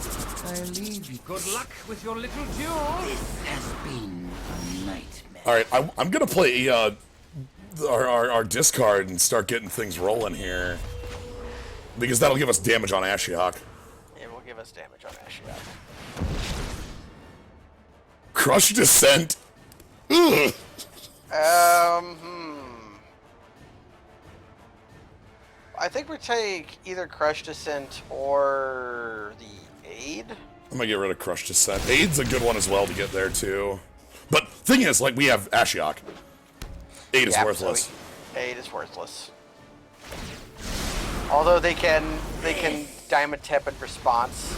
I leave you. Good luck with your little duel. This has been a nightmare. All right, I'm gonna play our discard and start getting things rolling here, because that'll give us damage on Ashiok. It will give us damage on Ashiok. Crush Descent. Ugh. I think we take either Crush Descent or the Aid. I'm gonna get rid of Crush Descent. Aid's a good one as well to get there too. But thing is, like, we have Ashiok. Aid is Yep, worthless. So Aid is worthless. Although they can Diamond Tip in response.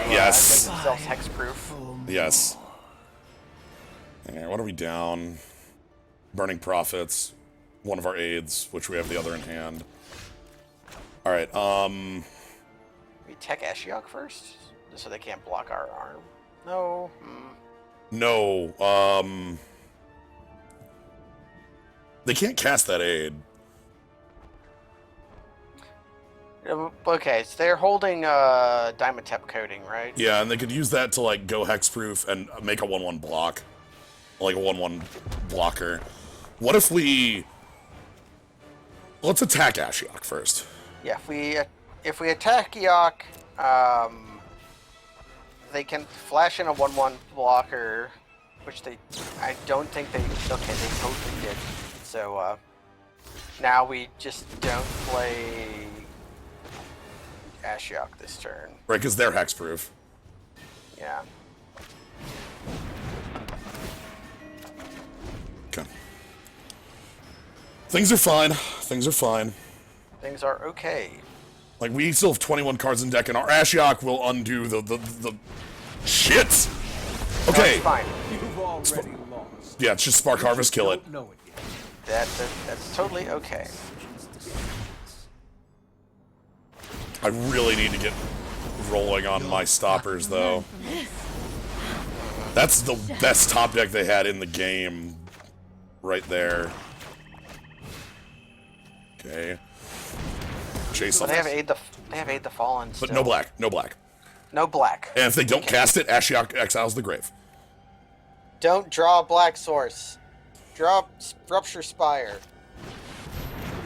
Yes. Make themselves hexproof. Yes. And what are we down? Burning Prophets. One of our aids, which we have the other in hand. Alright, We tech Ashiok first? Just so they can't block our arm. No. no, they can't cast that aid. Okay, so they're holding Diamond Tep coating, right? Yeah, and they could use that to, like, go hexproof and make a 1/1 block. Like a 1/1 blocker. What if we... Let's attack Ashiok first. Yeah, if we attack Eok, they can flash in a 1/1 blocker, which I don't think they. Okay, they totally did. So now we just don't play Ashiok this turn. Right, because they're hexproof. Yeah. Okay. Things are fine. Things are fine. Things are okay. Like, we still have 21 cards in deck, and our Ashiok will undo the shit! Okay. That's fine. You've already lost. Yeah, it's just Spark Harvest, kill it. Don't know it yet. That's totally okay. I really need to get rolling on my stoppers, though. That's the best top deck they had in the game. Right there. Okay. Jason. But they have Aid the Fallen. But Still. no black. No black. No black. And if they don't cast it, Ashiok exiles the grave. Don't draw a black source. Draw Rupture Spire.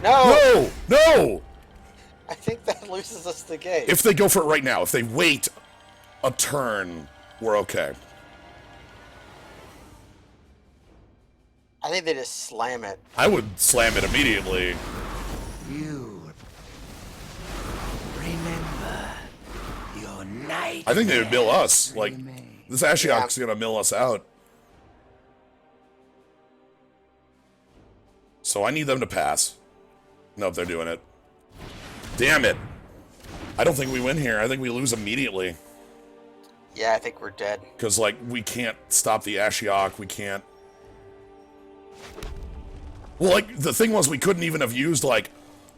No! No! No! I think that loses us the game. If they go for it right now, if they wait a turn, we're okay. I think they just slam it. I would slam it immediately. You remember your night. I think they would mill us. Like, this Ashiok's gonna mill us out. So I need them to pass. Nope, they're doing it. Damn it. I don't think we win here. I think we lose immediately. Yeah, I think we're dead. Because, like, we can't stop the Ashiok. We can't... Well, like, the thing was, we couldn't even have used, like...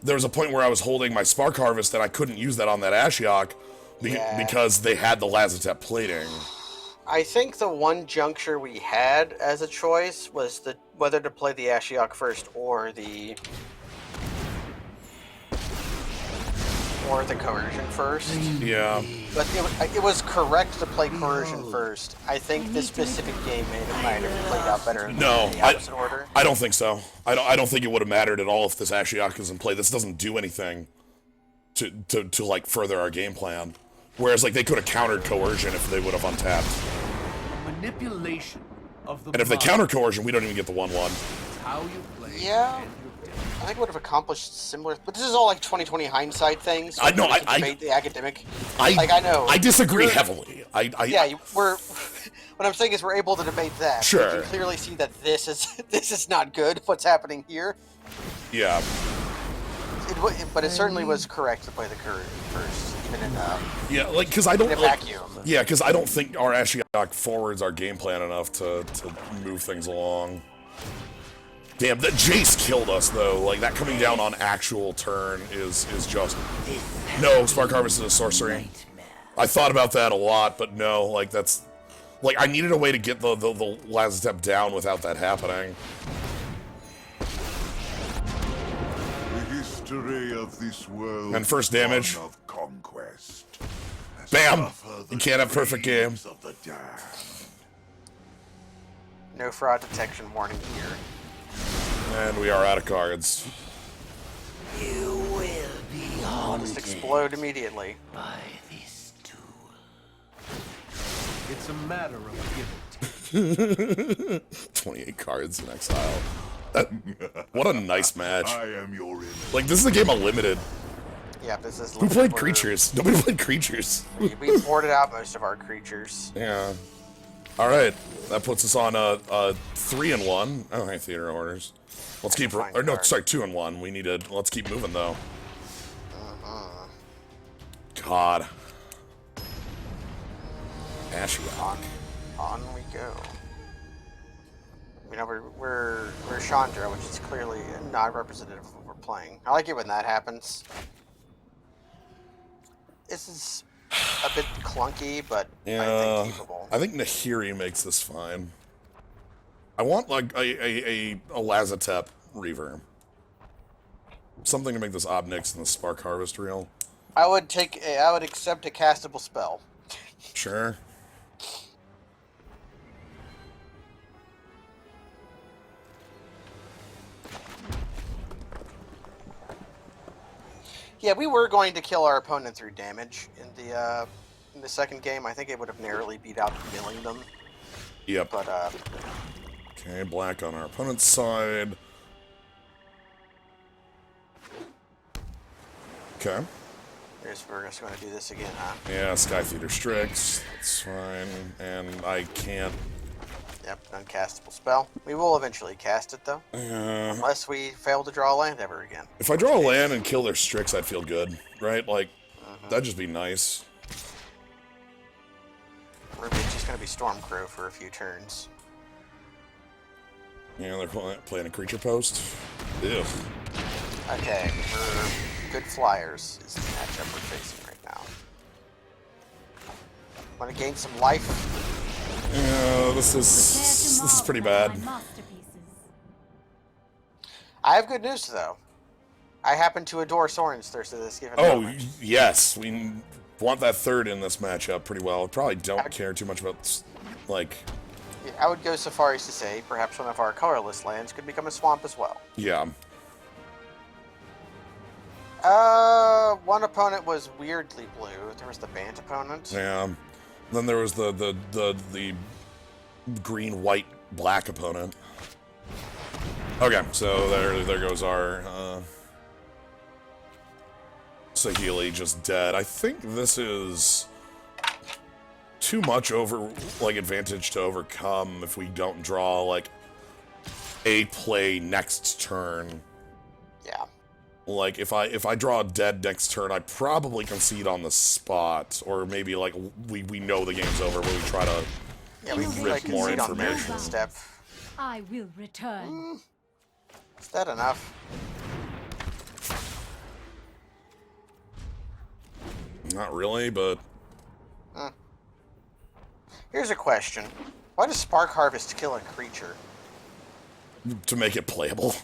There was a point where I was holding my Spark Harvest and I couldn't use that on that Ashiok because they had the Lazotep plating. I think the one juncture we had as a choice was whether to play the Ashiok first or the Coercion first. Yeah. But it was correct to play Coercion first. I think this specific game might have played out better in the opposite order. I don't think so. I don't think it would have mattered at all if this Ashiok is in play. This doesn't do anything to like further our game plan. Whereas like they could have countered Coercion if they would have untapped. Manipulation of the And if they mind. counter Coercion, we don't even get the 1/1. How you play. Yeah. and your destiny. I think it would have accomplished similar, but this is all like 2020 hindsight things. So I know, we can I- debate the academic. I know. I disagree You're- heavily. We're. What I'm saying is we're able to debate that. Sure. We can clearly see that this is not good. What's happening here? Yeah. But it certainly was correct to play the Courier first, even in Yeah, like, because I don't... in a like, vacuum. yeah, because I don't think our Ashiok forwards our game plan enough to move things along. Damn, that Jace killed us, though. Like, that coming down on actual turn is just... No, Spark Harvest is a sorcery. I thought about that a lot, but no, like, that's Like, I needed a way to get the last step down without that happening. The history of this world And first is one damage. of conquest. Bam! Suffer the You can't have perfect game. dreams of the damned. No fraud detection warning here. And we are out of cards. You will be Just haunted explode immediately. by this tool. It's a matter of give and take. 28 cards in exile. What a nice match. I am your enemy. Like, this is a game of limited. Yeah, this is. Who played creatures? Nobody played creatures. We boarded out most of our creatures. Yeah. Alright. That puts us on a 3-1. Oh, hey, theater orders. Let's keep. Fine Or no, card. sorry, 2-1. We need to. Let's keep moving, though. God. Ashiok. On we go. You know, we're Chandra, which is clearly not representative of what we're playing. I like it when that happens. This is a bit clunky, but I Yeah. think capable. I think Nahiri makes this fine. I want, like, a Lazatep reverb. Something to make this Obnix and the Spark Harvest real. I would accept a castable spell. Sure. Yeah, we were going to kill our opponent through damage in the second game. I think it would have narrowly beat out milling them, Yep. but Okay, black on our opponent's side. Okay. we're just going to do this again, huh? Yeah, Sky Theater Strix. That's fine. And I can't. Yep, uncastable spell. We will eventually cast it though, unless we fail to draw a land ever again. If I draw a land and kill their Strix, I'd feel good, right? Like, that'd just be nice. We're just going to be Stormcrow for a few turns. Yeah, they're playing a creature post. Ugh. Okay, we're good flyers is the matchup we're facing right now. Want to gain some life? Yeah, this is pretty bad. I have good news though. I happen to adore Soren's Thirst at this given Oh, moment. yes. We want that third in this matchup pretty well. Probably don't care too much about, like... Yeah, I would go so far as to say perhaps one of our colorless lands could become a swamp as well. Yeah. One opponent was weirdly blue. There was the Bant opponent. Yeah. Then there was the green, white, black opponent. Okay, so there goes our Saheeli just dead. I think this is too much advantage to overcome if we don't draw like a play next turn. Yeah. Like if I draw a dead next turn, I probably concede on the spot, or maybe like we know the game's over, but we try to Yeah, we can like more concede on information. Meridian Step. I will return. Is that enough? Not really, but Here's a question. Why does Spark Harvest kill a creature? to make it playable.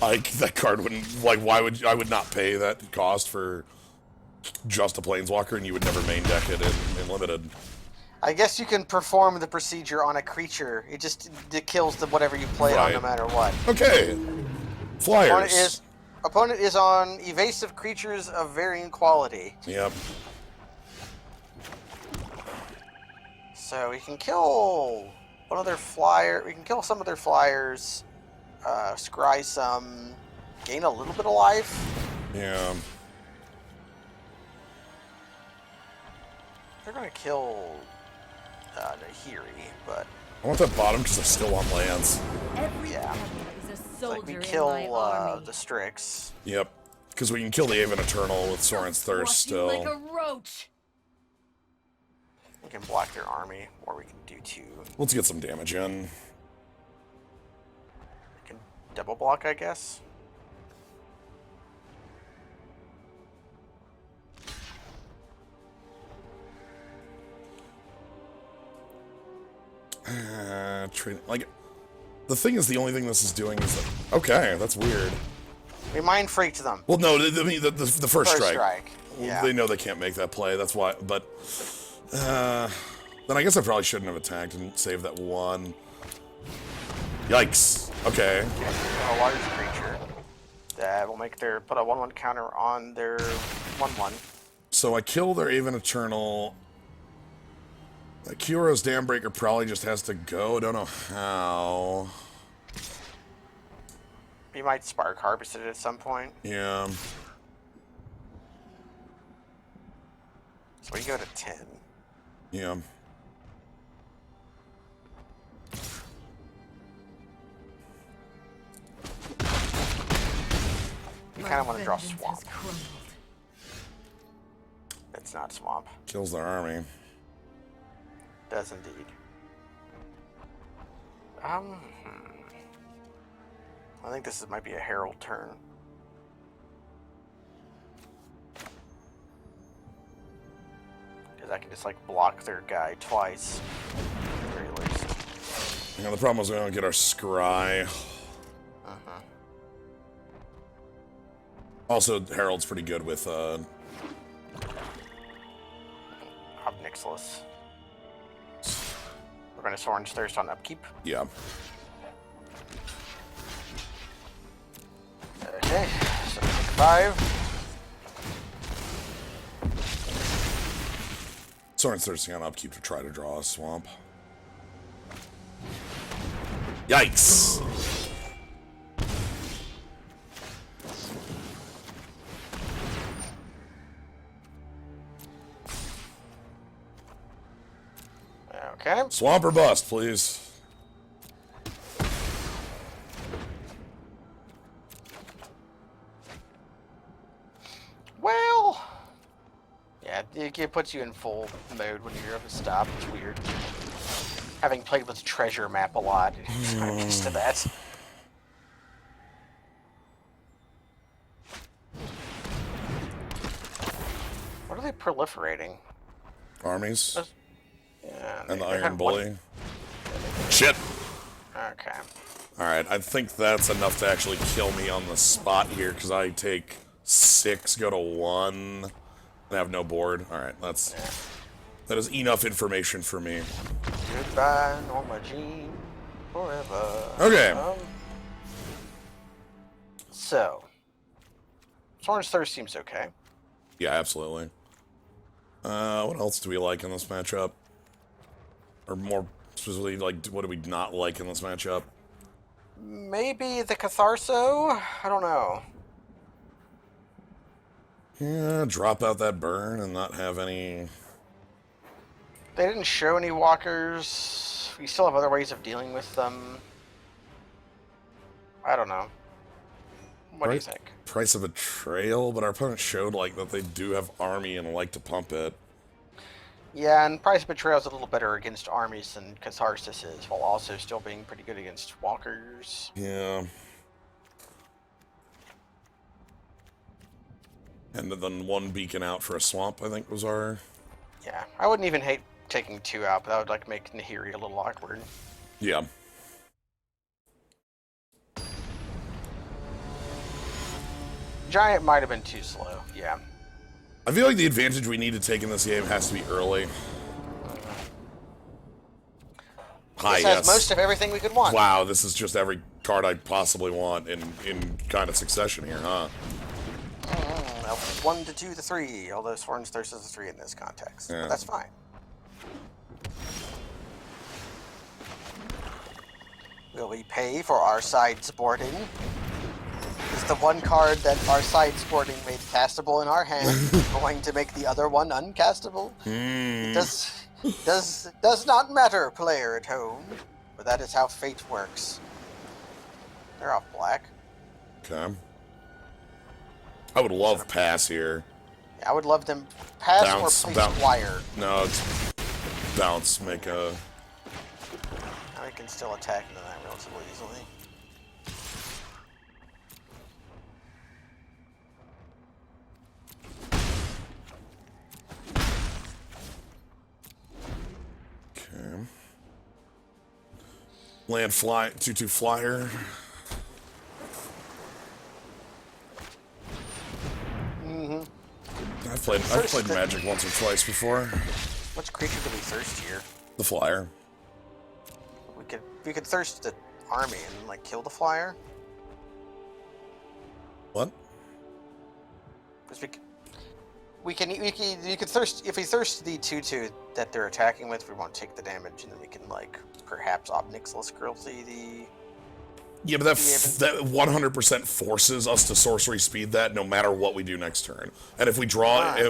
Like that card wouldn't I would not pay that cost for just a planeswalker, and you would never main deck it in limited. I guess you can perform the procedure on a creature. It kills whatever you play it on no Right. matter what. Okay. Flyers. Opponent is on evasive creatures of varying quality. Yep. So we can kill one of their we can kill some of their flyers, scry some, gain a little bit of life. Yeah. They're gonna kill Nahiri, but I want that bottom because I still want lands. Every Yeah. devil is a it's soldier like we in kill my army. the Strix. Yep. Because we can kill the Aven Eternal with Soren's Thirst Squash still. you like a roach. We can block their army, or we can do two. Let's get some damage in. We can double block, I guess. Like, the thing is, the only thing this is doing is like, okay, that's weird. We mind freaked them. Well, no, the first strike. Yeah. They know they can't make that play. That's why. But then I guess I probably shouldn't have attacked and saved that one. Yikes. Okay. A large creature that will make their put a 1/1 counter on their 1/1. So I kill their Aven Eternal. Kyuro's Dambreaker probably just has to go. Don't know how. You might Spark Harvest it at some point. Yeah. So we go to 10. Yeah. You kind of want to draw Vengeance Swamp. has crumbled. It's not Swamp. Kills their army. Does indeed. I think this might be a Herald turn. Because I can just like block their guy twice. At the very least. Yeah, the problem is we don't get our scry. Also, Herald's pretty good with Obnixilis. We're going to Sorin's Thirst on upkeep. yeah. Okay, so 5. Soren's thirsting on upkeep to try to draw a swamp. Yikes! Okay. Swamp or bust, please. Well, yeah, it puts you in full mode when you're up to stop. It's weird. Having played with Treasure Map a lot, I'm kind of used to that. What are they proliferating? Armies. Yeah, And the they Iron had Bully. Shit! Okay. Alright, I think that's enough to actually kill me on the spot here, because I take 6, go to 1, and have no board. Alright, that is enough information for me. Goodbye, Norma Jean, forever. Okay. So, Sorin's Thirst seems okay. Yeah, absolutely. What else do we like in this matchup? Or more specifically, like, what do we not like in this matchup? Maybe the Catharso? I don't know. Yeah, drop out that burn and not have any... They didn't show any walkers. We still have other ways of dealing with them. I don't know. What do you think? Price of Betrayal, but our opponent showed, like, that they do have army and like to pump it. Yeah, and Price of Betrayal is a little better against armies than Catharsis is, while also still being pretty good against walkers. Yeah. And then 1 beacon out for a swamp, I think, was our... Yeah, I wouldn't even hate taking 2 out, but that would like make Nahiri a little awkward. Yeah. Giant might have been too slow, yeah. I feel like the advantage we need to take in this game has to be early. Hi, This has most of everything we could want. Wow, this is just every card I possibly want in kind of succession here, huh? 1 to 2 to 3, although Sorin's Thirst is a 3 in this context. Yeah. But that's fine. Will we pay for our sideboarding? Is the one card that our sideboarding made castable in our hand going to make the other one uncastable? Does not matter, player at home. But that is how fate works. They're off black. Okay. I would love pass here. I would love them pass Bounce, or place wire. No, it's bounce, make a... I can still attack into that relatively easily. Okay. Land fly 2/2 flyer. I've played Magic once or twice before. Which creature do we thirst here? The flyer. We could thirst the army and like kill the flyer. What? 'Cause you could thirst if we thirst the 2/2 that they're attacking with. We won't take the damage, and then we can like perhaps Obnixilis Cruelty the. Yeah, but that 100% forces us to sorcery speed that no matter what we do next turn. And if we draw a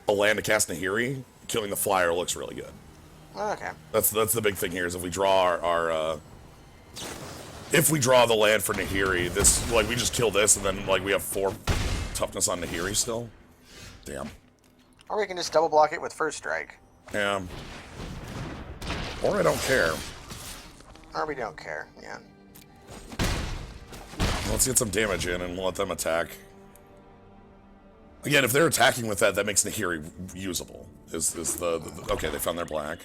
land to cast Nahiri, killing the flyer looks really good. Okay. That's the big thing here is if we draw if we draw the land for Nahiri, this like we just kill this and then like we have 4 toughness on Nahiri still. Damn. Or we can just double block it with First Strike. Yeah. Or I don't care. Or we don't care. Yeah. Let's get some damage in and let them attack. Again, if they're attacking with that, that makes Nahiri usable. Okay, they found their black.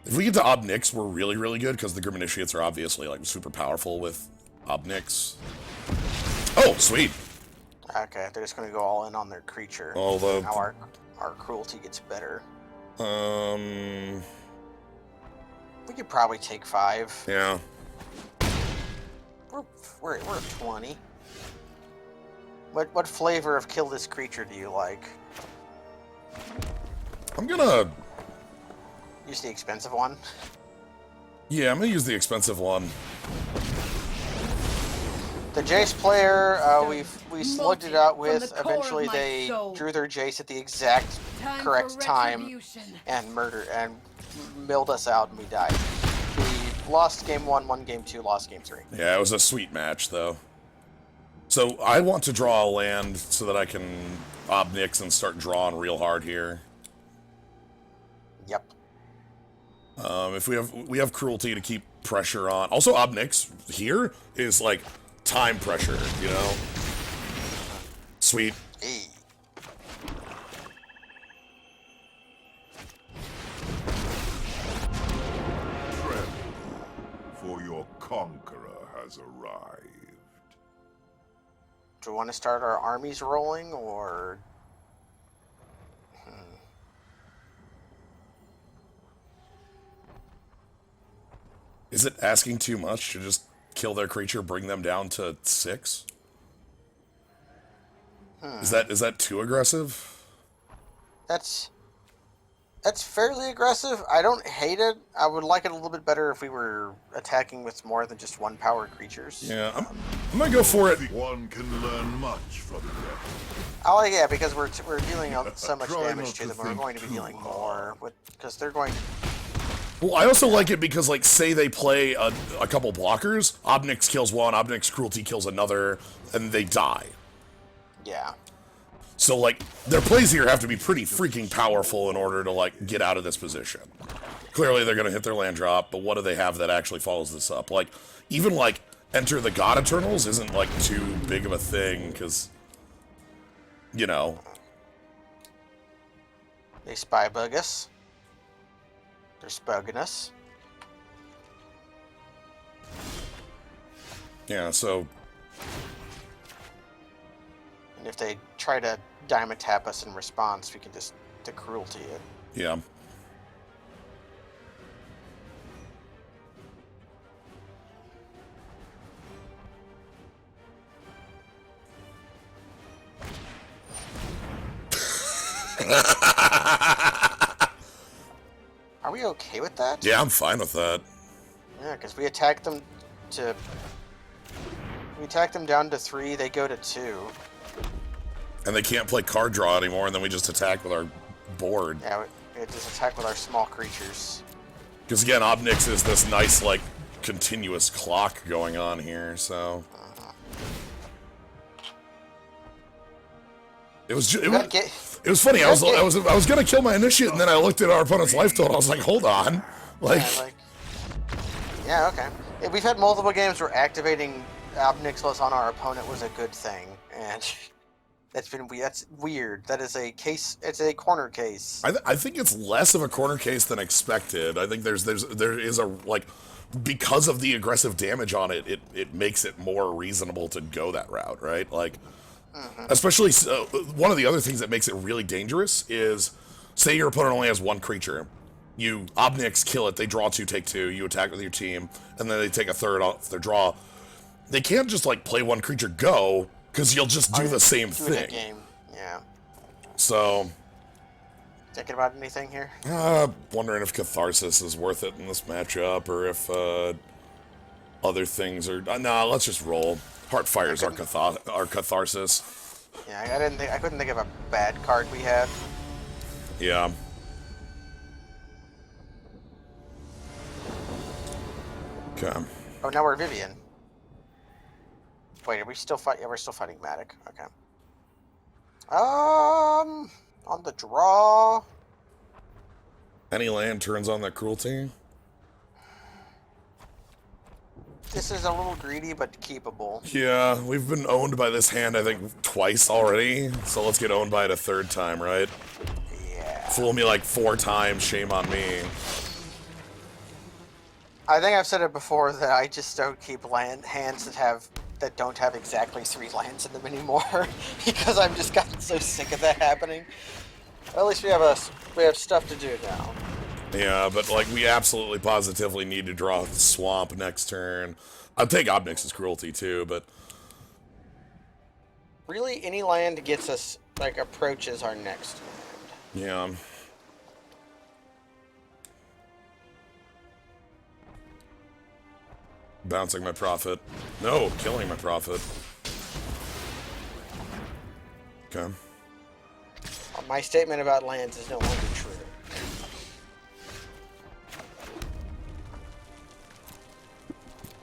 If we get to Obnix, we're really, really good, because the Grim Initiates are obviously, like, super powerful with Obnix. Oh, sweet! Okay, they're just gonna go all in on their creature. Although... Now our cruelty gets better. We could probably take 5. Yeah. We're at 20. What flavor of kill this creature do you like? I'm gonna... Use the expensive one? Yeah, I'm gonna use the expensive one. The Jace player, we slugged it out with. From the core Eventually, of my they soul. drew their Jace at the exact correct time and milled us out, and we died. We lost game 1, won game 2, lost game 3. Yeah, it was a sweet match, though. So, I want to draw a land so that I can Obnix and start drawing real hard here. Yep. If we have cruelty to keep pressure on. Also, Obnix here is like time pressure, you know? Sweet. Hey. Tremble, for your conqueror has arrived. Do we want to start our armies rolling, or... Is it asking too much to just kill their creature, bring them down to 6? Is that too aggressive? That's fairly aggressive. I don't hate it. I would like it a little bit better if we were attacking with more than just 1 power creatures. Yeah, I'm gonna go for it. One can learn much from them. I like it because we're dealing so much Try damage not to to them. We're think going to be too dealing hard. more because they're going. Well, I also like it because, like, say they play a couple blockers, Obnix kills one, Obnix Cruelty kills another, and they die. Yeah. So, like, their plays here have to be pretty freaking powerful in order to, like, get out of this position. Clearly, they're going to hit their land drop, but what do they have that actually follows this up? Like, even, like, Enter the God Eternals isn't, like, too big of a thing, because, you know. They spy bug us. They're spugging us. Yeah, so... And if they try to diamond tap us in response, we can just cruelty it. Yeah. Are we okay with that? Yeah, I'm fine with that. Yeah, because we attacked them to... We attack them down to 3, they go to 2. And they can't play card draw anymore, and then we just attack with our board. Yeah, we just attack with our small creatures. Because again, Obnix is this nice, like, continuous clock going on here, so... It was it was funny. I was gonna kill my initiate, and then I looked at our opponent's life total. I was like, hold on, like, yeah, okay. Yeah, we've had multiple games where activating Obnixilis on our opponent was a good thing, and That's weird. That is a case. It's a corner case. I think it's less of a corner case than expected. I think there is a, like, because of the aggressive damage on it, it makes it more reasonable to go that route, right? Like, especially one of the other things that makes it really dangerous is, say your opponent only has one creature. You Obnix, kill it, they draw 2, take 2, you attack with your team, and then they take a third off their draw. They can't just, like, play one creature go, because you'll just do the same thing. Game. Yeah. So, thinking about anything here? wondering if Catharsis is worth it in this matchup, or if other things are. Nah, let's just roll. Heartfire's our Catharsis. Yeah, I couldn't think of a bad card we had. Yeah. Okay. Oh, now we're Vivian. Wait, are we still fighting? Yeah, we're still fighting Matic. Okay. On the draw. Any land turns on that cruelty. This is a little greedy, but keepable. Yeah, we've been owned by this hand, I think, twice already. So let's get owned by it a third time, right? Yeah. Fool me like 4 times, shame on me. I think I've said it before that I just don't keep hands that don't have exactly 3 lands in them anymore because I've just gotten so sick of that happening. Well, at least we have stuff to do now. Yeah, but like we absolutely positively need to draw Swamp next turn. I'll take Obnix's Cruelty too, but really any land gets us like approaches our next land. yeah. Bouncing my Prophet. No, killing my Prophet. Okay. My statement about lands is no longer true.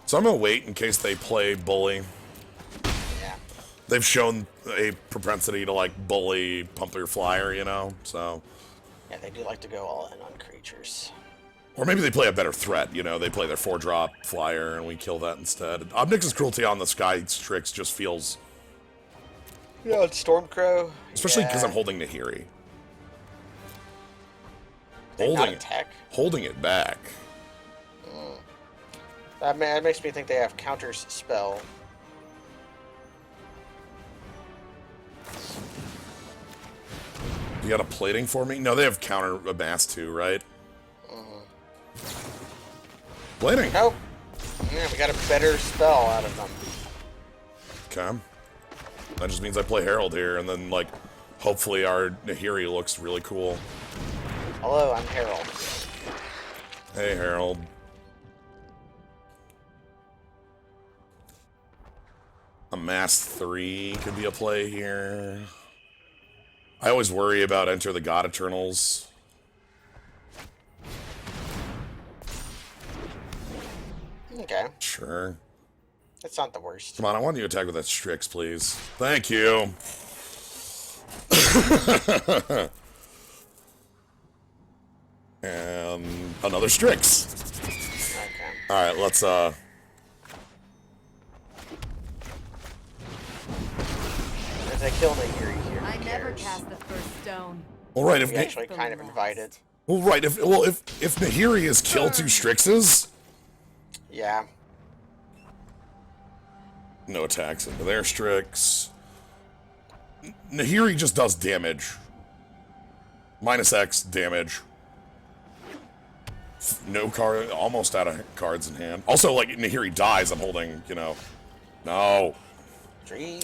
So I'm gonna wait in case they play Bully. Yeah. They've shown a propensity to like bully Pump Your Flyer, you know, so. Yeah, they do like to go all in on creatures. Or maybe they play a better threat, you know, they play their 4-drop flyer and we kill that instead. Obnix's Cruelty on the Sky Strix just feels... Yeah, it's Stormcrow. Especially because I'm holding Nahiri. Holding it back. That makes me think they have counters spell. You got a plating for me? No, they have counter Amass too, right? Plating. Nope. Yeah, we got a better spell out of them. Okay. That just means I play Herald here, and then, like, hopefully our Nahiri looks really cool. Hello, I'm Herald. Hey, Herald. Amass 3 could be a play here. I always worry about Enter the God Eternals. Okay. Sure. It's not the worst. Come on, I want you to attack with that Strix, please. Thank you. And another Strix. Okay. Alright, let's, As I kill Nahiri here, I who never cares? cast the first stone. well, right, if We actually kind of invited. well, right, if Nahiri is kill 2 Strixes, Yeah. no attacks into their Strix. Nahiri just does damage. -X damage. No card, almost out of cards in hand. Also, like, Nahiri dies, I'm holding, you know. No. Dream.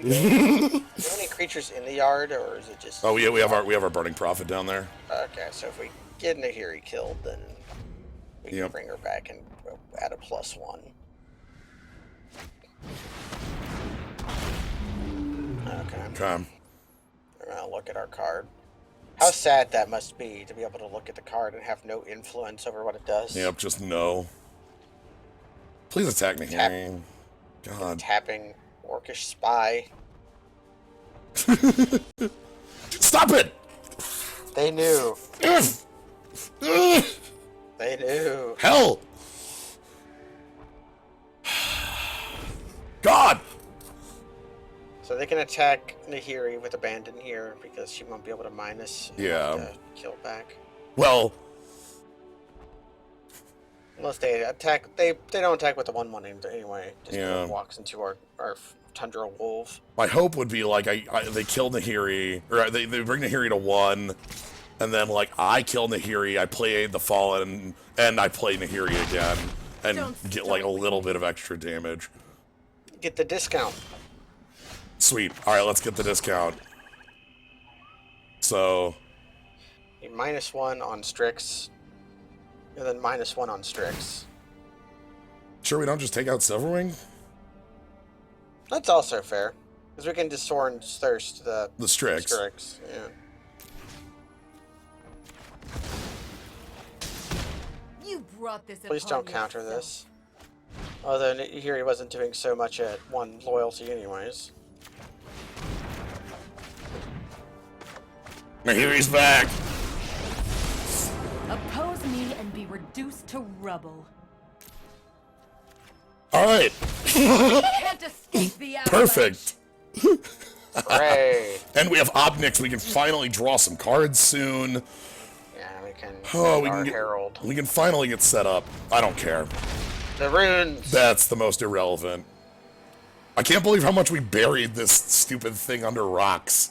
Do you have any creatures in the yard, or is it just? Oh yeah, we have our Burning Prophet down there. Okay, so if we get Nahiri killed, then we can Yep. bring her back and add a +1. Okay. Okay. We're gonna look at our card. How sad that must be to be able to look at the card and have no influence over what it does. Yep, just no. Please attack Nahiri. God. Tapping Orcish Spy. Stop it! They knew. Ugh. Ugh. They knew. Hell! God! So they can attack Nahiri with Abandon here because she won't be able to minus the kill back. Well, Unless they attack, they don't attack with the 1/1 anyway. Just Yeah. walks into our Tundra Wolf. my hope would be like they kill Nahiri, or they bring Nahiri to 1, and then like I kill Nahiri, I play the Fallen, and I play Nahiri again, and get like a little bit of extra damage. Get the discount. Sweet. All right, let's get the discount. So. A -1 on Strix, and then -1 on Strix. Sure, we don't just take out Silverwing? That's also fair, because we can just Soren's Thirst the Strix. Yeah. You brought this. Please upon don't counter yourself. this. Although here he wasn't doing so much at 1 loyalty, anyways. Nahiri's back. Oppose me and be reduced to rubble. All right. Can't escape the avalanche. Perfect. Hooray! And we have Obnix. We can finally draw some cards soon. Yeah, we can. Oh, we our can Herald. We can finally get set up. I don't care. The runes. That's the most irrelevant. I can't believe how much we buried this stupid thing under rocks.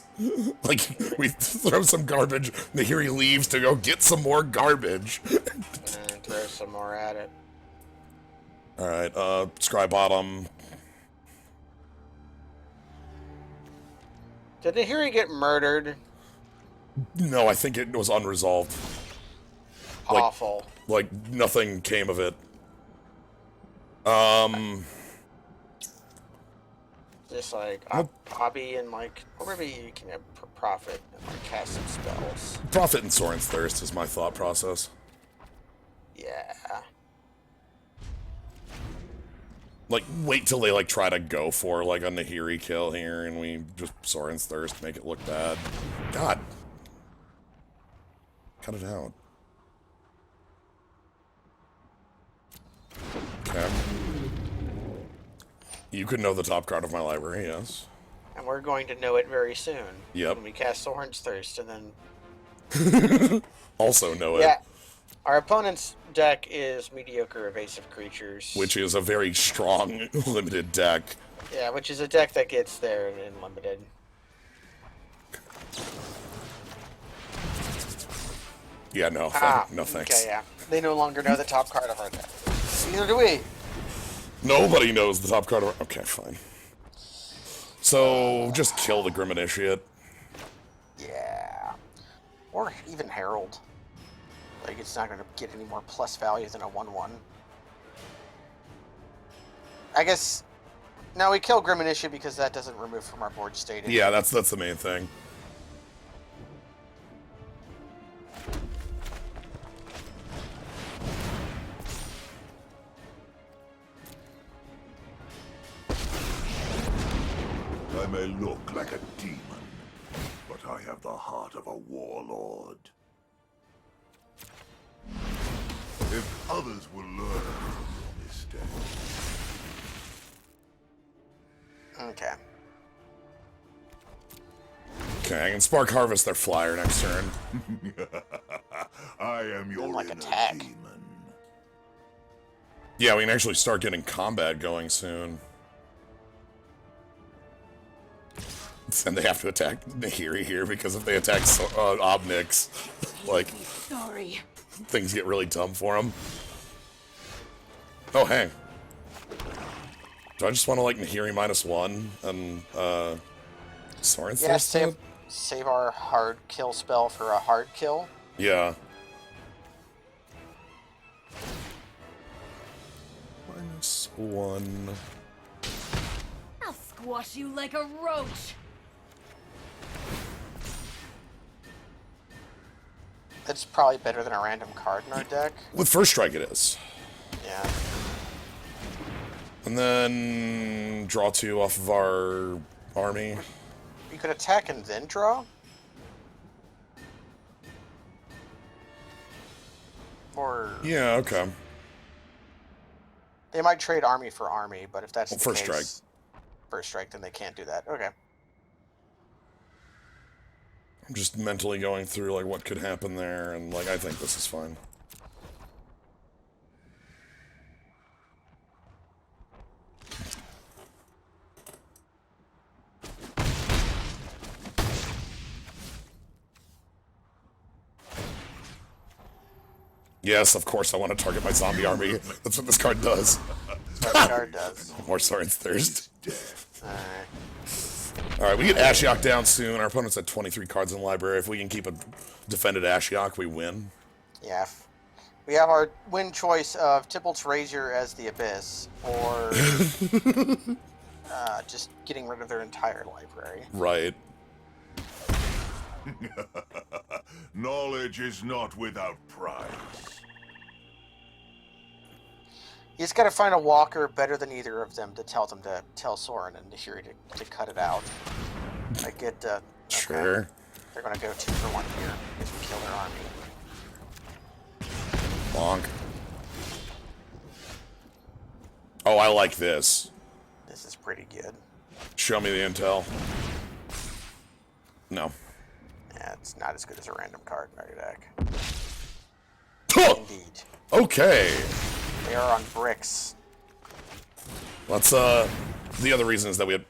Like, we throw some garbage, Nahiri leaves to go get some more garbage. And throw some more at it. Alright, Scry Bottom. Did Nahiri get murdered? No, I think it was unresolved. Like- Awful. Like, nothing came of it. Just like hobby and like, or maybe you can have profit and like cast some spells. Profit and Soren's Thirst is my thought process. Yeah. Like, wait till they, like, try to go for, like, a Nahiri kill here, and we just Soren's Thirst, make it look bad. God. Cut it out. Okay. You could know the top card of my library, yes. And we're going to know it very soon. Yep. When we cast Soren's Thirst, and then Also know it. yeah, our opponent's deck is mediocre evasive creatures, Which is a very strong, limited deck. yeah, which is a deck that gets there in limited. Yeah, no, no thanks. Okay, yeah. They no longer know the top card of our deck. Neither do we. Nobody knows the top card of... Okay, fine. So, just kill the Grim Initiate. Yeah. Or even Herald. Like, it's not going to get any more plus value than a 1/1. I guess... No, we kill Grim Initiate because that doesn't remove from our board state. Yeah, that's the main thing. I may look like a demon, but I have the heart of a warlord. If others will learn from your mistakes. Okay. Okay, I can Spark Harvest their flyer next turn. I am your Like inner attack. demon. Yeah, we can actually start getting combat going soon. And they have to attack Nahiri here, because if they attack Obnix, like, Sorry. things get really dumb for them. Oh, hey. Do I just want to, like, Nahiri -1 and, Soren's Yeah, Thirst? save our hard kill spell for a hard kill. Yeah. -1. I'll squash you like a roach. That's probably better than a random card in our deck. With First Strike it is. Yeah. And then draw 2 off of our army. You could attack and then draw? Or... Yeah, okay. They might trade army for army, but if that's Well, the first case, strike. First strike, then they can't do that. Okay. I'm just mentally going through, like, what could happen there, and, like, I think this is fine. Yes, of course I want to target my zombie army. That's what this card does. That's what the card does. More Soren's Thirst. Alright. Alright, we get Ashiok down soon. Our opponent's at 23 cards in the library. If we can keep a defended Ashiok, we win. Yeah. We have our win choice of Tybalt's Razor as the Abyss, or just getting rid of their entire library. Right. Knowledge is not without price. You just gotta find a walker better than either of them to tell Soren and Nishiri to cut it out. I get, okay. Sure. They're gonna go 2 for 1 here. Just kill their army. Bonk. Oh, I like this. This is pretty good. Show me the intel. No. Yeah, it's not as good as a random card in our deck. Huh! Indeed. Okay. They are on bricks. Let's, the other reason is that we had...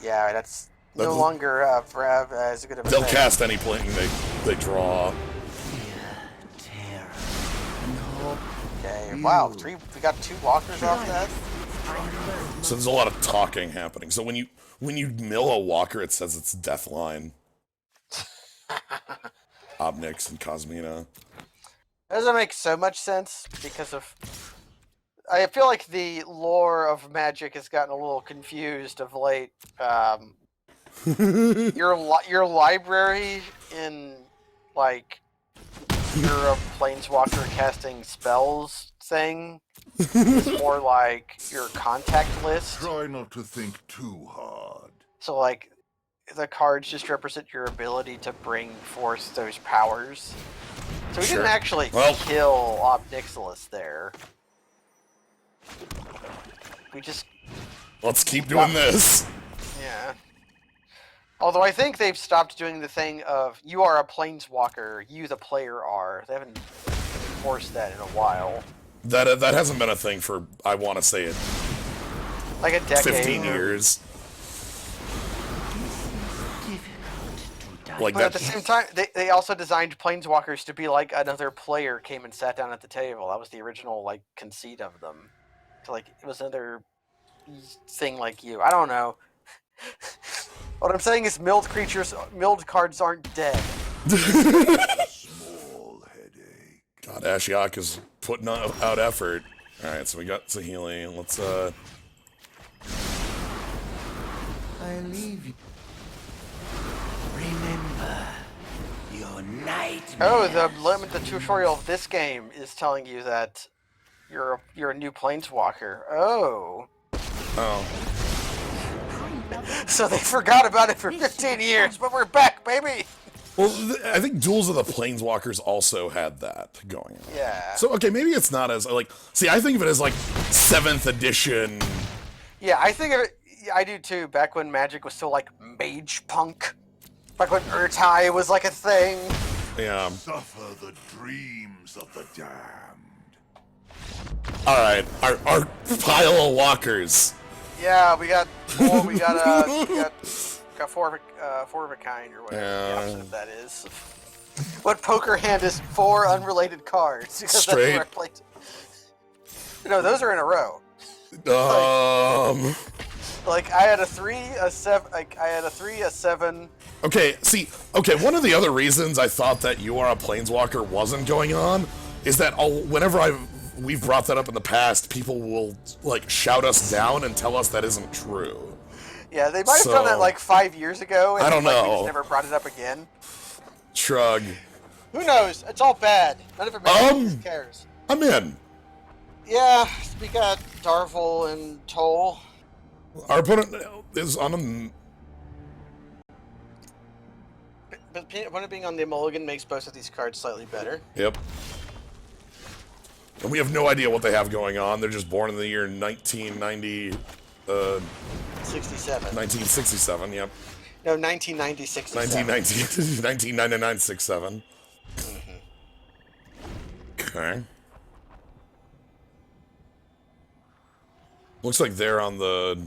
Yeah, that's no longer as good of a They'll thing. cast any plane they draw. Okay, wow, we got 2 walkers off that? So there's a lot of talking happening. So when you mill a walker, it says it's Deathline. Obnix and Cosmina. That doesn't make so much sense because of... I feel like the lore of Magic has gotten a little confused of late. Your library in, like, your Planeswalker casting spells thing is more like your contact list. Try not to think too hard. So, like, the cards just represent your ability to bring forth those powers. So we Sure. didn't actually Well- kill Obnixilis there. We just... Let's keep doing this. Yeah. Although I think they've stopped doing the thing of, you are a planeswalker, you the player are. They haven't enforced that in a while. That hasn't been a thing for, I want to say it, Like a decade. 15 years. Like But at that. the same time, they also designed planeswalkers to be like another player came and sat down at the table. That was the original, like, conceit of them. So, like, it was another thing like you. I don't know. What I'm saying is milled cards aren't dead. Small headache. God, Ashiok is putting out effort. Alright, so we got Saheeli. Let's, I leave you. Remember your nightmare. Oh, the tutorial of this game is telling you that you're a new planeswalker. Oh. oh. So they forgot about it for 15 years, but we're back, baby! Well, I think Duels of the Planeswalkers also had that going on. Yeah. So, okay, maybe it's not as, like, see, I think of it as, like, 7th edition. Yeah, I think of it, I do too, back when Magic was still like Mage Punk. Back when Urtai was like a thing. Yeah. Suffer the dreams of the damned. Alright, our pile of walkers. Yeah, we got four, we got four of a kind, or whatever the opposite of that is. What poker hand is 4 unrelated cards? Because Straight. That's where I played. No, those are in a row. Like I had a 3, a 7. I had a 3, a 7. Okay, see, one of the other reasons I thought that You Are a Planeswalker wasn't going on is that whenever we've brought that up in the past, people will, like, shout us down and tell us that isn't true. Yeah, they might have done that like 5 years ago. And I don't like, know. We just never brought it up again. Shrug. Who knows? It's all bad. None of it matters. Who cares? I'm in. Yeah, we got Darvel and Toll. Our opponent is on a... But opponent being on the mulligan makes both of these cards slightly better. Yep. And we have no idea what they have going on. They're just born in the year 1990... 67. 1967, yep. No, 1996. 1999-67. Okay. Looks like they're on the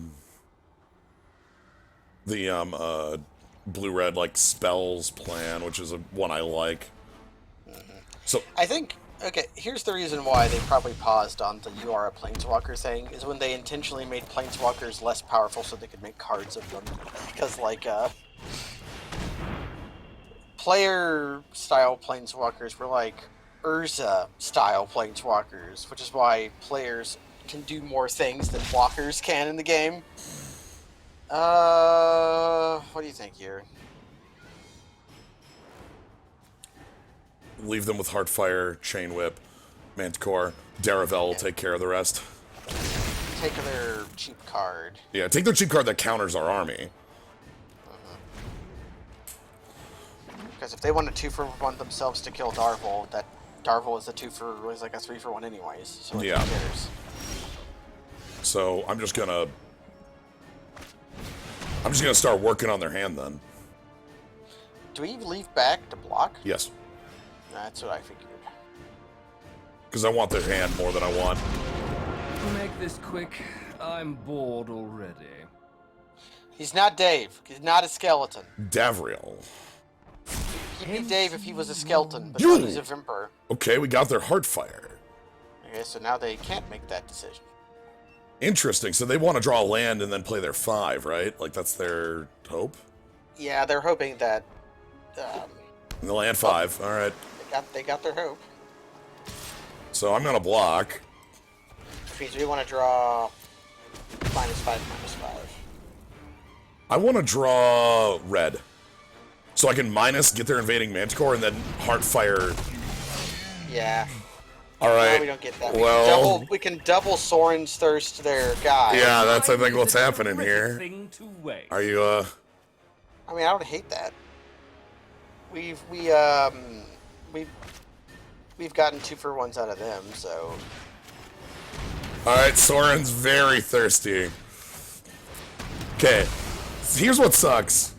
blue-red, like, spells plan, which is one I like. So I think, okay, here's the reason why they probably paused on the "you are a planeswalker" thing, is when they intentionally made planeswalkers less powerful so they could make cards of them. Because, like, player-style planeswalkers were like Urza-style planeswalkers, which is why players can do more things than walkers can in the game. What do you think here? leave them with Heartfire, Chain Whip, Manticore. Daravel will take care of the rest. Take their cheap card. Yeah, take their cheap card that counters our army. Because if they want a 2-for-1 themselves to kill Darvel, that Darvel is like a 3-for-1 anyways. So like, yeah. who cares? So I'm just gonna start working on their hand then. Do we leave back to block? Yes. That's what I figured. Because I want their hand more than I want. To make this quick, I'm bored already. He's not Dave. He's not a skeleton. Davriel. He'd be Dave if he was a skeleton, but You! he's a Vimper. Okay, we got their Heartfire. Okay, so now they can't make that decision. Interesting. So they want to draw land and then play their 5, right? Like that's their hope? Yeah, they're hoping that The land 5. All right. they got their hope. So I'm going to block. Which means we want to draw -5, -5. I want to draw red. So I can minus, get their invading Manticore, and then Heartfire. Yeah. All No, right. we don't get that. Well, We can double Soren's Thirst to their guy. yeah, that's I think what's happening Terrific here. thing to waste. Are you I mean, I don't hate that. We've gotten 2-for-1s out of them, so All right, Soren's very thirsty. Okay. Here's what sucks.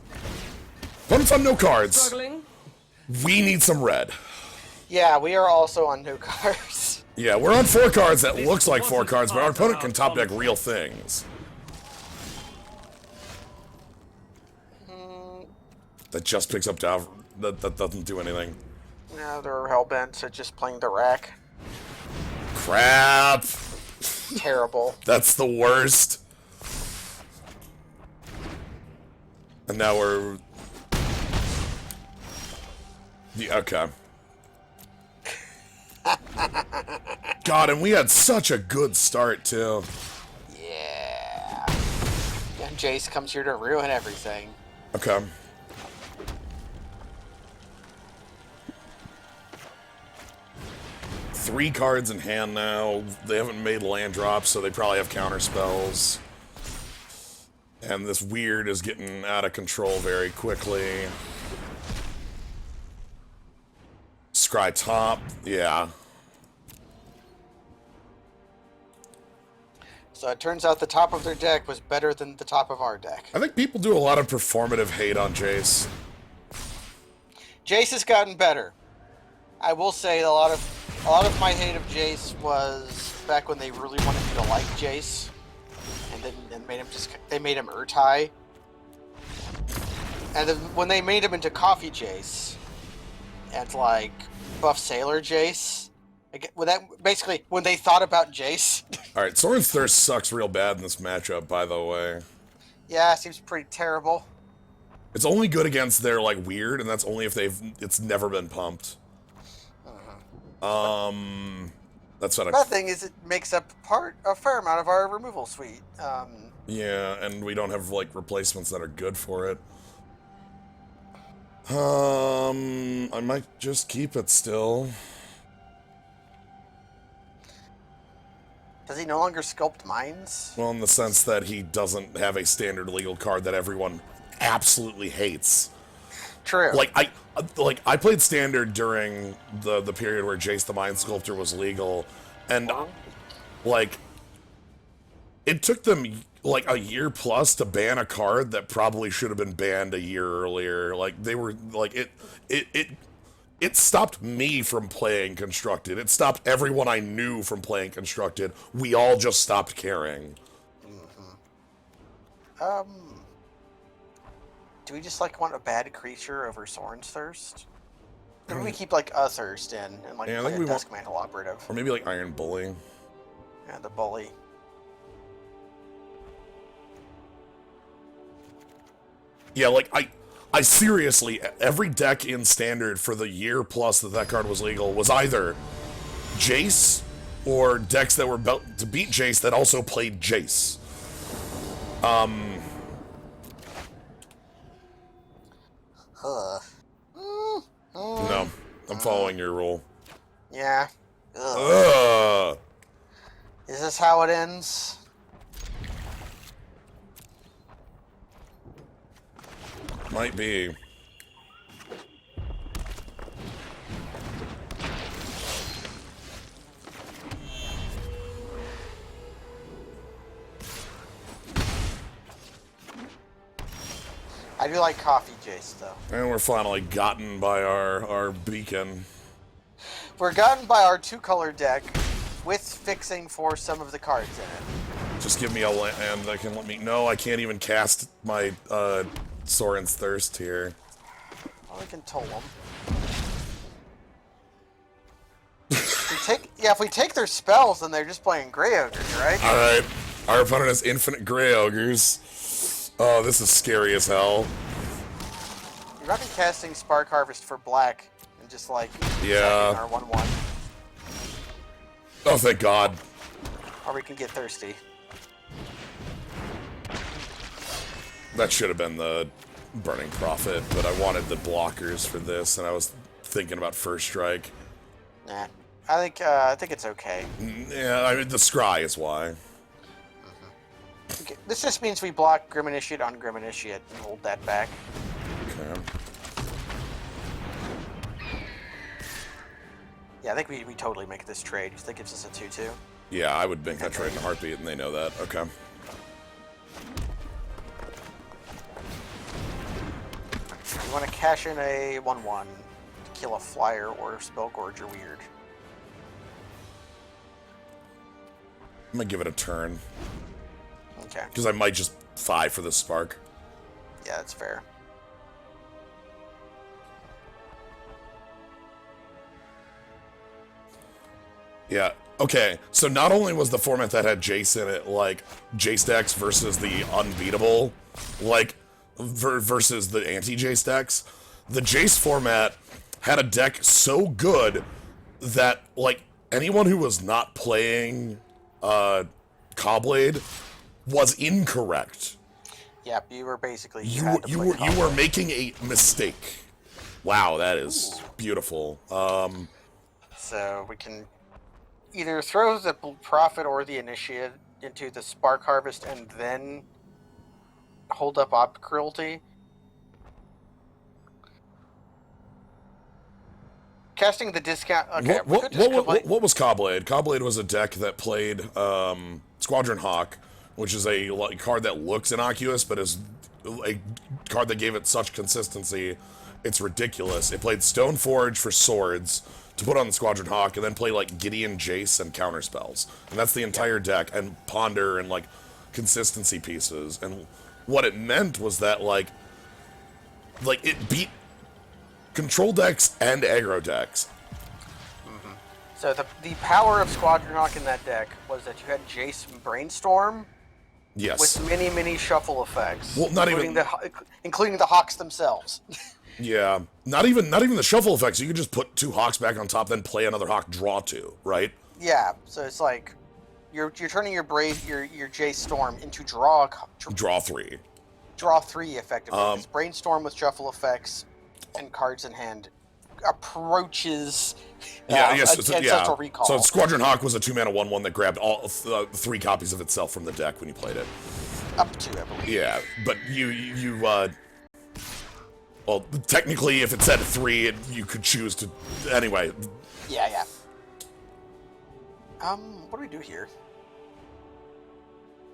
Opponents on no cards. Struggling? We need some red. yeah, we are also on no cards. Yeah, we're on 4 cards that This looks like 4 wasn't cards, but our part of opponent our can top deck promise. real things. That just picks up Dav. That doesn't do anything. No, they're hellbent at just playing the rack. Crap. Terrible. That's the worst. And now we're... Okay. God, and we had such a good start, too. Yeah. And Jace comes here to ruin everything. Okay. Three cards in hand now. They haven't made land drops, so they probably have counter spells. And this weird is getting out of control very quickly. Scry top, yeah. So it turns out the top of their deck was better than the top of our deck. I think people do a lot of performative hate on Jace. Jace has gotten better. I will say a lot of my hate of Jace was back when they really wanted me to like Jace, and then they made him Urtai. And then when they made him into Coffee Jace, and like Buff Sailor Jace, when they thought about Jace. All right, Soren's Thirst sucks real bad in this matchup, by the way. Yeah, seems pretty terrible. It's only good against their, like, weird, and that's only if it's never been pumped. That's what Bad thing is it makes up a fair amount of our removal suite. Yeah, and we don't have, like, replacements that are good for it. I might just keep it still. Does he no longer sculpt mines? Well, in the sense that he doesn't have a standard legal card that everyone absolutely hates. True. Like I played standard during the period where Jace the Mind Sculptor was legal, and like it took them like a year plus to ban a card that probably should have been banned a year earlier. Like they were like it stopped me from playing Constructed. It stopped everyone I knew from playing Constructed. We all just stopped caring. Do we just like want a bad creature over Soren's Thirst? Maybe we keep like a Thirst in and like Yeah, I play think a we want- Dusk Mantle Operative. Or maybe like Iron Bully. Yeah, the bully. Yeah, like I seriously, every deck in Standard for the year plus that card was legal was either Jace or decks that were built to beat Jace that also played Jace. No, I'm following your rule. Yeah. Ugh. Ugh. Is this how it ends? Might be. I do like Coffee Jace though. And we're finally gotten by our beacon. We're gotten by our 2-color deck with fixing for some of the cards in it. Just give me a land that can let me... No, I can't even cast my Soren's Thirst here. Well, we can toll them. If we take their spells, then they're just playing Grey Ogres, right? Alright. Our opponent has infinite Grey Ogres. Oh, this is scary as hell. You're not be casting Spark Harvest for black and just like Yeah. our 1/1. Oh, thank God. Or we can get thirsty. That should have been the Burning Prophet, but I wanted the blockers for this, and I was thinking about First Strike. Nah. I think it's okay. Yeah, I mean, the Scry is why. Okay, this just means we block Grim Initiate on Grim Initiate and hold that back. Okay. Yeah, I think we totally make this trade. That gives us a 2/2. Yeah, I would make that trade in a heartbeat, and they know that. Okay. You want to cash in a 1/1 to kill a flyer or Spellgorger Weird. I'm gonna give it a turn, Okay. because I might just 5 for the Spark. Yeah, that's fair. Yeah. Okay. So not only was the format that had Jace in it, like Jace decks versus the unbeatable, like versus the anti-Jace decks, the Jace format had a deck so good that like anyone who was not playing Cobblade was incorrect. Yep, you were basically You had to you play were combo. making a mistake. Wow, that is beautiful. So we can either throw the Prophet or the Initiate into the Spark Harvest and then hold up Op Cruelty. Casting the discount. Okay, we could just What was Cobblade? Cobblade was a deck that played Squadron Hawk, which is a card that looks innocuous, but is a card that gave it such consistency, it's ridiculous. It played Stoneforge for swords to put on the Squadron Hawk, and then play like Gideon Jace and counterspells. And that's the entire deck, and Ponder and like consistency pieces. And what it meant was that like it beat control decks and aggro decks. So the power of Squadron Hawk in that deck was that you had Jace Brainstorm Yes. with many shuffle effects. Well, not including even- including the Hawks themselves. Yeah, not even the shuffle effects. You could just put 2 Hawks back on top, then play another Hawk, draw 2, right? Yeah, so it's like you're turning your Jace Storm into draw Draw 3. 3 effectively. Because Brainstorm with shuffle effects and cards in hand approaches Ancestral Recall. So Squadron Hawk was a 2-mana 1/1 that grabbed all 3 copies of itself from the deck when you played it. Up to, I believe. Yeah, but well, technically, if it said 3, you could choose to. Anyway, Yeah. What do we do here?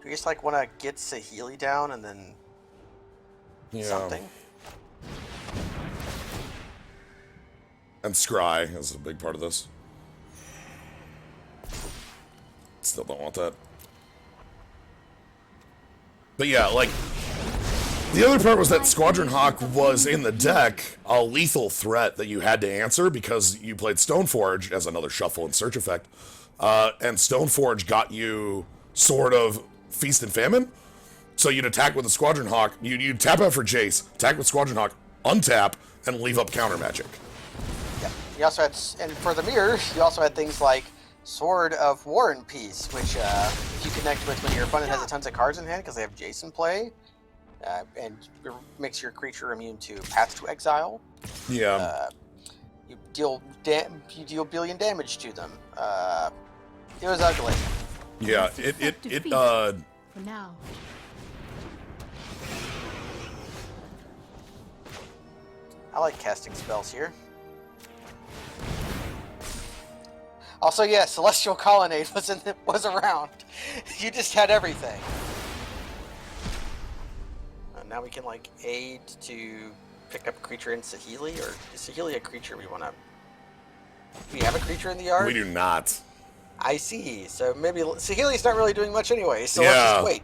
Do We just like want to get Saheeli down and then something. And Scry is a big part of this. Still don't want that. But yeah, like, the other part was that Squadron Hawk was in the deck a lethal threat that you had to answer because you played Stoneforge as another shuffle and search effect. And Stoneforge got you sort of feast and famine. So you'd attack with the Squadron Hawk, you'd tap out for Jace, attack with Squadron Hawk, untap, and leave up counter magic. Yeah. You also had, and for the mirror, you also had things like Sword of War and Peace, which if you connect with when your opponent has a tons of cards in hand because they have Jace in play, and it makes your creature immune to Path to Exile. Yeah. You deal billion damage to them. It was ugly. Yeah, For now. I like casting spells here. Also, yeah, Celestial Colonnade was around. You just had everything. Now we can like aid to pick up a creature in Saheeli, or is Saheeli a creature we want to? We have a creature in the yard. We do not. I see. So maybe Saheeli's not really doing much anyway. So Yeah. let's just wait.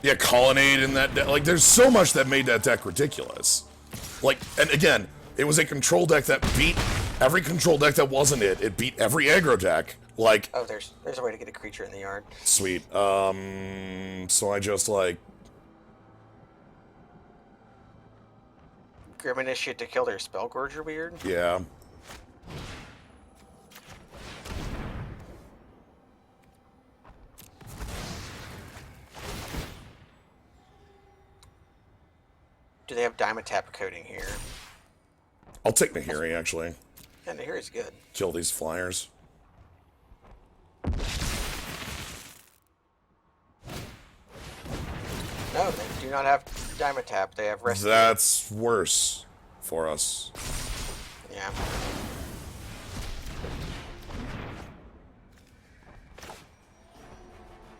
Yeah, Colonnade in that deck. Like, there's so much that made that deck ridiculous. Like, and again, it was a control deck that beat every control deck that wasn't it. It beat every aggro deck. Like, Oh, there's a way to get a creature in the yard. sweet. So I just, like, Grim Initiate to kill their Spellgorger weird. yeah. Do they have Diamond-Tap coding here? I'll take Nahiri, actually. Yeah, Nahiri's good. Kill these flyers. No, they do not have Diamond-Tap. They have Rescue. That's worse for us. Yeah.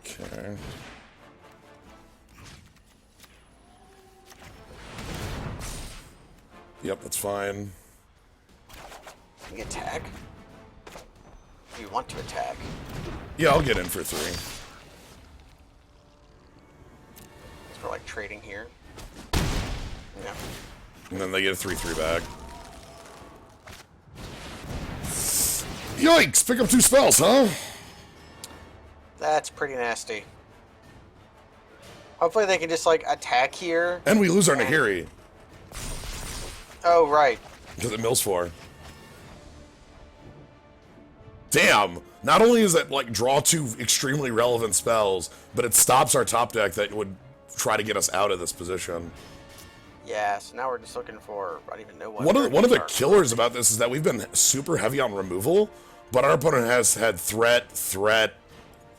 Okay. Yep, that's fine. Can you attack? Do you want to attack? Yeah, I'll get in for 3. For like trading here. Yeah. And then they get a 3/3 back. Yikes! Pick up 2 spells, huh? That's pretty nasty. Hopefully they can just like attack here. And we lose our Nahiri. Oh, right. Because it mills 4. Damn! Not only is it like draw 2 extremely relevant spells, but it stops our top deck that would try to get us out of this position. Yeah, so now we're just looking for, I don't even know what. One of the killers about this is that we've been super heavy on removal, but our opponent has had threat,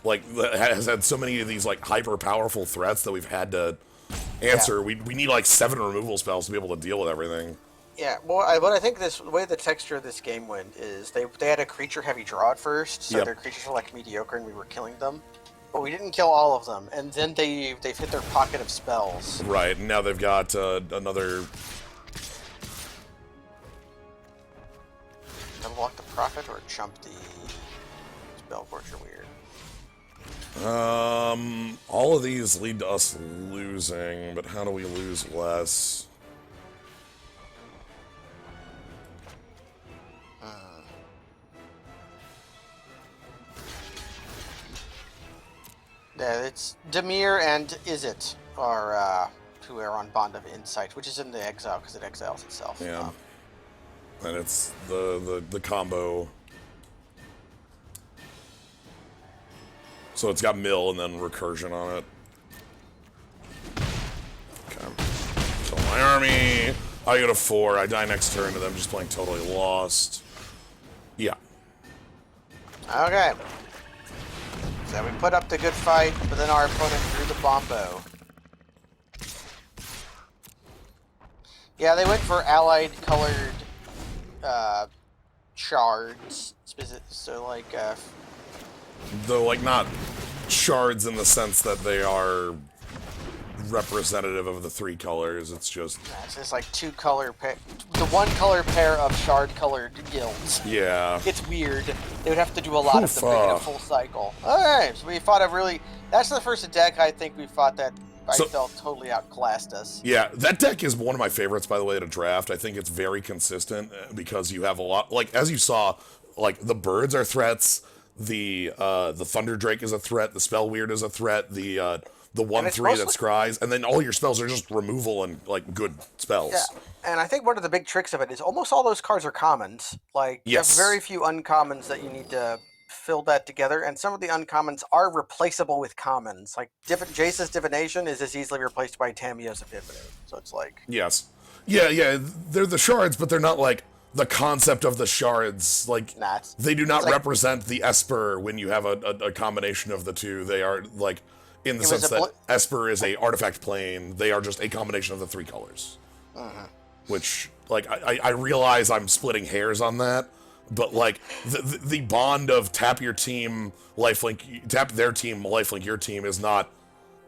like, has had so many of these, like, hyper-powerful threats that we've had to answer. Yeah. We need, like, 7 removal spells to be able to deal with everything. Yeah, well, what I think the way the texture of this game went is they had a creature-heavy draw at first, so their creatures were, like, mediocre and we were killing them. But we didn't kill all of them, and then they've hit their pocket of spells. Right, and now they've got another... Unlock the Prophet or jump the Spellgorger weird? All of these lead to us losing, but how do we lose less? Yeah, it's Demir and Izzet are who are on Bond of Insight, which is in the exile because it exiles itself. Yeah, and it's the combo. So it's got mill and then recursion on it. Okay, kill my army. I go to 4. I die next turn to them just playing totally lost. Yeah. Okay. So we put up the good fight, but then our opponent drew the Bombo. Yeah, they went for allied colored shards. So like Though, like, not shards in the sense that they are representative of the 3 colors. It's just It's just like 2 color pair, the 1 color pair of shard colored guilds. yeah. It's weird. They would have to do a lot of them to get a full cycle. Alright, so we fought a really... That's the first deck I think we fought that I felt totally outclassed us. Yeah, that deck is one of my favorites, by the way, to draft. I think it's very consistent because you have a lot... Like, as you saw, like, the birds are threats, the Thunder Drake is a threat, the Spell Weird is a threat, the 1/3 that scries, and then all your spells are just removal and, like, good spells. Yeah, and I think one of the big tricks of it is almost all those cards are commons. Like, you have very few uncommons that you need to fill that together, and some of the uncommons are replaceable with commons. Like, Jace's Divination is as easily replaced by Tamiyo's Epiphany. So it's like... Yes. Yeah, they're the shards, but they're not, like, the concept of the shards. Like, they do not represent the Esper when you have a combination of the two. They are, like... In the sense that Esper is a artifact plane, they are just a combination of the 3 colors. Which, like, I realize I'm splitting hairs on that, but, like, the bond of tap your team, lifelink, tap their team, lifelink your team is not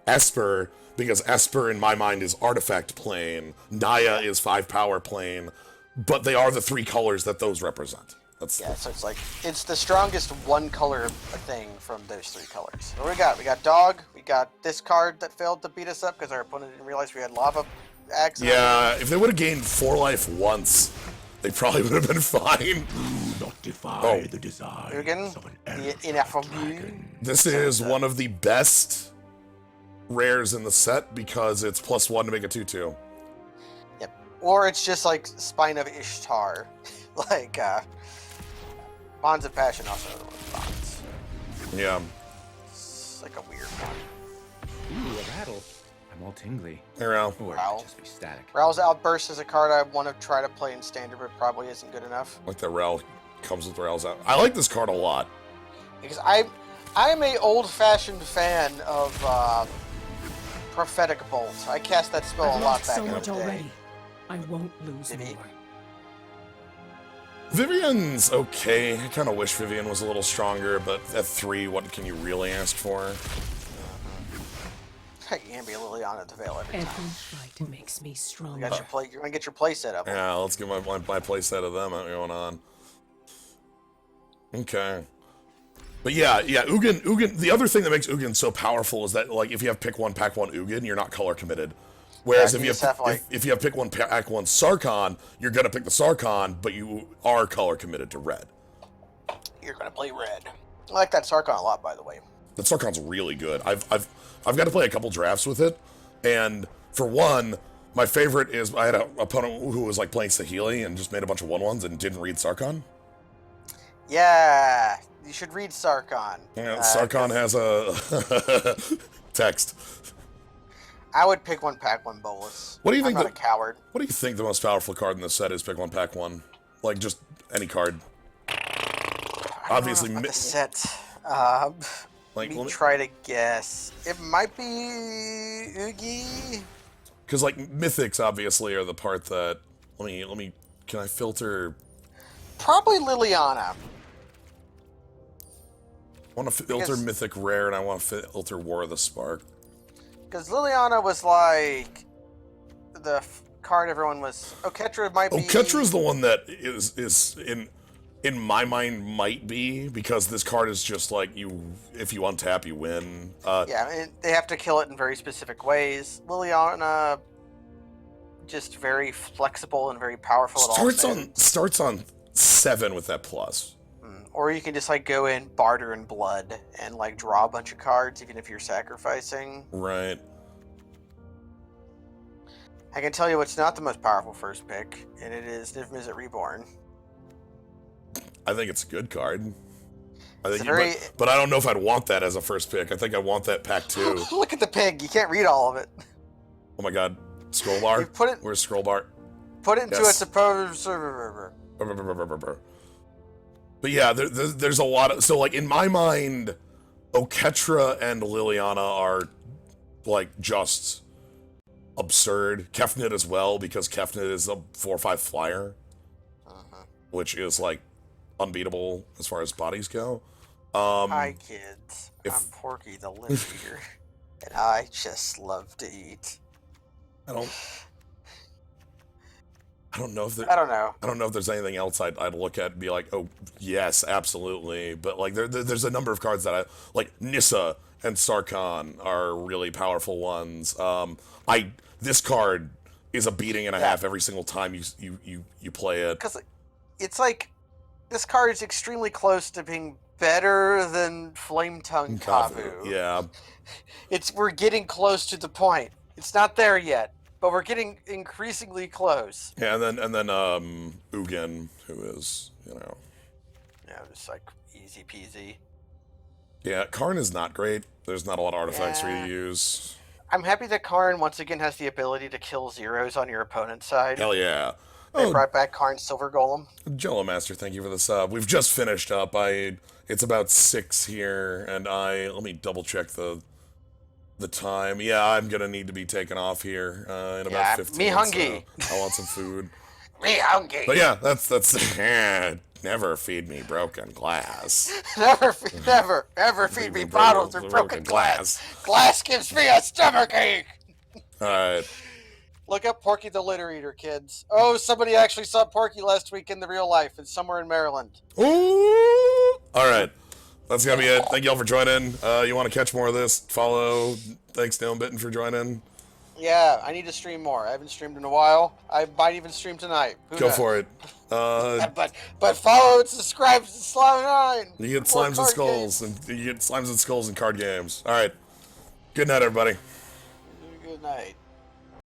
Esper, because Esper, in my mind, is artifact plane, Naya is 5 power plane, but they are the 3 colors that those represent. Yeah, so it's like, it's the strongest 1 color thing from those 3 colors. What do we got? We got Dog, we got this card that failed to beat us up because our opponent didn't realize we had Lava Axe. Yeah, if they would have gained 4 life once, they probably would have been fine. Do not defy the desire of an ineffable. This is one of the best rares in the set because it's +1 to make a 2/2. Yep. Or it's just like Spine of Ishtar. Like, Bonds of Passion also bonds. Yeah. It's like a weird one. Ooh, a rattle. I'm all tingly. Hey, Ral. Or just be static. Ral's Outburst is a card I want to try to play in Standard, but probably isn't good enough. Like that Ral comes with Ral's out. I like this card a lot. Because I'm a old-fashioned fan of Prophetic Bolt. I cast that spell a lot back in the day. Already. I won't lose more. Vivian's okay. I kind of wish Vivian was a little stronger, but at 3, what can you really ask for? You can't be Liliana to Veil every time. Every fight makes me stronger. You're gonna get your play set up. Yeah, let's get my play set of them going on. Okay. But yeah, Ugin, the other thing that makes Ugin so powerful is that, like, if you have pick 1, pack 1 Ugin, you're not color committed. Whereas if you have pick 1, pack 1 Sarkhan, you're gonna pick the Sarkhan, but you are color committed to red. You're gonna play red. I like that Sarkhan a lot, by the way. That Sarkhan's really good. I've got to play a couple drafts with it, and for one, my favorite is I had an opponent who was like playing Saheeli and just made a bunch of 1/1s and didn't read Sarkhan. Yeah, you should read Sarkhan. Yeah, Sarkhan has a text. I would pick 1, pack 1 Bolus. What do you think? I'm not a coward. What do you think the most powerful card in this set is? Pick 1, pack 1. Like, just any card. Obviously, the set. Try to guess. It might be Oogie. Because like mythics, obviously, are the part that. Let me. Can I filter? Probably Liliana. I want to filter mythic rare, and I want to filter War of the Spark. Because Liliana was like the card everyone was. Oketra might be. Oketra's the one that is in my mind might be, because this card is just like if you untap, you win. Yeah, and they have to kill it in very specific ways. Liliana, just very flexible and very powerful. Starts on 7 with that plus. Or you can just like go in barter and blood and like draw a bunch of cards even if you're sacrificing. Right. I can tell you what's not the most powerful first pick, and it is Niv Mizzet Reborn. I think it's a good card. I think, but I don't know if I'd want that as a first pick. I think I want that pack 2. Look at the pig. You can't read all of it. Oh my god. Scroll bar? Where's scroll bar? Put it into its supposed... But yeah, there's a lot of... So, like, in my mind, Oketra and Liliana are, like, just absurd. Kefnit as well, because Kefnit is a 4/5 flyer. Which is, like, unbeatable as far as bodies go. Hi, kids. if- I'm Porky the Lip Eater, and I just love to eat. I don't know if I don't know. I don't know if there's anything else I'd look at and be like, oh yes, absolutely. But like there's a number of cards that I like. Nissa and Sarkhan are really powerful ones. This card is a beating and a half every single time you play it. Because it's like this card is extremely close to being better than Flame Tongue Kavu. Yeah. We're getting close to the point. It's not there yet, but we're getting increasingly close. Yeah, and then Ugin, who is, Just like easy peasy. Yeah, Karn is not great. There's not a lot of artifacts for you Yeah. to use. I'm happy that Karn once again has the ability to kill zeros on your opponent's side. Hell yeah. They brought back Karn's Silver Golem. Jello Master, thank you for the sub. We've just finished up. It's about 6 here, and let me double check the time. Yeah, I'm gonna need to be taken off here in about 15. Me hungry. So I want some food. Me hungry. But yeah, that's never feed me broken glass. Never feed me bottles of broken glass. Glass gives me a stomachache. All right. Look up Porky the Litter Eater, kids. Oh, somebody actually saw Porky last week in the real life. It's somewhere in Maryland. Ooh! All right. That's going to be it. Thank you all for joining. You want to catch more of this, follow. Thanks, Gnomebitten, for joining. Yeah, I need to stream more. I haven't streamed in a while. I might even stream tonight. Go for it. But follow and subscribe to Slime9. You get slimes and skulls, and card games. All right. Good night, everybody. Good night.